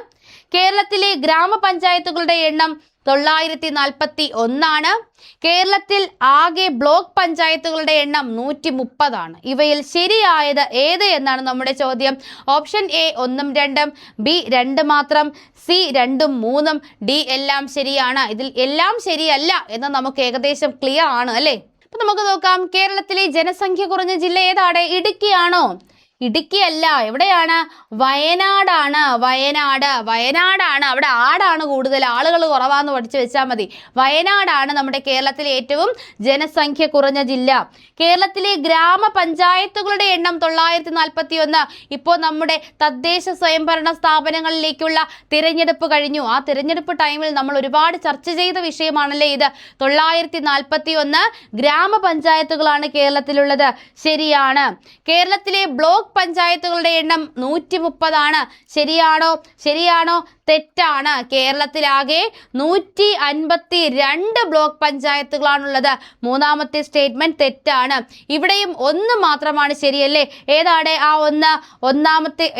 കേരളത്തിലെ ഗ്രാമപഞ്ചായത്തുകളുടെ എണ്ണം 941. കേരളത്തിൽ ആകെ ബ്ലോക്ക് പഞ്ചായത്തുകളുടെ എണ്ണം 130. ഇവയിൽ ശരിയായത് ഏത് എന്നാണ് നമ്മുടെ ചോദ്യം. ഓപ്ഷൻ എ 1ഉം 2ഉം, ബി 2 മാത്രം, സി 2ഉം 3ഉം, ഡി എല്ലാം ശരിയാണ്. ഇതിൽ എല്ലാം ശരിയല്ല എന്ന് നമുക്ക് ഏകദേശം ക്ലിയർ ആണ് അല്ലേ. അപ്പൊ നമുക്ക് നോക്കാം, കേരളത്തിലെ ജനസംഖ്യ കുറഞ്ഞ ജില്ല ഏതാണ്? ഇടുക്കിയാണോ? ഇടുക്കിയല്ല. എവിടെയാണ്? വയനാടാണ്. വയനാടാണ്. അവിടെ ആടാണ് കൂടുതൽ, ആളുകൾ കുറവാന്ന് പഠിച്ചു വെച്ചാൽ മതി. വയനാടാണ് നമ്മുടെ കേരളത്തിലെ ഏറ്റവും ജനസംഖ്യ കുറഞ്ഞ ജില്ല. കേരളത്തിലെ ഗ്രാമപഞ്ചായത്തുകളുടെ എണ്ണം 941. ഇപ്പോൾ നമ്മുടെ തദ്ദേശ സ്വയംഭരണ സ്ഥാപനങ്ങളിലേക്കുള്ള തിരഞ്ഞെടുപ്പ് കഴിഞ്ഞു. ആ തിരഞ്ഞെടുപ്പ് ടൈമിൽ നമ്മൾ ഒരുപാട് ചർച്ച ചെയ്ത വിഷയമാണല്ലേ ഇത്. 941 ഗ്രാമപഞ്ചായത്തുകളാണ് കേരളത്തിലുള്ളത്. ശരിയാണ്. കേരളത്തിലെ ബ്ലോക്ക് പഞ്ചായത്തുകളുടെ എണ്ണം 130. ശരിയാണോ? തെറ്റാണ്. കേരളത്തിലാകെ 152 ബ്ലോക്ക് പഞ്ചായത്തുകളാണുള്ളത്. മൂന്നാമത്തെ സ്റ്റേറ്റ്മെന്റ് തെറ്റാണ്. ഇവിടെയും 1 മാത്രമാണ് ശരിയല്ലേ. ഏതാണ് ആ 1?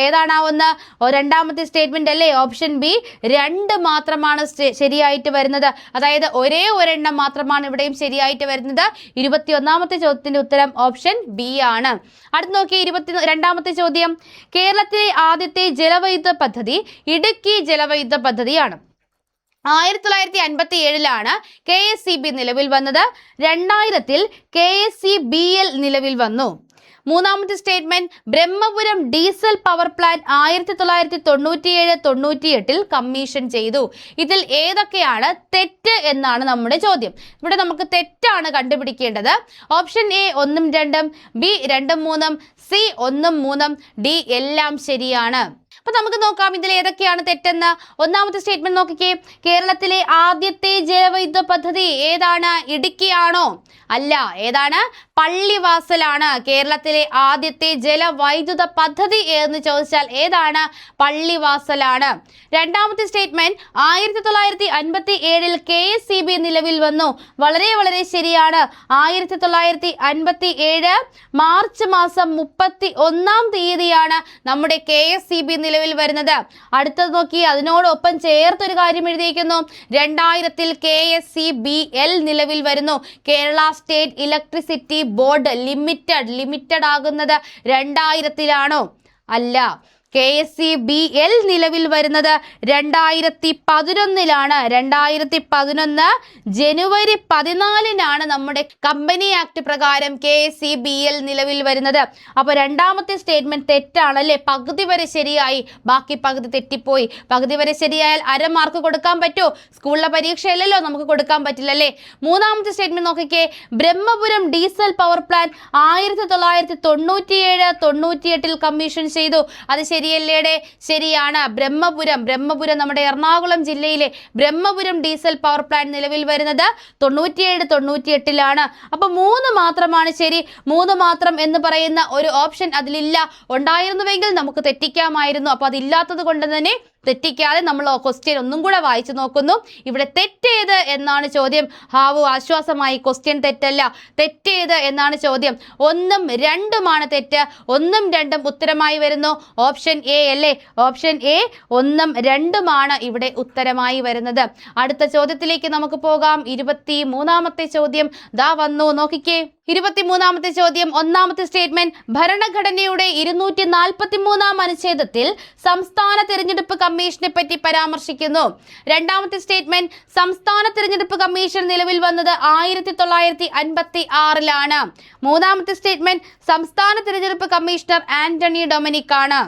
ഏതാണ് ആ 1? രണ്ടാമത്തെ സ്റ്റേറ്റ്മെന്റ് അല്ലേ, ഓപ്ഷൻ ബി. 2 മാത്രമാണ് ശരിയായിട്ട് വരുന്നത്. അതായത് ഒരേ ഒരെണ്ണം മാത്രമാണ് ഇവിടെയും ശരിയായിട്ട് വരുന്നത്. 21ാമത്തെ ചോദ്യത്തിന്റെ ഉത്തരം ഓപ്ഷൻ ബി ആണ്. അടുത്ത് നോക്കി 22ാമത്തെ ചോദ്യം. കേരളത്തിലെ ആദ്യത്തെ ജലവൈദ്യുത പദ്ധതി ഇടുക്കി ജലവൈദ്യുത പദ്ധതിയാണ്. 1957 KSCB നിലവിൽ വന്നത്. 2000 KSCBL നിലവിൽ വന്നു. മൂന്നാമത്തെ statement, Brahmapuram diesel power plant 1997-98 commission ചെയ്തു. ഇതിൽ ഏതൊക്കെയാണ് തെറ്റ് എന്നാണ് നമ്മുടെ ചോദ്യം. ഇവിടെ നമുക്ക് തെറ്റാണ് കണ്ടുപിടിക്കേണ്ടത്. ഓപ്ഷൻ എ 1ഉം 2ഉം, ബി 2ഉം 3ഉം, സി 1ഉം 3ഉം, ഡി എല്ലാം ശരിയാണ്. അപ്പൊ നമുക്ക് നോക്കാം ഇതിൽ ഏതൊക്കെയാണ് തെറ്റെന്ന്. ഒന്നാമത്തെ സ്റ്റേറ്റ്മെന്റ് നോക്കിക്കേ. കേരളത്തിലെ ആദ്യത്തെ ജലവൈദ്യുത പദ്ധതി ഏതാണ്? ഇടുക്കിയാണോ? അല്ല. ഏതാണ്? പള്ളിവാസലാണ്. കേരളത്തിലെ ആദ്യത്തെ ജലവൈദ്യുത പദ്ധതി എന്ന് ചോദിച്ചാൽ ഏതാണ്? പള്ളിവാസലാണ്. രണ്ടാമത്തെ സ്റ്റേറ്റ്മെന്റ്, 1957 KSCB നിലവിൽ വന്നു. വളരെ ശരിയാണ്. 1957 മാർച്ച് മാസം 31-ാം തീയതിയാണ് നമ്മുടെ KSCB നിലവിൽ വരുന്നത്. അടുത്തത് നോക്കി, അതിനോടൊപ്പം ചേർത്തൊരു കാര്യം എഴുതിയിരിക്കുന്നു. 2000 KSCBL നിലവിൽ വരുന്നു. Kerala state electricity board limited ആകുന്നത് 2000-ലാണോ? അല്ല. KSCBL നിലവിൽ വരുന്നത് 2011-ലാണ്. 2011 ജനുവരി 14-നാണ് നമ്മുടെ കമ്പനി ആക്ട് പ്രകാരം KSCBL നിലവിൽ വരുന്നത്. അപ്പോൾ രണ്ടാമത്തെ സ്റ്റേറ്റ്മെന്റ് തെറ്റാണല്ലേ. പകുതി വരെ ശരിയായി, ബാക്കി പകുതി തെറ്റിപ്പോയി. പകുതി വരെ ശരിയായാൽ അര മാർക്ക് കൊടുക്കാൻ പറ്റുമോ? സ്കൂളിലെ പരീക്ഷയല്ലല്ലോ, നമുക്ക് കൊടുക്കാൻ പറ്റില്ലല്ലേ. മൂന്നാമത്തെ സ്റ്റേറ്റ്മെന്റ് നോക്കിക്കേ. Brahmapuram diesel power plant 1997-98 commission ചെയ്തു. അത് ശരിയല്ലേടെ? ശരിയാണ്. ബ്രഹ്മപുരം നമ്മുടെ എറണാകുളം ജില്ലയിലെ ബ്രഹ്മപുരം ഡീസൽ പവർ പ്ലാന്റ് നിലവിൽ വരുന്നത് 97-98-ലാണ്. അപ്പൊ 3 മാത്രമാണ് ശരി. 3 മാത്രം എന്ന് പറയുന്ന ഒരു ഓപ്ഷൻ അതിലില്ല. ഉണ്ടായിരുന്നുവെങ്കിൽ നമുക്ക് തെറ്റിക്കാമായിരുന്നു. അപ്പൊ അതില്ലാത്തത് കൊണ്ട് തന്നെ തെറ്റിക്കാതെ നമ്മൾ ക്വസ്റ്റ്യൻ ഒന്നും കൂടെ വായിച്ചു നോക്കുന്നു. ഇവിടെ തെറ്റേത് എന്നാണ് ചോദ്യം. ഹാവു, ആശ്വാസമായി. ക്വസ്റ്റ്യൻ തെറ്റല്ല, തെറ്റേത് എന്നാണ് ചോദ്യം. 1ഉം 2ഉമാണ് തെറ്റ്. 1ഉം 2ഉം ഉത്തരമായി വരുന്നു. ഓപ്ഷൻ എ അല്ലേ. ഓപ്ഷൻ എ 1ഉം 2ഉമാണ് ഇവിടെ ഉത്തരമായി വരുന്നത്. അടുത്ത ചോദ്യത്തിലേക്ക് നമുക്ക് പോകാം. 23ാമത്തെ ചോദ്യം ദാ വന്നു, നോക്കിക്കേ. 23ാമത്തെ ചോദ്യം, ഒന്നാമത്തെ സ്റ്റേറ്റ്മെന്റ്, ഭരണഘടനയുടെ 243-ാം അനുച്ഛേദത്തിൽ സംസ്ഥാന തിരഞ്ഞെടുപ്പ് കമ്മീഷനെ പറ്റി പരാമർശിക്കുന്നു. രണ്ടാമത്തെ സ്റ്റേറ്റ്മെന്റ്, സംസ്ഥാന തിരഞ്ഞെടുപ്പ് കമ്മീഷൻ നിലവിൽ വന്നത് 1956-ലാണ്. മൂന്നാമത്തെ സ്റ്റേറ്റ്മെന്റ്, സംസ്ഥാന തിരഞ്ഞെടുപ്പ് കമ്മീഷണർ ആന്റണി ഡൊമിനിക് ആണ്.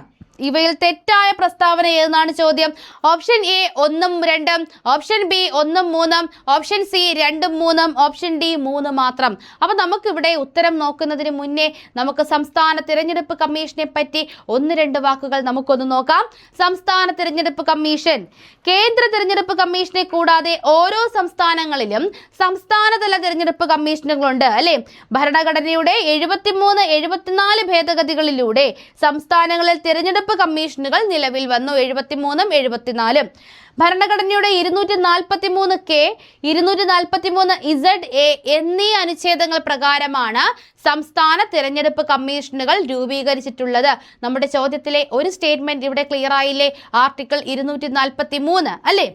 ഇവയിൽ തെറ്റായ പ്രസ്താവന ഏതെന്നാണ് ചോദ്യം. ഓപ്ഷൻ എ 1ഉം 2ഉം, ഓപ്ഷൻ ബി 1ഉം 3ഉം, ഓപ്ഷൻ സി 2ഉം 3ഉം, ഓപ്ഷൻ ഡി 3 മാത്രം. അപ്പൊ നമുക്കിവിടെ ഉത്തരം നോക്കുന്നതിന് മുന്നേ നമുക്ക് സംസ്ഥാന തിരഞ്ഞെടുപ്പ് കമ്മീഷനെ പറ്റി 1-2 വാക്കുകൾ നമുക്കൊന്ന് നോക്കാം. സംസ്ഥാന തിരഞ്ഞെടുപ്പ് കമ്മീഷൻ കേന്ദ്ര തിരഞ്ഞെടുപ്പ് കമ്മീഷനെ കൂടാതെ ഓരോ സംസ്ഥാനങ്ങളിലും സംസ്ഥാനതല തിരഞ്ഞെടുപ്പ് കമ്മീഷനുകളുണ്ട് അല്ലെ. ഭരണഘടനയുടെ 73-74 ഭേദഗതികളിലൂടെ സംസ്ഥാനങ്ങളിൽ തിരഞ്ഞെടുപ്പ് കമ്മീഷനുകൾ നിലവിൽ വന്നു. 73ഉം 74ഉം. ഭരണഘടനയുടെ 243K, 243ZA എന്നീ അനുച്ഛേദങ്ങൾ പ്രകാരമാണ് സംസ്ഥാന തിരഞ്ഞെടുപ്പ് കമ്മീഷനുകൾ രൂപീകരിച്ചിട്ടുള്ളത്. നമ്മുടെ ചോദ്യത്തിലെ ഒരു സ്റ്റേറ്റ്മെന്റ് ഇവിടെ ക്ലിയർ ആയില്ലേ. ആർട്ടിക്കിൾ 243 അല്ലേ.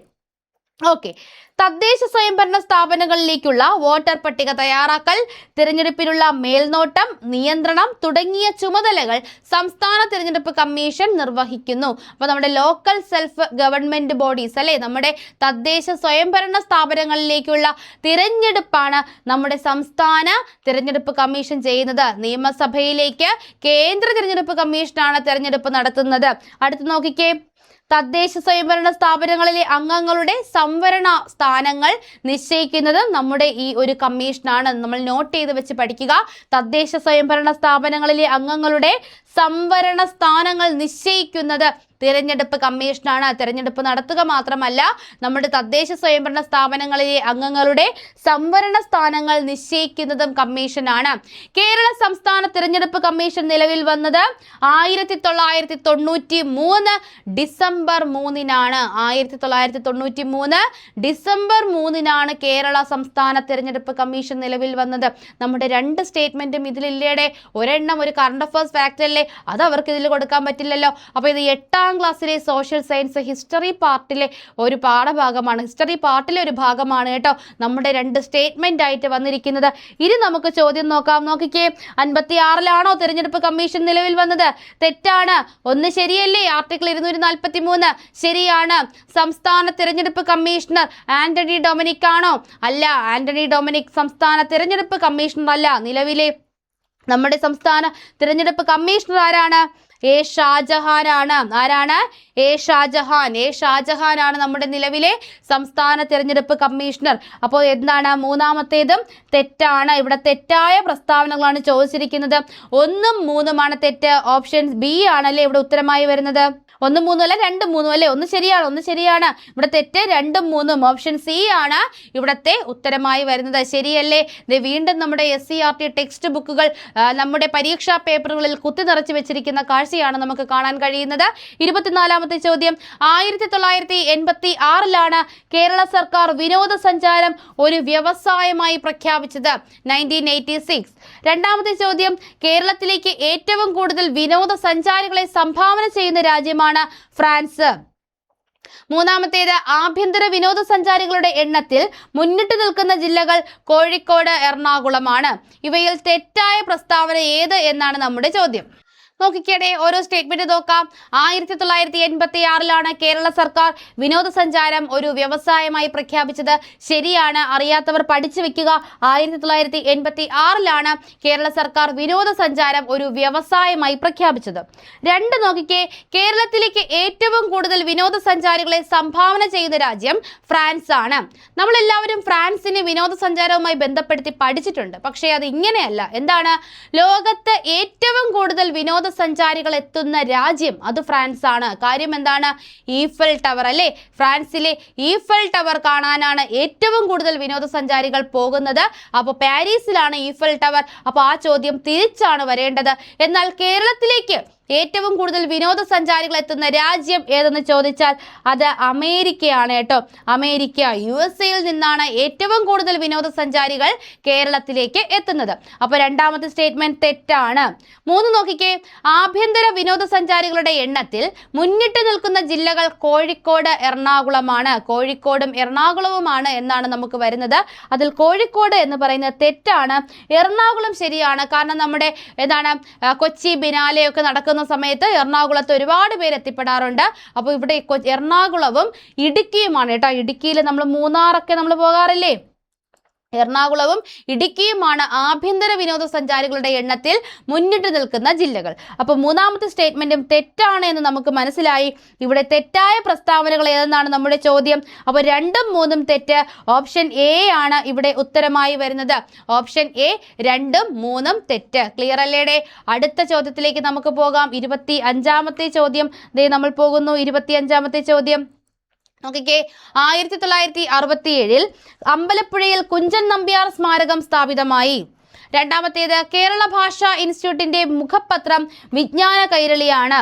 ഓക്കെ. തദ്ദേശ സ്വയംഭരണ സ്ഥാപനങ്ങളിലേക്കുള്ള വോട്ടർ പട്ടിക തയ്യാറാക്കൽ, തിരഞ്ഞെടുപ്പിനുള്ള മേൽനോട്ടം, നിയന്ത്രണം തുടങ്ങിയ ചുമതലകൾ സംസ്ഥാന തിരഞ്ഞെടുപ്പ് കമ്മീഷൻ നിർവഹിക്കുന്നു. അപ്പോൾ നമ്മുടെ ലോക്കൽ സെൽഫ് ഗവൺമെന്റ് ബോഡീസ് അല്ലെ, നമ്മുടെ തദ്ദേശ സ്വയംഭരണ സ്ഥാപനങ്ങളിലേക്കുള്ള തിരഞ്ഞെടുപ്പാണ് നമ്മുടെ സംസ്ഥാന തിരഞ്ഞെടുപ്പ് കമ്മീഷൻ ചെയ്യുന്നത്. നിയമസഭയിലേക്ക് കേന്ദ്ര തിരഞ്ഞെടുപ്പ് കമ്മീഷനാണ് തിരഞ്ഞെടുപ്പ് നടത്തുന്നത്. അടുത്ത് നോക്കിക്കേ, തദ്ദേശ സ്വയംഭരണ സ്ഥാപനങ്ങളിലെ അംഗങ്ങളുടെ സംവരണ സ്ഥാനങ്ങൾ നിശ്ചയിക്കുന്നത് നമ്മുടെ ഈ ഒരു കമ്മീഷനാണ്. നമ്മൾ നോട്ട് ചെയ്ത് വെച്ച് പഠിക്കുക. തദ്ദേശ സ്വയംഭരണ സ്ഥാപനങ്ങളിലെ അംഗങ്ങളുടെ സംവരണ സ്ഥാനങ്ങൾ നിശ്ചയിക്കുന്നത് തിരഞ്ഞെടുപ്പ് കമ്മീഷനാണ്. തിരഞ്ഞെടുപ്പ് നടത്തുക മാത്രമല്ല, നമ്മുടെ തദ്ദേശ സ്വയംഭരണ സ്ഥാപനങ്ങളിലെ അംഗങ്ങളുടെ സംവരണ സ്ഥാനങ്ങൾ നിശ്ചയിക്കുന്നതും കമ്മീഷനാണ്. കേരള സംസ്ഥാന തിരഞ്ഞെടുപ്പ് കമ്മീഷൻ നിലവിൽ വന്നത് 1993 ഡിസംബർ 3-നാണ്. 1993 ഡിസംബർ 3-നാണ് കേരള സംസ്ഥാന തിരഞ്ഞെടുപ്പ് കമ്മീഷൻ നിലവിൽ വന്നത്. നമ്മുടെ 2 സ്റ്റേറ്റ്മെന്റും ഇതിലില്ലേടെ. ഒരെണ്ണം ഒരു കറണ്ട് അഫയേഴ്സ് ഫാക്ട് അല്ലേ, അത് അവർക്ക് ഇതിൽ കൊടുക്കാൻ പറ്റില്ലല്ലോ. അപ്പോൾ ഇത് 8ാം ക്ലാസ്സിലെ സോഷ്യൽ സയൻസ് ഹിസ്റ്ററി പാർട്ടിലെ ഒരു പാഠഭാഗമാണ്. ഹിസ്റ്ററി പാർട്ടിലെ ഒരു ഭാഗമാണ് കേട്ടോ നമ്മുടെ 2 സ്റ്റേറ്റ്മെന്റ് ആയിട്ട് വന്നിരിക്കുന്നത്. ഇനി നമുക്ക് ചോദ്യം നോക്കാം. നോക്കിക്കേ, 56-ലാണോ തിരഞ്ഞെടുപ്പ് കമ്മീഷൻ നിലവിൽ വന്നത്? തെറ്റാണ്. 1 ശരിയല്ലേ? ആർട്ടിക്കിൾ 243 ശരിയാണ്. സംസ്ഥാന തിരഞ്ഞെടുപ്പ് കമ്മീഷണർ ആന്റണി ഡൊമിനിക് ആണോ? അല്ല, ആന്റണി ഡൊമിനിക് സംസ്ഥാന തിരഞ്ഞെടുപ്പ് കമ്മീഷണർ അല്ല. നിലവിലെ നമ്മുടെ സംസ്ഥാന തിരഞ്ഞെടുപ്പ് കമ്മീഷണർ ആരാണ്? എ ഷാജഹാൻ ആണ്. ആരാണ്? എ ഷാജഹാൻ. എ ഷാജഹാൻ ആണ് നമ്മുടെ നിലവിലെ സംസ്ഥാന തിരഞ്ഞെടുപ്പ് കമ്മീഷണർ. അപ്പോൾ എന്താണ്? 3-ാമത്തേതും തെറ്റാണ്. ഇവിടെ തെറ്റായ പ്രസ്താവനകളാണ് ചോദിച്ചിരിക്കുന്നത്. 1ഉം 3ഉമാണ് തെറ്റ്. ഓപ്ഷൻ ബി ആണല്ലേ ഇവിടെ ഉത്തരമായി വരുന്നത്. 1, 3 അല്ല, 2, 3 അല്ലേ? 1 ശരിയാണ്, 1 ശരിയാണ്. ഇവിടെ തെറ്റ് 2ഉം 3ഉം. ഓപ്ഷൻ സി ആണ് ഇവിടത്തെ ഉത്തരമായി വരുന്നത്. ശരിയല്ലേ? വീണ്ടും നമ്മുടെ SCERT ടെക്സ്റ്റ് ബുക്കുകൾ നമ്മുടെ പരീക്ഷാ പേപ്പറുകളിൽ കുത്തി നിറച്ച് വെച്ചിരിക്കുന്ന കാഴ്ചയാണ് നമുക്ക് കാണാൻ കഴിയുന്നത്. 24-ാമത്തെ ചോദ്യം, 1986-ലാണ് കേരള സർക്കാർ വിനോദസഞ്ചാരം ഒരു വ്യവസായമായി പ്രഖ്യാപിച്ചത്. 1986. 2-ാമത്തെ ചോദ്യം, കേരളത്തിലേക്ക് ഏറ്റവും കൂടുതൽ വിനോദസഞ്ചാരികളെ സംഭാവന ചെയ്യുന്ന രാജ്യമാണ് ഫ്രാൻസ്. 3-ാമത്തേത്, ആഭ്യന്തര വിനോദസഞ്ചാരികളുടെ എണ്ണത്തിൽ മുന്നിട്ട് നിൽക്കുന്ന ജില്ലകൾ കോഴിക്കോട്, എറണാകുളമാണ്. ഇവയിൽ തെറ്റായ പ്രസ്താവന ഏത് എന്നാണ് നമ്മുടെ ചോദ്യം. നോക്കിക്കേടെ, ഓരോ സ്റ്റേറ്റ്മെന്റ് നോക്കാം. 1986-ലാണ് കേരള സർക്കാർ വിനോദസഞ്ചാരം ഒരു വ്യവസായമായി പ്രഖ്യാപിച്ചത്. ശരിയാണ്. അറിയാത്തവർ പഠിച്ചു വെക്കുക. 1986-ലാണ് കേരള സർക്കാർ വിനോദസഞ്ചാരം ഒരു വ്യവസായമായി പ്രഖ്യാപിച്ചത്. 2 നോക്കിക്കേ, കേരളത്തിലേക്ക് ഏറ്റവും കൂടുതൽ വിനോദസഞ്ചാരികളെ സംഭാവന ചെയ്യുന്ന രാജ്യം ഫ്രാൻസ് ആണ്. നമ്മളെല്ലാവരും ഫ്രാൻസിനെ വിനോദസഞ്ചാരവുമായി ബന്ധപ്പെടുത്തി പഠിച്ചിട്ടുണ്ട്. പക്ഷേ അത് ഇങ്ങനെയല്ല. എന്താണ്? ലോകത്ത് ഏറ്റവും കൂടുതൽ വിനോദസഞ്ചാരികൾ എത്തുന്ന രാജ്യം അത് ഫ്രാൻസ് ആണ്. കാര്യം എന്താണ്? ഈഫൽ ടവർ അല്ലേ? ഫ്രാൻസിലെ ഈഫൽ ടവർ കാണാനാണ് ഏറ്റവും കൂടുതൽ വിനോദസഞ്ചാരികൾ പോകുന്നത്. അപ്പോൾ പാരീസിലാണ് ഈഫൽ ടവർ. അപ്പോൾ ആ ചോദ്യം തിരിച്ചാണ് വരേണ്ടത്. എന്നാൽ കേരളത്തിലേക്ക് ഏറ്റവും കൂടുതൽ വിനോദസഞ്ചാരികൾ എത്തുന്ന രാജ്യം ഏതെന്ന് ചോദിച്ചാൽ അത് അമേരിക്കയാണ് കേട്ടോ. അമേരിക്ക, USA-യിൽ നിന്നാണ് ഏറ്റവും കൂടുതൽ വിനോദസഞ്ചാരികൾ കേരളത്തിലേക്ക് എത്തുന്നത്. അപ്പോൾ 2-ാമത്തെ സ്റ്റേറ്റ്മെന്റ് തെറ്റാണ്. 3 നോക്കിക്കേ, ആഭ്യന്തര വിനോദസഞ്ചാരികളുടെ എണ്ണത്തിൽ മുന്നിട്ട് നിൽക്കുന്ന ജില്ലകൾ കോഴിക്കോട്, എറണാകുളമാണ്. കോഴിക്കോടും എറണാകുളവുമാണ് എന്നാണ് നമുക്ക് വരുന്നത്. അതിൽ കോഴിക്കോട് എന്ന് പറയുന്നത് തെറ്റാണ്. എറണാകുളം ശരിയാണ്. കാരണം നമ്മുടെ എന്താണ് കൊച്ചി ബിനാലെയൊക്കെ നടക്കുന്ന സമയത്ത് എറണാകുളത്ത് ഒരുപാട് പേര് എത്തിപ്പെടാറുണ്ട്. അപ്പോൾ ഇവിടെ എറണാകുളവും ഇടുക്കിയുമാണ് കേട്ടോ. ഇടുക്കിയിൽ നമ്മൾ മൂന്നാറൊക്കെ നമ്മൾ പോകാറില്ലേ? എറണാകുളവും ഇടുക്കിയുമാണ് ആഭ്യന്തര വിനോദസഞ്ചാരികളുടെ എണ്ണത്തിൽ മുന്നിട്ട് നിൽക്കുന്ന ജില്ലകൾ. അപ്പോൾ 3-ാമത്തെ സ്റ്റേറ്റ്മെന്റും തെറ്റാണ് എന്ന് നമുക്ക് മനസ്സിലായി. ഇവിടെ തെറ്റായ പ്രസ്താവനകൾ ഏതെന്നാണ് നമ്മുടെ ചോദ്യം. അപ്പോൾ 2ഉം 3ഉം തെറ്റ്. ഓപ്ഷൻ എ ആണ് ഇവിടെ ഉത്തരമായി വരുന്നത്. ഓപ്ഷൻ എ, 2ഉം 3ഉം തെറ്റ്. ക്ലിയർ അല്ലേടെ? അടുത്ത ചോദ്യത്തിലേക്ക് നമുക്ക് പോകാം. 25-ാമത്തെ ചോദ്യം നമ്മൾ പോകുന്നു. 25-ാമത്തെ ചോദ്യം നോക്കിക്കേ, 1967 അമ്പലപ്പുഴയിൽ കുഞ്ചൻ നമ്പ്യാർ സ്മാരകം സ്ഥാപിതമായി. 2-ാമത്തേത്, കേരള ഭാഷാ ഇൻസ്റ്റിറ്റ്യൂട്ടിന്റെ മുഖപത്രം വിജ്ഞാന കൈരളിയാണ്.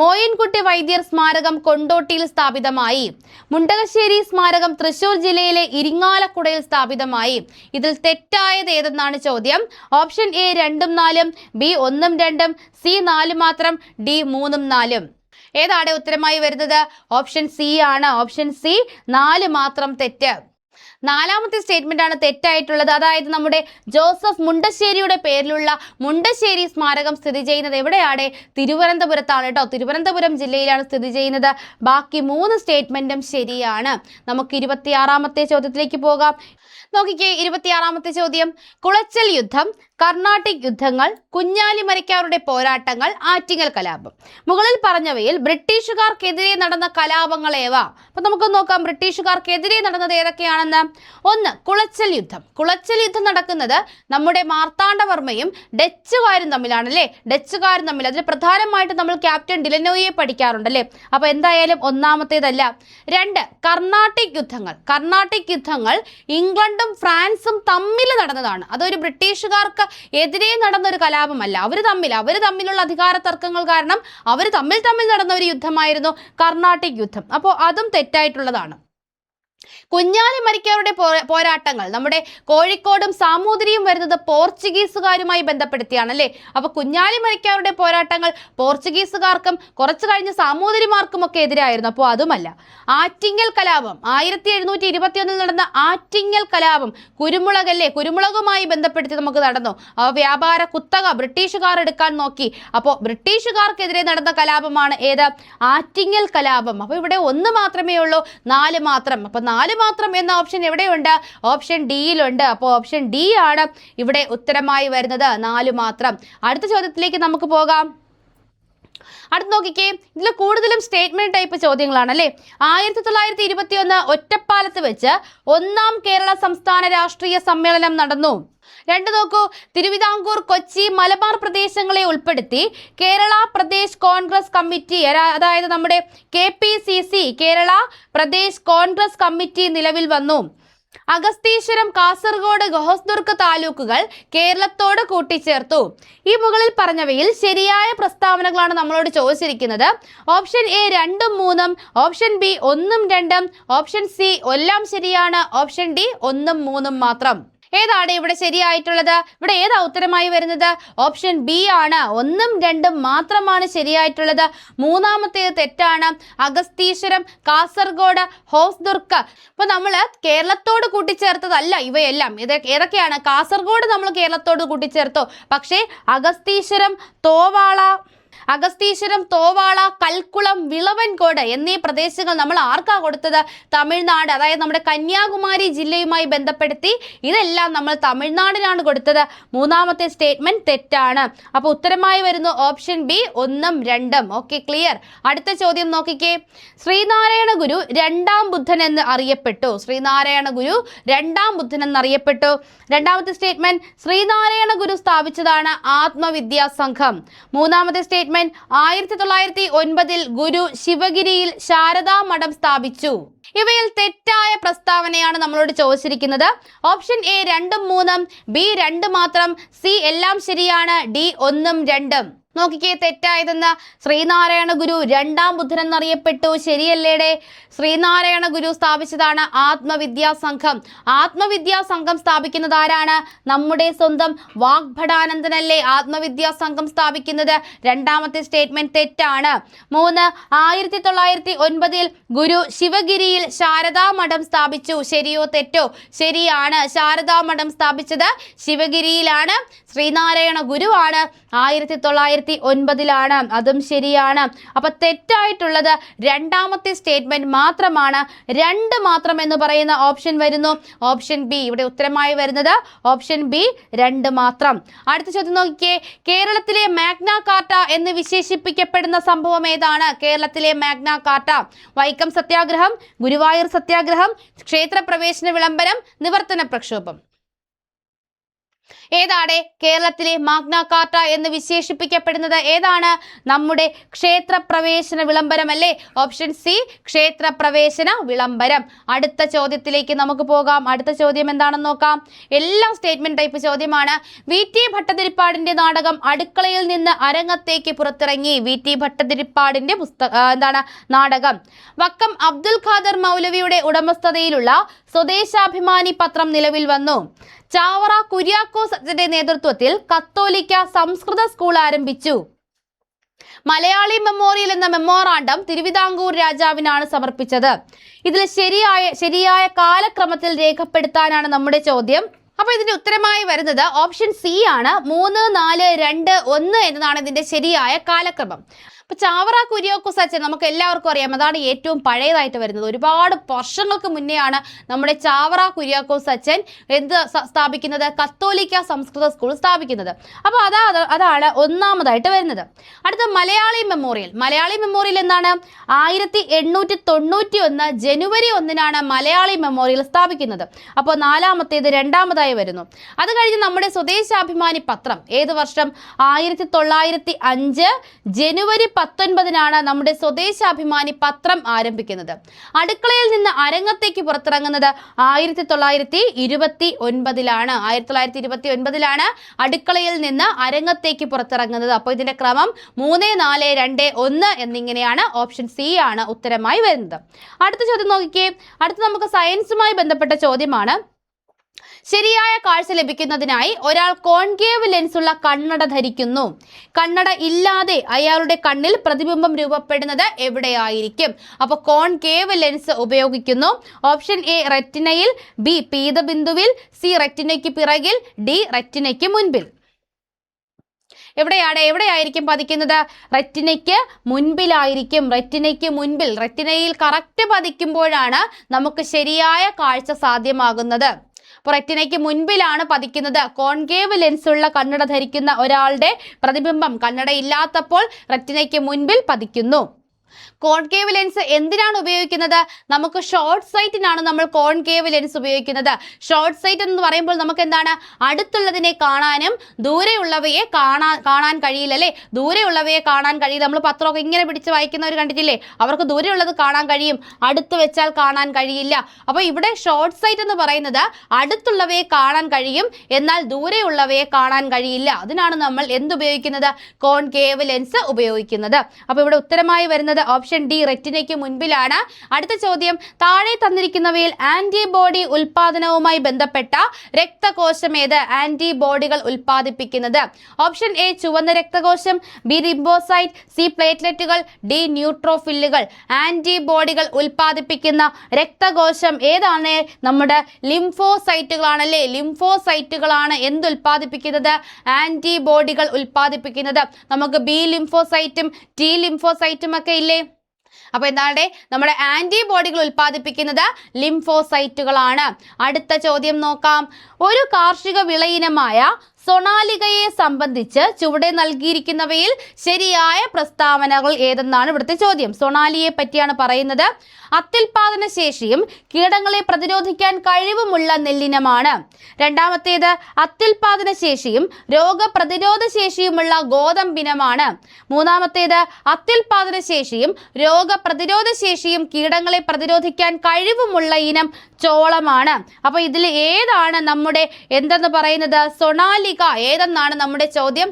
മോയിൻകുട്ടി വൈദ്യർ സ്മാരകം കൊണ്ടോട്ടിയിൽ സ്ഥാപിതമായി. മുണ്ടകശ്ശേരി സ്മാരകം തൃശൂർ ജില്ലയിലെ ഇരിങ്ങാലക്കുടയിൽ സ്ഥാപിതമായി. ഇതിൽ തെറ്റായത് ഏതെന്നാണ് ചോദ്യം. ഓപ്ഷൻ എ 2ഉം 4ഉം, ബി 1ഉം 2ഉം, സി 4 മാത്രം, ഡി 3ഉം 4ഉം. ഏതാണ് ഉത്തരമായി വരുന്നത്? ഓപ്ഷൻ സി ആണ്. ഓപ്ഷൻ സി 4 മാത്രം തെറ്റ്. നാലാമത്തെ സ്റ്റേറ്റ്മെന്റ് ആണ് തെറ്റായിട്ടുള്ളത്. അതായത് നമ്മുടെ ജോസഫ് മുണ്ടശ്ശേരിയുടെ പേരിലുള്ള മുണ്ടശ്ശേരി സ്മാരകം സ്ഥിതി ചെയ്യുന്നത് എവിടെയാണ്? തിരുവനന്തപുരത്താണ് കേട്ടോ. തിരുവനന്തപുരം ജില്ലയിലാണ് സ്ഥിതി ചെയ്യുന്നത്. ബാക്കി 3 സ്റ്റേറ്റ്മെന്റും ശരിയാണ്. നമുക്ക് 26ാമത്തെ ചോദ്യത്തിലേക്ക് പോകാം. നോക്കിക്കേ, 26ാമത്തെ ചോദ്യം. കുളച്ചൽ യുദ്ധം, കർണാട്ടിക് യുദ്ധങ്ങൾ, കുഞ്ഞാലിമരയ്ക്കാരുടെ പോരാട്ടങ്ങൾ, ആറ്റിങ്ങൽ കലാപം. മുകളിൽ പറഞ്ഞവയിൽ ബ്രിട്ടീഷുകാർക്കെതിരെ നടന്ന കലാപങ്ങൾ ഏവ? അപ്പൊ നമുക്ക് നോക്കാം ബ്രിട്ടീഷുകാർക്കെതിരെ നടന്നത് ഏതൊക്കെയാണെന്ന്. 1. കുളച്ചൽ യുദ്ധം. കുളച്ചൽ യുദ്ധം നടക്കുന്നത് നമ്മുടെ മാർത്താണ്ഡവർമ്മയും ഡച്ചുകാരും തമ്മിലാണ് അല്ലേ? ഡച്ചുകാരും തമ്മിൽ. അതിൽ പ്രധാനമായിട്ട് നമ്മൾ ക്യാപ്റ്റൻ ഡിലനോയെ പഠിക്കാറുണ്ടല്ലേ? അപ്പൊ എന്തായാലും ഒന്നാമത്തേതല്ല. 2. കർണാട്ടിക് യുദ്ധങ്ങൾ. കർണാട്ടിക് യുദ്ധങ്ങൾ ഇംഗ്ലണ്ടും ഫ്രാൻസും തമ്മിൽ നടന്നതാണ്. അതൊരു ബ്രിട്ടീഷുകാർക്ക് എതിരെ നടന്ന ഒരു കലാപമല്ല. അവർ തമ്മിലുള്ള അധികാര തർക്കങ്ങൾ കാരണം അവർ തമ്മിൽ നടന്ന ഒരു യുദ്ധമായിരുന്നു കർണാട്ടിക് യുദ്ധം. അപ്പോൾ അതും തെറ്റായിട്ടുള്ളതാണ്. കുഞ്ഞാലിമരയ്ക്കാരുടെ പോരാട്ടങ്ങൾ നമ്മുടെ കോഴിക്കോടും സാമൂതിരിയും വരുന്നത് പോർച്ചുഗീസുകാരുമായി ബന്ധപ്പെടുത്തിയാണ് അല്ലേ? അപ്പൊ കുഞ്ഞാലിമരയ്ക്കാരുടെ പോരാട്ടങ്ങൾ പോർച്ചുഗീസുകാർക്കും കുറച്ചു കഴിഞ്ഞ് സാമൂതിരിമാർക്കും ഒക്കെ എതിരായിരുന്നു. അപ്പോൾ അതുമല്ല. ആറ്റിങ്ങൽ കലാപം 1721 നടന്ന ആറ്റിങ്ങൽ കലാപം കുരുമുളകല്ലേ? കുരുമുളകുമായി ബന്ധപ്പെടുത്തി നമുക്ക് നടന്നു. വ്യാപാര കുത്തക ബ്രിട്ടീഷുകാർ എടുക്കാൻ നോക്കി. അപ്പോൾ ബ്രിട്ടീഷുകാർക്കെതിരെ നടന്ന കലാപമാണ് ഏത്? ആറ്റിങ്ങൽ കലാപം. അപ്പൊ ഇവിടെ 1 മാത്രമേ ഉള്ളൂ, 4 മാത്രം. അപ്പൊ 4 മാത്രം എന്ന ഓപ്ഷൻ എവിടെയുണ്ട്? ഓപ്ഷൻ ഡിയിലുണ്ട്. അപ്പോൾ ഓപ്ഷൻ ഡി ആണ് ഇവിടെ ഉത്തരമായി വരുന്നത്, 4 മാത്രം. അടുത്ത ചോദ്യത്തിലേക്ക് നമുക്ക് പോകാം. അടുത്ത് നോക്കിക്കേ, ഇതിൽ കൂടുതലും സ്റ്റേറ്റ്മെന്റ് ടൈപ്പ് ചോദ്യങ്ങളാണ് അല്ലേ? 1921 ഒറ്റപ്പാലത്ത് വെച്ച് 1ാം കേരള സംസ്ഥാന രാഷ്ട്രീയ സമ്മേളനം നടന്നു. 2 നോക്കൂ, തിരുവിതാംകൂർ, കൊച്ചി, മലബാർ പ്രദേശങ്ങളെ ഉൾപ്പെടുത്തി കേരള പ്രദേശ് കോൺഗ്രസ് കമ്മിറ്റി, അതായത് നമ്മുടെ KPCC കേരള പ്രദേശ് കോൺഗ്രസ് കമ്മിറ്റി നിലവിൽ വന്നു. അഗസ്തീശ്വരം, കാസർഗോഡ്, ഹോസ്ദുർഗ് താലൂക്കുകൾ കേരളത്തോട് കൂട്ടിച്ചേർത്തു. ഈ മുകളിൽ പറഞ്ഞവയിൽ ശരിയായ പ്രസ്താവനകളാണ് നമ്മളോട് ചോദിച്ചിരിക്കുന്നത്. ഓപ്ഷൻ എ 2ഉം 3ഉം, ഓപ്ഷൻ ബി 1ഉം 2ഉം, ഓപ്ഷൻ സി എല്ലാം ശരിയാണ്, ഓപ്ഷൻ ഡി 1ഉം 3ഉം മാത്രം. ഏതാണ് ഇവിടെ ശരിയായിട്ടുള്ളത്? ഇവിടെ ഏതാ ഉത്തരമായി വരുന്നത്? ഓപ്ഷൻ ബി ആണ്. 1ഉം 2ഉം മാത്രമാണ് ശരിയായിട്ടുള്ളത്. 3ാമത്തേത് തെറ്റാണ്. അഗസ്തീശ്വരം, കാസർഗോഡ്, ഹോസ്ദുർഗ്. അപ്പൊ നമ്മൾ കേരളത്തോട് കൂട്ടിച്ചേർത്തതല്ല ഇവയെല്ലാം. ഏതൊക്കെയാണ്? കാസർഗോഡ് നമ്മൾ കേരളത്തോട് കൂട്ടിച്ചേർത്തു. പക്ഷേ അഗസ്തീശ്വരം, തോവാള, കൽക്കുളം, വിളവൻകോട് എന്നീ പ്രദേശങ്ങൾ നമ്മൾ ആർക്കാ കൊടുത്തത്? തമിഴ്നാട്, അതായത് നമ്മുടെ കന്യാകുമാരി ജില്ലയുമായി ബന്ധപ്പെടുത്തി ഇതെല്ലാം നമ്മൾ തമിഴ്നാടിനാണ് കൊടുത്തത്. 3ാമത്തെ സ്റ്റേറ്റ്മെന്റ് തെറ്റാണ്. അപ്പോൾ ഉത്തരമായി വരുന്നു ഓപ്ഷൻ ബി 1ഉം 2ഉം. Okay, clear. അടുത്ത ചോദ്യം നോക്കിക്കേ. ശ്രീനാരായണ ഗുരു 2ാം ബുദ്ധൻ എന്ന് അറിയപ്പെട്ടു. ശ്രീനാരായണ ഗുരു 2ാം ബുദ്ധൻ എന്നറിയപ്പെട്ടു. 2ാമത്തെ സ്റ്റേറ്റ്മെന്റ് ശ്രീനാരായണ ഗുരു സ്ഥാപിച്ചതാണ് ആത്മവിദ്യാ സംഘം. 3ാമത്തെ സ്റ്റേറ്റ്മെന്റ് 1909 ഗുരു ശിവഗിരിയിൽ ശാരദാ മഠം സ്ഥാപിച്ചു. ഇവയിൽ തെറ്റായ പ്രസ്താവനയാണ് നമ്മളോട് ചോദിച്ചിരിക്കുന്നത്. ഓപ്ഷൻ എ 2ഉം 3ഉം, ബി 2 മാത്രം, സി എല്ലാം ശരിയാണ്, ഡി 1ഉം 2ഉം. നോക്കിക്കേ, തെറ്റായതെന്ന്. ശ്രീനാരായണ ഗുരു 2ാം ബുദ്ധൻ എന്നറിയപ്പെട്ടു. ശരിയല്ലേടെ? ശ്രീനാരായണ ഗുരു സ്ഥാപിച്ചതാണ് ആത്മവിദ്യാ സംഘം. ആത്മവിദ്യാ സംഘം സ്ഥാപിക്കുന്നത് ആരാണ്? നമ്മുടെ സ്വന്തം വാഗ്ഭടാനന്ദനല്ലേ ആത്മവിദ്യാ സംഘം സ്ഥാപിക്കുന്നത്. 2ാമത്തെ സ്റ്റേറ്റ്മെന്റ് തെറ്റാണ്. 3. 1909 ഗുരു ശിവഗിരിയിൽ ശാരദാ മഠം സ്ഥാപിച്ചു. ശരിയോ തെറ്റോ? ശരിയാണ്. ശാരദാ മഠം സ്ഥാപിച്ചത് ശിവഗിരിയിലാണ്. ശ്രീനാരായണ ഗുരുവാണ് 1909 അതും ശരിയാണ്. അപ്പൊ തെറ്റായിട്ടുള്ളത് 2ാമത്തെ സ്റ്റേറ്റ്മെന്റ് മാത്രമാണ്. 2 മാത്രം എന്ന് പറയുന്ന ഓപ്ഷൻ വരുന്നു. Option B. ഇവിടെ ഉത്തരമായി വരുന്നത് ഓപ്ഷൻ ബി 2 മാത്രം. അടുത്ത ചോദ്യം നോക്കിക്കേ. കേരളത്തിലെ മാഗ്ന കാർട്ട എന്ന് വിശേഷിപ്പിക്കപ്പെടുന്ന സംഭവം ഏതാണ്? കേരളത്തിലെ മാഗ്ന കാർട്ട. വൈക്കം സത്യാഗ്രഹം, ഗുരുവായൂർ സത്യാഗ്രഹം, ക്ഷേത്രപ്രവേശന വിളംബരം, നിവർത്തന പ്രക്ഷോഭം. ഏതാണ് കേരളത്തിലെ മാഗ്ന കാർട്ട എന്ന് വിശേഷിപ്പിക്കപ്പെടുന്നത്? ഏതാണ്? നമ്മുടെ ക്ഷേത്രപ്രവേശന വിളംബരം അല്ലേ? ഓപ്ഷൻ സി ക്ഷേത്രപ്രവേശന വിളംബരം. അടുത്ത ചോദ്യത്തിലേക്ക് നമുക്ക് പോകാം. അടുത്ത ചോദ്യം എന്താണെന്ന് നോക്കാം. എല്ലാം സ്റ്റേറ്റ്മെന്റ് ടൈപ്പ് ചോദ്യമാണ്. VT ഭട്ടതിരിപ്പാടിന്റെ നാടകം അടുക്കളയിൽ നിന്ന് അരങ്ങത്തേക്ക് പുറത്തിറങ്ങി. VT ഭട്ടതിരിപ്പാടിന്റെ നാടകം. വക്കം അബ്ദുൽ ഖാദർ മൗലവിയുടെ ഉടമസ്ഥതയിലുള്ള സ്വദേശാഭിമാനി പത്രം നിലവിൽ വന്നു. ചാവറ കുര്യാക്കോസ് അച്ഛന്റെ നേതൃത്വത്തിൽ കത്തോലിക്ക സംസ്കൃത സ്കൂൾ ആരംഭിച്ചു. മലയാളി മെമ്മോറിയൽ എന്ന മെമ്മോറാണ്ടം തിരുവിതാംകൂർ രാജാവിനാണ് സമർപ്പിച്ചത്. ഇതിൽ ശരിയായ കാലക്രമത്തിൽ രേഖപ്പെടുത്താനാണ് നമ്മുടെ ചോദ്യം. അപ്പൊ ഇതിന്റെ ഉത്തരമായി വരുന്നത് ഓപ്ഷൻ സി ആണ്. 3, 4, 2, 1 എന്നതാണ് ഇതിന്റെ ശരിയായ കാലക്രമം. അപ്പൊ ചാവറ കുര്യാക്കോസ് അച്ഛൻ നമുക്ക് എല്ലാവർക്കും അറിയാം, അതാണ് ഏറ്റവും പഴയതായിട്ട് വരുന്നത്. ഒരുപാട് വർഷങ്ങൾക്ക് മുന്നെയാണ് നമ്മുടെ ചാവറ കുര്യാക്കോസ് അച്ഛൻ സ്ഥാപിക്കുന്നത്, കത്തോലിക്ക സംസ്കൃത സ്കൂൾ സ്ഥാപിക്കുന്നത്. അപ്പോൾ അതാണ് ഒന്നാമതായിട്ട് വരുന്നത്. അടുത്ത മലയാളി മെമ്മോറിയൽ. മലയാളി മെമ്മോറിയൽ എന്താണ്? 1891 ജനുവരി 1 മലയാളി മെമ്മോറിയൽ സ്ഥാപിക്കുന്നത്. അപ്പോൾ നാലാമത്തേത് രണ്ടാമതായി വരുന്നു. അത് കഴിഞ്ഞ് നമ്മുടെ സ്വദേശാഭിമാനി പത്രം ഏത് വർഷം? 1905 ജനുവരി 19 നമ്മുടെ സ്വദേശാഭിമാനി പത്രം ആരംഭിക്കുന്നത്. അടുക്കളയിൽ നിന്ന് അരങ്ങത്തേക്ക് പുറത്തിറങ്ങുന്നത് 1929 1929 അടുക്കളയിൽ നിന്ന് അരങ്ങത്തേക്ക് പുറത്തിറങ്ങുന്നത്. അപ്പോൾ ഇതിന്റെ ക്രമം 3, 4, 2, 1 എന്നിങ്ങനെയാണ്. ഓപ്ഷൻ സി ആണ് ഉത്തരമായി വരുന്നത്. അടുത്ത ചോദ്യം നോക്കിക്കേ. അടുത്ത നമുക്ക് സയൻസുമായി ബന്ധപ്പെട്ട ചോദ്യമാണ്. ശരിയായ കാഴ്ച ലഭിക്കുന്നതിനായി ഒരാൾ കോൺകേവ് ലെൻസുള്ള കണ്ണട ധരിക്കുന്നു. കണ്ണട ഇല്ലാതെ അയാളുടെ കണ്ണിൽ പ്രതിബിംബം രൂപപ്പെടുന്നത് എവിടെയായിരിക്കും? അപ്പോൾ കോൺകേവ് ലെൻസ് ഉപയോഗിക്കുന്നു. ഓപ്ഷൻ എ റെറ്റിനയിൽ, ബി പീതബിന്ദുവിൽ, സി റെറ്റിനയ്ക്ക് പിറകിൽ, ഡി റെറ്റിനയ്ക്ക് മുൻപിൽ. എവിടെയായിരിക്കും പതിക്കുന്നത്? റെറ്റിനയ്ക്ക് മുൻപിലായിരിക്കും. റെറ്റിനയ്ക്ക് മുൻപിൽ, റെറ്റിനയിൽ കറക്റ്റ് പതിക്കുമ്പോഴാണ് നമുക്ക് ശരിയായ കാഴ്ച സാധ്യമാകുന്നത്. അപ്പോൾ റെറ്റിനയ്ക്ക് മുൻപിലാണ് പതിക്കുന്നത്. കോൺകേവ് ലെൻസുള്ള കണ്ണട ധരിക്കുന്ന ഒരാളുടെ പ്രതിബിംബം കണ്ണട ഇല്ലാത്തപ്പോൾ റെറ്റിനയ്ക്ക് മുൻപിൽ പതിക്കുന്നു. കോൺകേവ് ലെൻസ് എന്തിനാണ് ഉപയോഗിക്കുന്നത്? നമുക്ക് ഷോർട്ട് സൈറ്റിനാണ് നമ്മൾ കോൺകേവ് ലെൻസ് ഉപയോഗിക്കുന്നത്. ഷോർട്ട് സൈറ്റ് എന്ന് പറയുമ്പോൾ നമുക്ക് എന്താണ്? അടുത്തുള്ളതിനെ കാണാനും ദൂരെയുള്ളവയെ കാണാൻ കഴിയില്ല അല്ലേ? ദൂരെയുള്ളവയെ കാണാൻ കഴിയില്ല. നമ്മൾ പത്രമൊക്കെ ഇങ്ങനെ പിടിച്ച് വായിക്കുന്നവർ കണ്ടിട്ടില്ലേ? അവർക്ക് ദൂരെയുള്ളത് കാണാൻ കഴിയും, അടുത്ത് വെച്ചാൽ കാണാൻ കഴിയില്ല. അപ്പോൾ ഇവിടെ ഷോർട്ട് സൈറ്റ് എന്ന് പറയുന്നത് അടുത്തുള്ളവയെ കാണാൻ കഴിയും, എന്നാൽ ദൂരെയുള്ളവയെ കാണാൻ കഴിയില്ല. അതിനാണ് നമ്മൾ എന്തുപയോഗിക്കുന്നത്? കോൺകേവ് ലെൻസ് ഉപയോഗിക്കുന്നത്. അപ്പോൾ ഇവിടെ ഉത്തരമായി വരുന്നത് ഓപ്ഷൻ ഡി റെറ്റിനയ്ക്ക് മുൻപിലാണ്. അടുത്ത ചോദ്യം. താഴെ തന്നിരിക്കുന്നവയിൽ ആന്റിബോഡി ഉൽപാദനവുമായി ബന്ധപ്പെട്ട രക്തകോശം ഏത്? ആന്റിബോഡികൾ ഉൽപ്പാദിപ്പിക്കുന്നത്. ഓപ്ഷൻ എ ചുവന്ന രക്തകോശം, ബി റിംബോസൈറ്റ്, സി പ്ലേറ്റ്ലെറ്റുകൾ, ഡി ന്യൂട്രോഫില്ലുകൾ. ആന്റിബോഡികൾ ഉൽപ്പാദിപ്പിക്കുന്ന രക്തകോശം ഏതാണ്? നമ്മുടെ ലിംഫോസൈറ്റുകളാണല്ലേ. ലിംഫോസൈറ്റുകളാണ് എന്തുൽപ്പാദിപ്പിക്കുന്നത്? ആന്റിബോഡികൾ ഉൽപ്പാദിപ്പിക്കുന്നത്. നമുക്ക് ബി ലിംഫോസൈറ്റും ടി ലിംഫോസൈറ്റും ഒക്കെ ഇല്ലേ? അപ്പൊ എന്താണ്? നമ്മുടെ ആന്റിബോഡികൾ ഉൽപ്പാദിപ്പിക്കുന്നത് ലിംഫോസൈറ്റുകളാണ്. അടുത്ത ചോദ്യം നോക്കാം. ഒരു കാർഷിക വിളയിനമായ സൊണാലികയെ സംബന്ധിച്ച് ചുവടെ നൽകിയിരിക്കുന്നവയിൽ ശരിയായ പ്രസ്താവനകൾ ഏതെന്നാണ് ഇവിടുത്തെ ചോദ്യം. സൊണാലിയെ പറ്റിയാണ് പറയുന്നത്. അത്യുൽപാദന ശേഷിയും കീടങ്ങളെ പ്രതിരോധിക്കാൻ കഴിവുമുള്ള നെല്ലിനമാണ്. രണ്ടാമത്തേത് അത്യുൽപാദന ശേഷിയും രോഗപ്രതിരോധ ശേഷിയുമുള്ള ഗോതമ്പിനമാണ്. മൂന്നാമത്തേത് അത്യുൽപാദന ശേഷിയും രോഗപ്രതിരോധ ശേഷിയും കീടങ്ങളെ പ്രതിരോധിക്കാൻ കഴിവുമുള്ള ഇനം ചോളമാണ്. അപ്പൊ ഇതിൽ ഏതാണ് നമ്മുടെ എന്തെന്ന് പറയുന്നത്? സൊണാലിക ഏതെന്നാണ് നമ്മുടെ ചോദ്യം.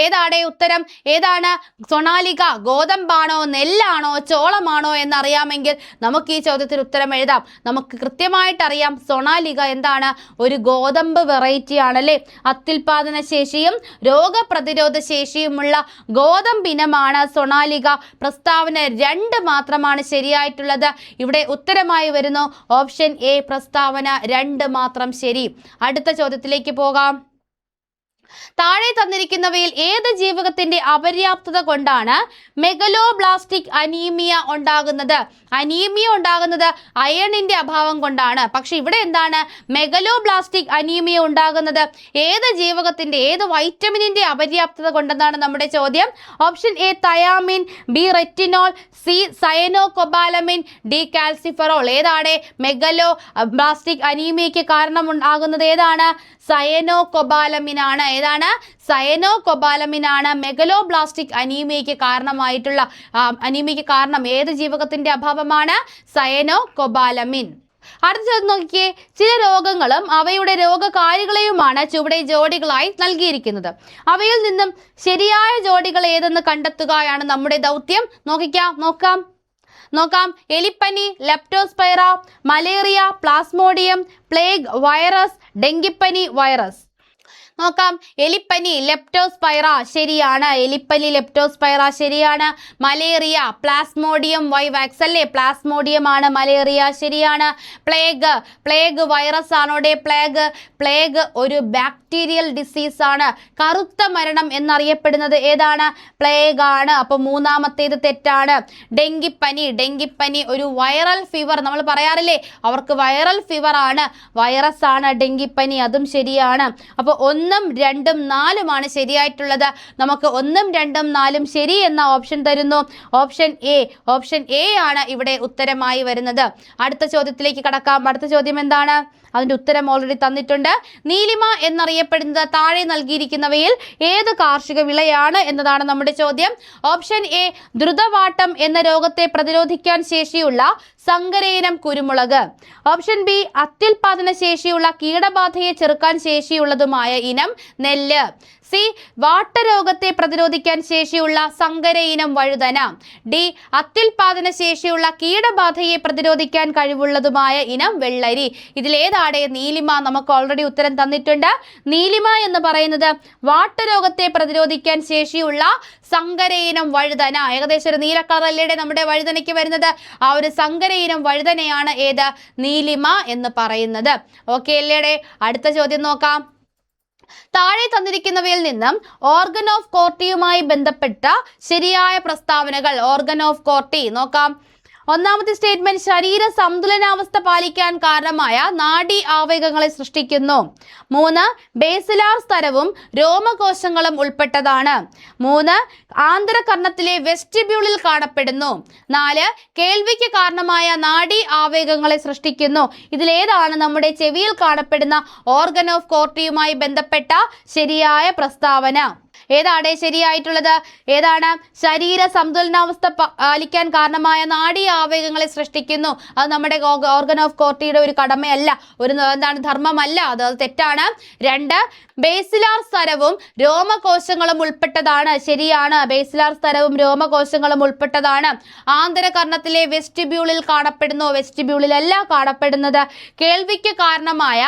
ഏതാണ് ഉത്തരം? ഏതാണ്? സൊണാലിക ഗോതമ്പാണോ, നെല്ലാണോ, ചോളമാണോ എന്നറിയാമെങ്കിൽ നമുക്ക് ഈ ചോദ്യത്തിന് ഉത്തരം എഴുതാം. നമുക്ക് കൃത്യമായിട്ട് അറിയാം സൊണാലിക എന്താണ്? ഒരു ഗോതമ്പ് വെറൈറ്റി ആണല്ലേ. അത്യുൽപാദന ശേഷിയും രോഗപ്രതിരോധ ശേഷിയുമുള്ള ഗോതമ്പിനമാണ് സൊണാലിക. പ്രസ്താവന 2 മാത്രമാണ് ശരിയായിട്ടുള്ളത്. ഇവിടെ ഉത്തരമായി വരുന്നു ഓപ്ഷൻ എ, പ്രസ്താവന 2 മാത്രം ശരി. അടുത്ത ചോദ്യത്തിലേക്ക് പോകാം. താഴെ തന്നിരിക്കുന്നവയിൽ ഏത് ജീവകത്തിന്റെ അപര്യാപ്തത കൊണ്ടാണ് മെഗലോബ്ലാസ്റ്റിക് അനീമിയ ഉണ്ടാകുന്നത്? അനീമിയ ഉണ്ടാകുന്നത് അയണിന്റെ അഭാവം കൊണ്ടാണ്. പക്ഷെ ഇവിടെ എന്താണ്? മെഗലോബ്ലാസ്റ്റിക് അനീമിയ ഉണ്ടാകുന്നത് ഏത് ജീവകത്തിന്റെ, ഏത് വൈറ്റമിനിന്റെ അപര്യാപ്തത കൊണ്ടെന്നാണ് നമ്മുടെ ചോദ്യം. Option A thiamine, B retinol, C സയനോകൊബാലമിൻ, D calciferol. ഏതാണ് മെഗലോ ബ്ലാസ്റ്റിക് അനീമിയയ്ക്ക് കാരണമുണ്ടാകുന്നത്? ഏതാണ്? സയനോകൊബാലമിൻ ആണ്. ഏതാണ്? സയനോകൊബാലമിൻ ആണ് മെഗലോബ്ലാസ്റ്റിക് അനീമിയയ്ക്ക് കാരണമായിട്ടുള്ള അനീമിയയ്ക്ക് കാരണം ഏത് ജീവകത്തിന്റെ അഭാവമാണ്? സയനോകൊബാലമിൻ. അടുത്ത ചോദ്യം നോക്കിയേ. ചില രോഗങ്ങളും അവയുടെ രോഗകാരികളെയുമാണ് ചുവടെ ജോഡികളായി നൽകിയിരിക്കുന്നത്. അവയിൽ നിന്നും ശരിയായ ജോഡികൾ ഏതെന്ന് കണ്ടെത്തുകയാണ് നമ്മുടെ ദൗത്യം. നോക്കാം. എലിപ്പനി, leptospira, malaria, plasmodium, plague virus, ഡെങ്കിപ്പനി വൈറസ്. നോക്കാം. എലിപ്പനി ലെപ്റ്റോസ്പൈറ ശരിയാണ്. എലിപ്പനി ലെപ്റ്റോസ്പൈറ ശരിയാണ്. മലേറിയ പ്ലാസ്മോഡിയം വൈവാക്സ് അല്ലേ, പ്ലാസ്മോഡിയം ആണ് മലേറിയ ശരിയാണ്. പ്ലേഗ് വൈറസ് ആണോടെ? പ്ലേഗ് ഒരു ബാക്ടീരിയൽ ഡിസീസ് ആണ്. കറുത്ത മരണം എന്നറിയപ്പെടുന്നത് ഏതാണ്? പ്ലേഗ് ആണ്. അപ്പൊ മൂന്നാമത്തേത് തെറ്റാണ്. ഡെങ്കിപ്പനി ഒരു വൈറൽ ഫീവർ, നമ്മൾ പറയാറില്ലേ അവർക്ക് വൈറൽ ഫീവർ ആണ്, വൈറസ് ആണ് ഡെങ്കിപ്പനി, അതും ശരിയാണ്. അപ്പോൾ 1, 2, 4 ശരിയായിട്ടുള്ളത്. നമുക്ക് 1, 2, 4 ശരി എന്ന ഓപ്ഷൻ തരുന്നു. ഓപ്ഷൻ എ ആണ് ഇവിടെ ഉത്തരമായി വരുന്നത്. അടുത്ത ചോദ്യത്തിലേക്ക് കടക്കാം. അടുത്ത ചോദ്യം എന്താണ്? അതിൻ്റെ ഉത്തരം ഓൾറെഡി തന്നിട്ടുണ്ട്. നീലിമ എന്നറിയപ്പെടുന്നത് താഴെ നൽകിയിരിക്കുന്നവയിൽ ഏത് കാർഷിക വിളയാണ് എന്നതാണ് നമ്മുടെ ചോദ്യം. ഓപ്ഷൻ എ ദ്രുതവാട്ടം എന്ന രോഗത്തെ പ്രതിരോധിക്കാൻ ശേഷിയുള്ള സങ്കരയിനം കുരുമുളക്. ഓപ്ഷൻ ബി അത്യുൽപാദന ശേഷിയുള്ള കീടബാധയെ ചെറുക്കാൻ ശേഷിയുള്ളതുമായ ഇനം നെല്ല്. സി വാട്ടരോഗത്തെ പ്രതിരോധിക്കാൻ ശേഷിയുള്ള സങ്കര ഇനം വഴുതന. ഡി അത്യുൽപാദന ശേഷിയുള്ള കീടബാധയെ പ്രതിരോധിക്കാൻ കഴിവുള്ളതുമായ ഇനം വെള്ളരി. ഇതിലേതാണ് നീലിമ? നമുക്ക് ഓൾറെഡി ഉത്തരം തന്നിട്ടുണ്ട്. നീലിമ എന്ന് പറയുന്നത് വാട്ടരോഗത്തെ പ്രതിരോധിക്കാൻ ശേഷിയുള്ള സങ്കര ഇനം വഴുതന. ഏകദേശം ഒരു നീല കളറിലൂടെ നമ്മുടെ വഴുതനയ്ക്ക് വരുന്നത് ആ ഒരു സങ്കര ഇനം വഴുതനയാണ് ഏത്? നീലിമ എന്ന് പറയുന്നത്. ഓക്കെ അല്ലേടെ? അടുത്ത ചോദ്യം നോക്കാം. താഴെ തന്നിരിക്കുന്നവയിൽ നിന്നും ഓർഗൻ ഓഫ് കോർട്ടിയുമായി ബന്ധപ്പെട്ട ശരിയായ പ്രസ്താവനകൾ. ഓർഗൻ ഓഫ് കോർട്ടി നോക്കാം. ഒന്നാമത്തെ സ്റ്റേറ്റ്മെന്റ് ശരീര സന്തുലനാവസ്ഥ പാലിക്കാൻ കാരണമായ നാഡി ആവേഗങ്ങളെ സൃഷ്ടിക്കുന്നു. 3 ബേസിലാർ സ്തരവും രോമകോശങ്ങളും ഉൾപ്പെട്ടതാണ്. 3 ആന്തരകർണത്തിലെ വെസ്റ്റിബ്യൂളിൽ കാണപ്പെടുന്നു. 4 കേൾവിക്ക് കാരണമായ നാഡി ആവേഗങ്ങളെ സൃഷ്ടിക്കുന്നു. ഇതിലേതാണ് നമ്മുടെ ചെവിയിൽ കാണപ്പെടുന്ന ഓർഗൻ ഓഫ് കോർട്ടിയുമായി ബന്ധപ്പെട്ട ശരിയായ പ്രസ്താവന? ഏതാണ് ശരിയായിട്ടുള്ളത്? ഏതാണ്? ശരീര സന്തുലനാവസ്ഥ പാലിക്കാൻ കാരണമായ നാഡീ ആവേഗങ്ങളെ സൃഷ്ടിക്കുന്നു. അത് നമ്മുടെ ഓർഗൻ ഓഫ് കോർട്ടിയുടെ ഒരു കടമയല്ല, ഒരു ധർമ്മമല്ല, അത് തെറ്റാണ്. 2 ബേസിലാർ സ്തരവും രോമകോശങ്ങളും ഉൾപ്പെട്ടതാണ്. ശരിയാണ്, ബേസിലാർ സ്തരവും രോമകോശങ്ങളും ഉൾപ്പെട്ടതാണ്. ആന്തരകർണത്തിലെ വെസ്റ്റിബ്യൂളിൽ കാണപ്പെടുന്നു. വെസ്റ്റിബ്യൂളിലല്ല കാണപ്പെടുന്നത്. കേൾവിക്ക് കാരണമായ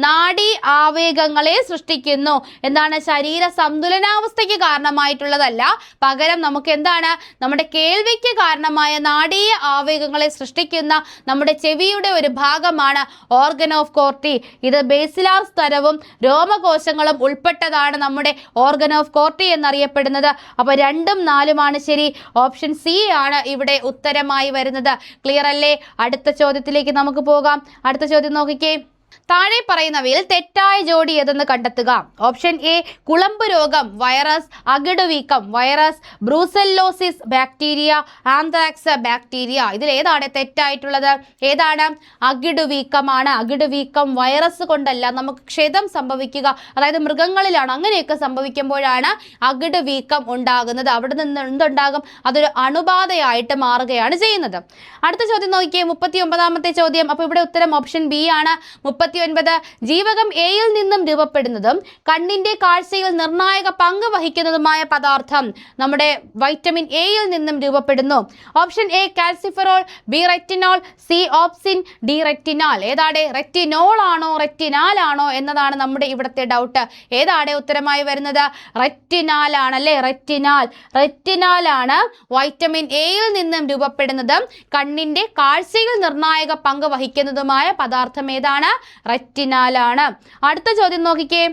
നാഡീ ആവേഗങ്ങളെ സൃഷ്ടിക്കുന്നു. എന്താണ്? ശരീര സന്തുലനാവസ്ഥയ്ക്ക് കാരണമായിട്ടുള്ളതല്ല, പകരം നമുക്ക് എന്താണ്? നമ്മുടെ കേൾവിക്ക് കാരണമായ നാഡീയ ആവേഗങ്ങളെ സൃഷ്ടിക്കുന്ന നമ്മുടെ ചെവിയുടെ ഒരു ഭാഗമാണ് ഓർഗൻ ഓഫ് കോർട്ടി. ഇത് ബേസിലാർ സ്തരവും രോമകോശങ്ങളും ഉൾപ്പെട്ടതാണ് നമ്മുടെ ഓർഗൻ ഓഫ് കോർട്ടി എന്നറിയപ്പെടുന്നത്. അപ്പോൾ 2ഉം 4ഉമാണ് ശരി. ഓപ്ഷൻ സി ആണ് ഇവിടെ ഉത്തരമായി വരുന്നത്. ക്ലിയർ അല്ലേ? അടുത്ത ചോദ്യത്തിലേക്ക് നമുക്ക് പോകാം. അടുത്ത ചോദ്യം നോക്കിക്കേ. താഴെ പറയുന്നവയിൽ തെറ്റായ ജോഡി ഏതെന്ന് കണ്ടെത്തുക. ഓപ്ഷൻ എ കുളമ്പ് രോഗം വൈറസ്, അകിട് വീക്കം virus, brucellosis bacteria, anthrax bacteria. ഇതിൽ ഏതാണ് തെറ്റായിട്ടുള്ളത്? ഏതാണ്? അകിട് വീക്കമാണ്. അകിട് വീക്കം വൈറസ് കൊണ്ടല്ല, നമുക്ക് ക്ഷതം സംഭവിക്കുക, അതായത് മൃഗങ്ങളിലാണ്, അങ്ങനെയൊക്കെ സംഭവിക്കുമ്പോഴാണ് അകിട് വീക്കം ഉണ്ടാകുന്നത്. അവിടെ നിന്ന് എന്തുണ്ടാകും? അതൊരു അണുബാധയായിട്ട് മാറുകയാണ് ചെയ്യുന്നത്. അടുത്ത ചോദ്യം നോക്കിയേ, 39ാമത്തെ ചോദ്യം. അപ്പോൾ ഇവിടെ ഉത്തരം ഓപ്ഷൻ ബി ആണ്. 39 ജീവകം എയിൽ നിന്നും രൂപപ്പെടുന്നതും കണ്ണിന്റെ കാഴ്ചയിൽ നിർണായക പങ്ക് വഹിക്കുന്നതുമായ പദാർത്ഥം നമ്മുടെ വൈറ്റമിൻ എയിൽ നിന്നും രൂപപ്പെടുന്നു. Option A calciferol, B retinol, C opsin, D retinal. ഏതാണ്? റെറ്റിനോൾ ആണോ റെറ്റിനാൽ ആണോ എന്നതാണ് നമ്മുടെ ഇവിടുത്തെ ഡൗട്ട്. ഏതാണ് ഉത്തരമായി വരുന്നത്? റെറ്റിനാൽ ആണല്ലേ, റെറ്റിനാൽ ആണ് വൈറ്റമിൻ എയിൽ നിന്നും രൂപപ്പെടുന്നതും കണ്ണിന്റെ കാഴ്ചയിൽ നിർണായക പങ്ക് വഹിക്കുന്നതുമായ പദാർത്ഥം ഏതാണ്? റെറ്റിനാലാണ്. അടുത്ത ചോദ്യം നോക്കിക്കേ.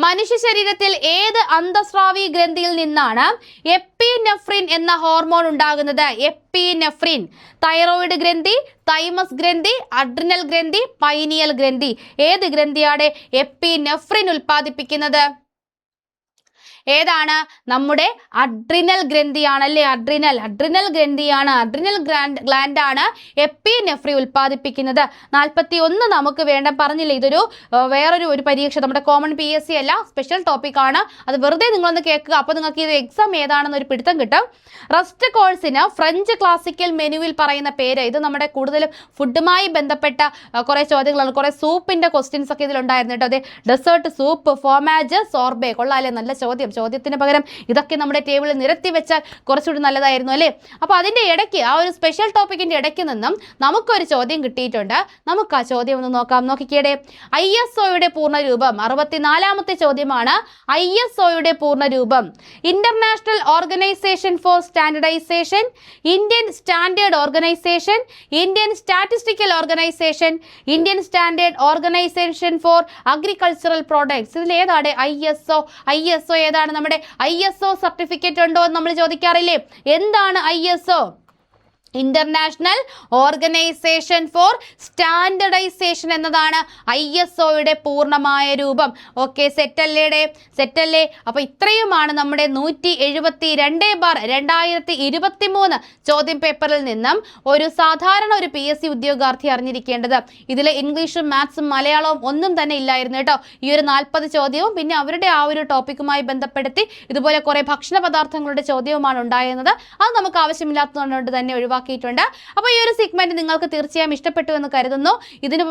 മനുഷ്യ ശരീരത്തിൽ ഏത് അന്തസ്രാവി ഗ്രന്ഥിയിൽ നിന്നാണ് എപ്പിനെഫ്രിൻ എന്ന ഹോർമോൺ ഉണ്ടാകുന്നത്? എപ്പിനെഫ്രിൻ. തൈറോയിഡ് ഗ്രന്ഥി, തൈമസ് ഗ്രന്ഥി, അഡ്രിനൽ ഗ്രന്ഥി, പൈനിയൽ ഗ്രന്ഥി. ഏത് ഗ്രന്ഥിയാണ് എപ്പിനെഫ്രിൻ ഉൽപ്പാദിപ്പിക്കുന്നത്? ഏതാണ്? നമ്മുടെ അഡ്രിനൽ ഗ്രന്ഥിയാണല്ലേ, അഡ്രിനൽ ഗ്രന്ഥിയാണ്, അഡ്രിനൽ ഗ്ലാൻഡ് ആണ് എപ്പിനെഫ്രി ഉൽപ്പാദിപ്പിക്കുന്നത്. 41 നമുക്ക് വേണ്ട പറഞ്ഞില്ലേ, ഇതൊരു വേറൊരു പരീക്ഷ, നമ്മുടെ കോമൺ PSC അല്ല, സ്പെഷ്യൽ ടോപ്പിക് ആണ്. അത് വെറുതെ നിങ്ങളൊന്ന് കേൾക്കുക, അപ്പോൾ നിങ്ങൾക്ക് ഇത് എക്സാം ഏതാണെന്ന് ഒരു പിടുത്തം കിട്ടും. റസ്റ്റ് കോഴ്സിന് ഫ്രഞ്ച് ക്ലാസിക്കൽ മെനുവിൽ പറയുന്ന പേര്. ഇത് നമ്മുടെ കൂടുതലും ഫുഡുമായി ബന്ധപ്പെട്ട കുറേ ചോദ്യങ്ങളാണ്. കുറേ സൂപ്പിന്റെ ക്വസ്റ്റ്യൻസ് ഒക്കെ ഇതിലുണ്ടായിരുന്നു കേട്ടോ. അതെ, ഡെസേർട്ട് സൂപ്പ്, ഫോമാജ്, സോർബേ. കൊള്ളാല്ലേ, നല്ല ചോദ്യം. ചോദ്യത്തിന് പകരം ഇതൊക്കെ നമ്മുടെ ടേബിളിൽ നിരത്തി വെച്ചാൽ കുറച്ചുകൂടി നല്ലതായിരുന്നു അല്ലേ? അപ്പോൾ അതിൻ്റെ ഇടയ്ക്ക് ആ ഒരു സ്പെഷ്യൽ ടോപ്പിക്കിൻ്റെ ഇടയ്ക്ക് നിന്നും നമുക്കൊരു ചോദ്യം കിട്ടിയിട്ടുണ്ട്. നമുക്ക് ആ ചോദ്യം ഒന്ന് നോക്കാം. നോക്കിക്കേടെ, ISOയുടെ പൂർണ്ണരൂപം. 64ാമത്തെ ചോദ്യമാണ്. ISOയുടെ പൂർണ്ണരൂപം: International Organization for Standardization, Indian Standard Organization, Indian Statistical Organization, Indian Standard Organization for Agricultural Products. ഇതിൽ ഏതാണ് ISO ഏതാണ്? നമ്മുടെ ISO സർട്ടിഫിക്കറ്റ് ഉണ്ടോ എന്ന് നമ്മൾ ചോദിക്കാറില്ലേ? എന്താണ് ISO? International Organization for Standardization എന്നതാണ് ISOയുടെ പൂർണ്ണമായ രൂപം. ഓക്കെ, സെറ്റല്ലേ? അപ്പോൾ ഇത്രയുമാണ് നമ്മുടെ 172/2023 ചോദ്യം പേപ്പറിൽ നിന്നും ഒരു സാധാരണ ഒരു PSC ഉദ്യോഗാർത്ഥി അറിഞ്ഞിരിക്കേണ്ടത്. ഇതിൽ ഇംഗ്ലീഷും മാത്സും മലയാളവും ഒന്നും തന്നെ ഇല്ലായിരുന്നു കേട്ടോ. ഈ ഒരു 40 ചോദ്യവും പിന്നെ അവരുടെ ആ ഒരു ടോപ്പിക്കുമായി ബന്ധപ്പെടുത്തി ഇതുപോലെ കുറേ ഭക്ഷണ പദാർത്ഥങ്ങളുടെ ചോദ്യവുമാണ് ഉണ്ടായിരുന്നത്. അത് നമുക്ക് ആവശ്യമില്ലാത്തതുകൊണ്ട് തന്നെ ഒഴിവാക്കിയിട്ടുണ്ട്. അപ്പോൾ ഈ ഒരു സെഗ്മെന്റ് നിങ്ങൾക്ക് തീർച്ചയായും ഇഷ്ടപ്പെട്ടു എന്ന് കരുതുന്നു.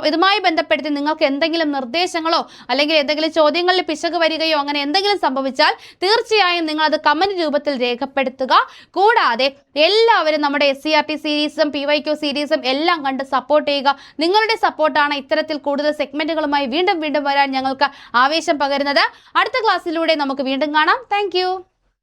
ഇതുമായി ബന്ധപ്പെടുത്തി നിങ്ങൾക്ക് എന്തെങ്കിലും നിർദ്ദേശങ്ങളോ അല്ലെങ്കിൽ എന്തെങ്കിലും ചോദ്യങ്ങളിൽ പിശക് വരികയോ അങ്ങനെ എന്തെങ്കിലും സംഭവിച്ചാൽ തീർച്ചയായും നിങ്ങൾ അത് കമന്റ് രൂപത്തിൽ രേഖപ്പെടുത്തുക. കൂടാതെ എല്ലാവരും നമ്മുടെ SCERT സീരീസും PYQ സീരീസും എല്ലാം കണ്ട് സപ്പോർട്ട് ചെയ്യുക. നിങ്ങളുടെ സപ്പോർട്ടാണ് ഇത്തരത്തിൽ കൂടുതൽ സെഗ്മെന്റുകളുമായി വീണ്ടും വരാൻ ഞങ്ങൾക്ക് ആവേശം പകരുന്നത്. അടുത്ത ക്ലാസ്സിലൂടെ നമുക്ക് വീണ്ടും കാണാം. താങ്ക്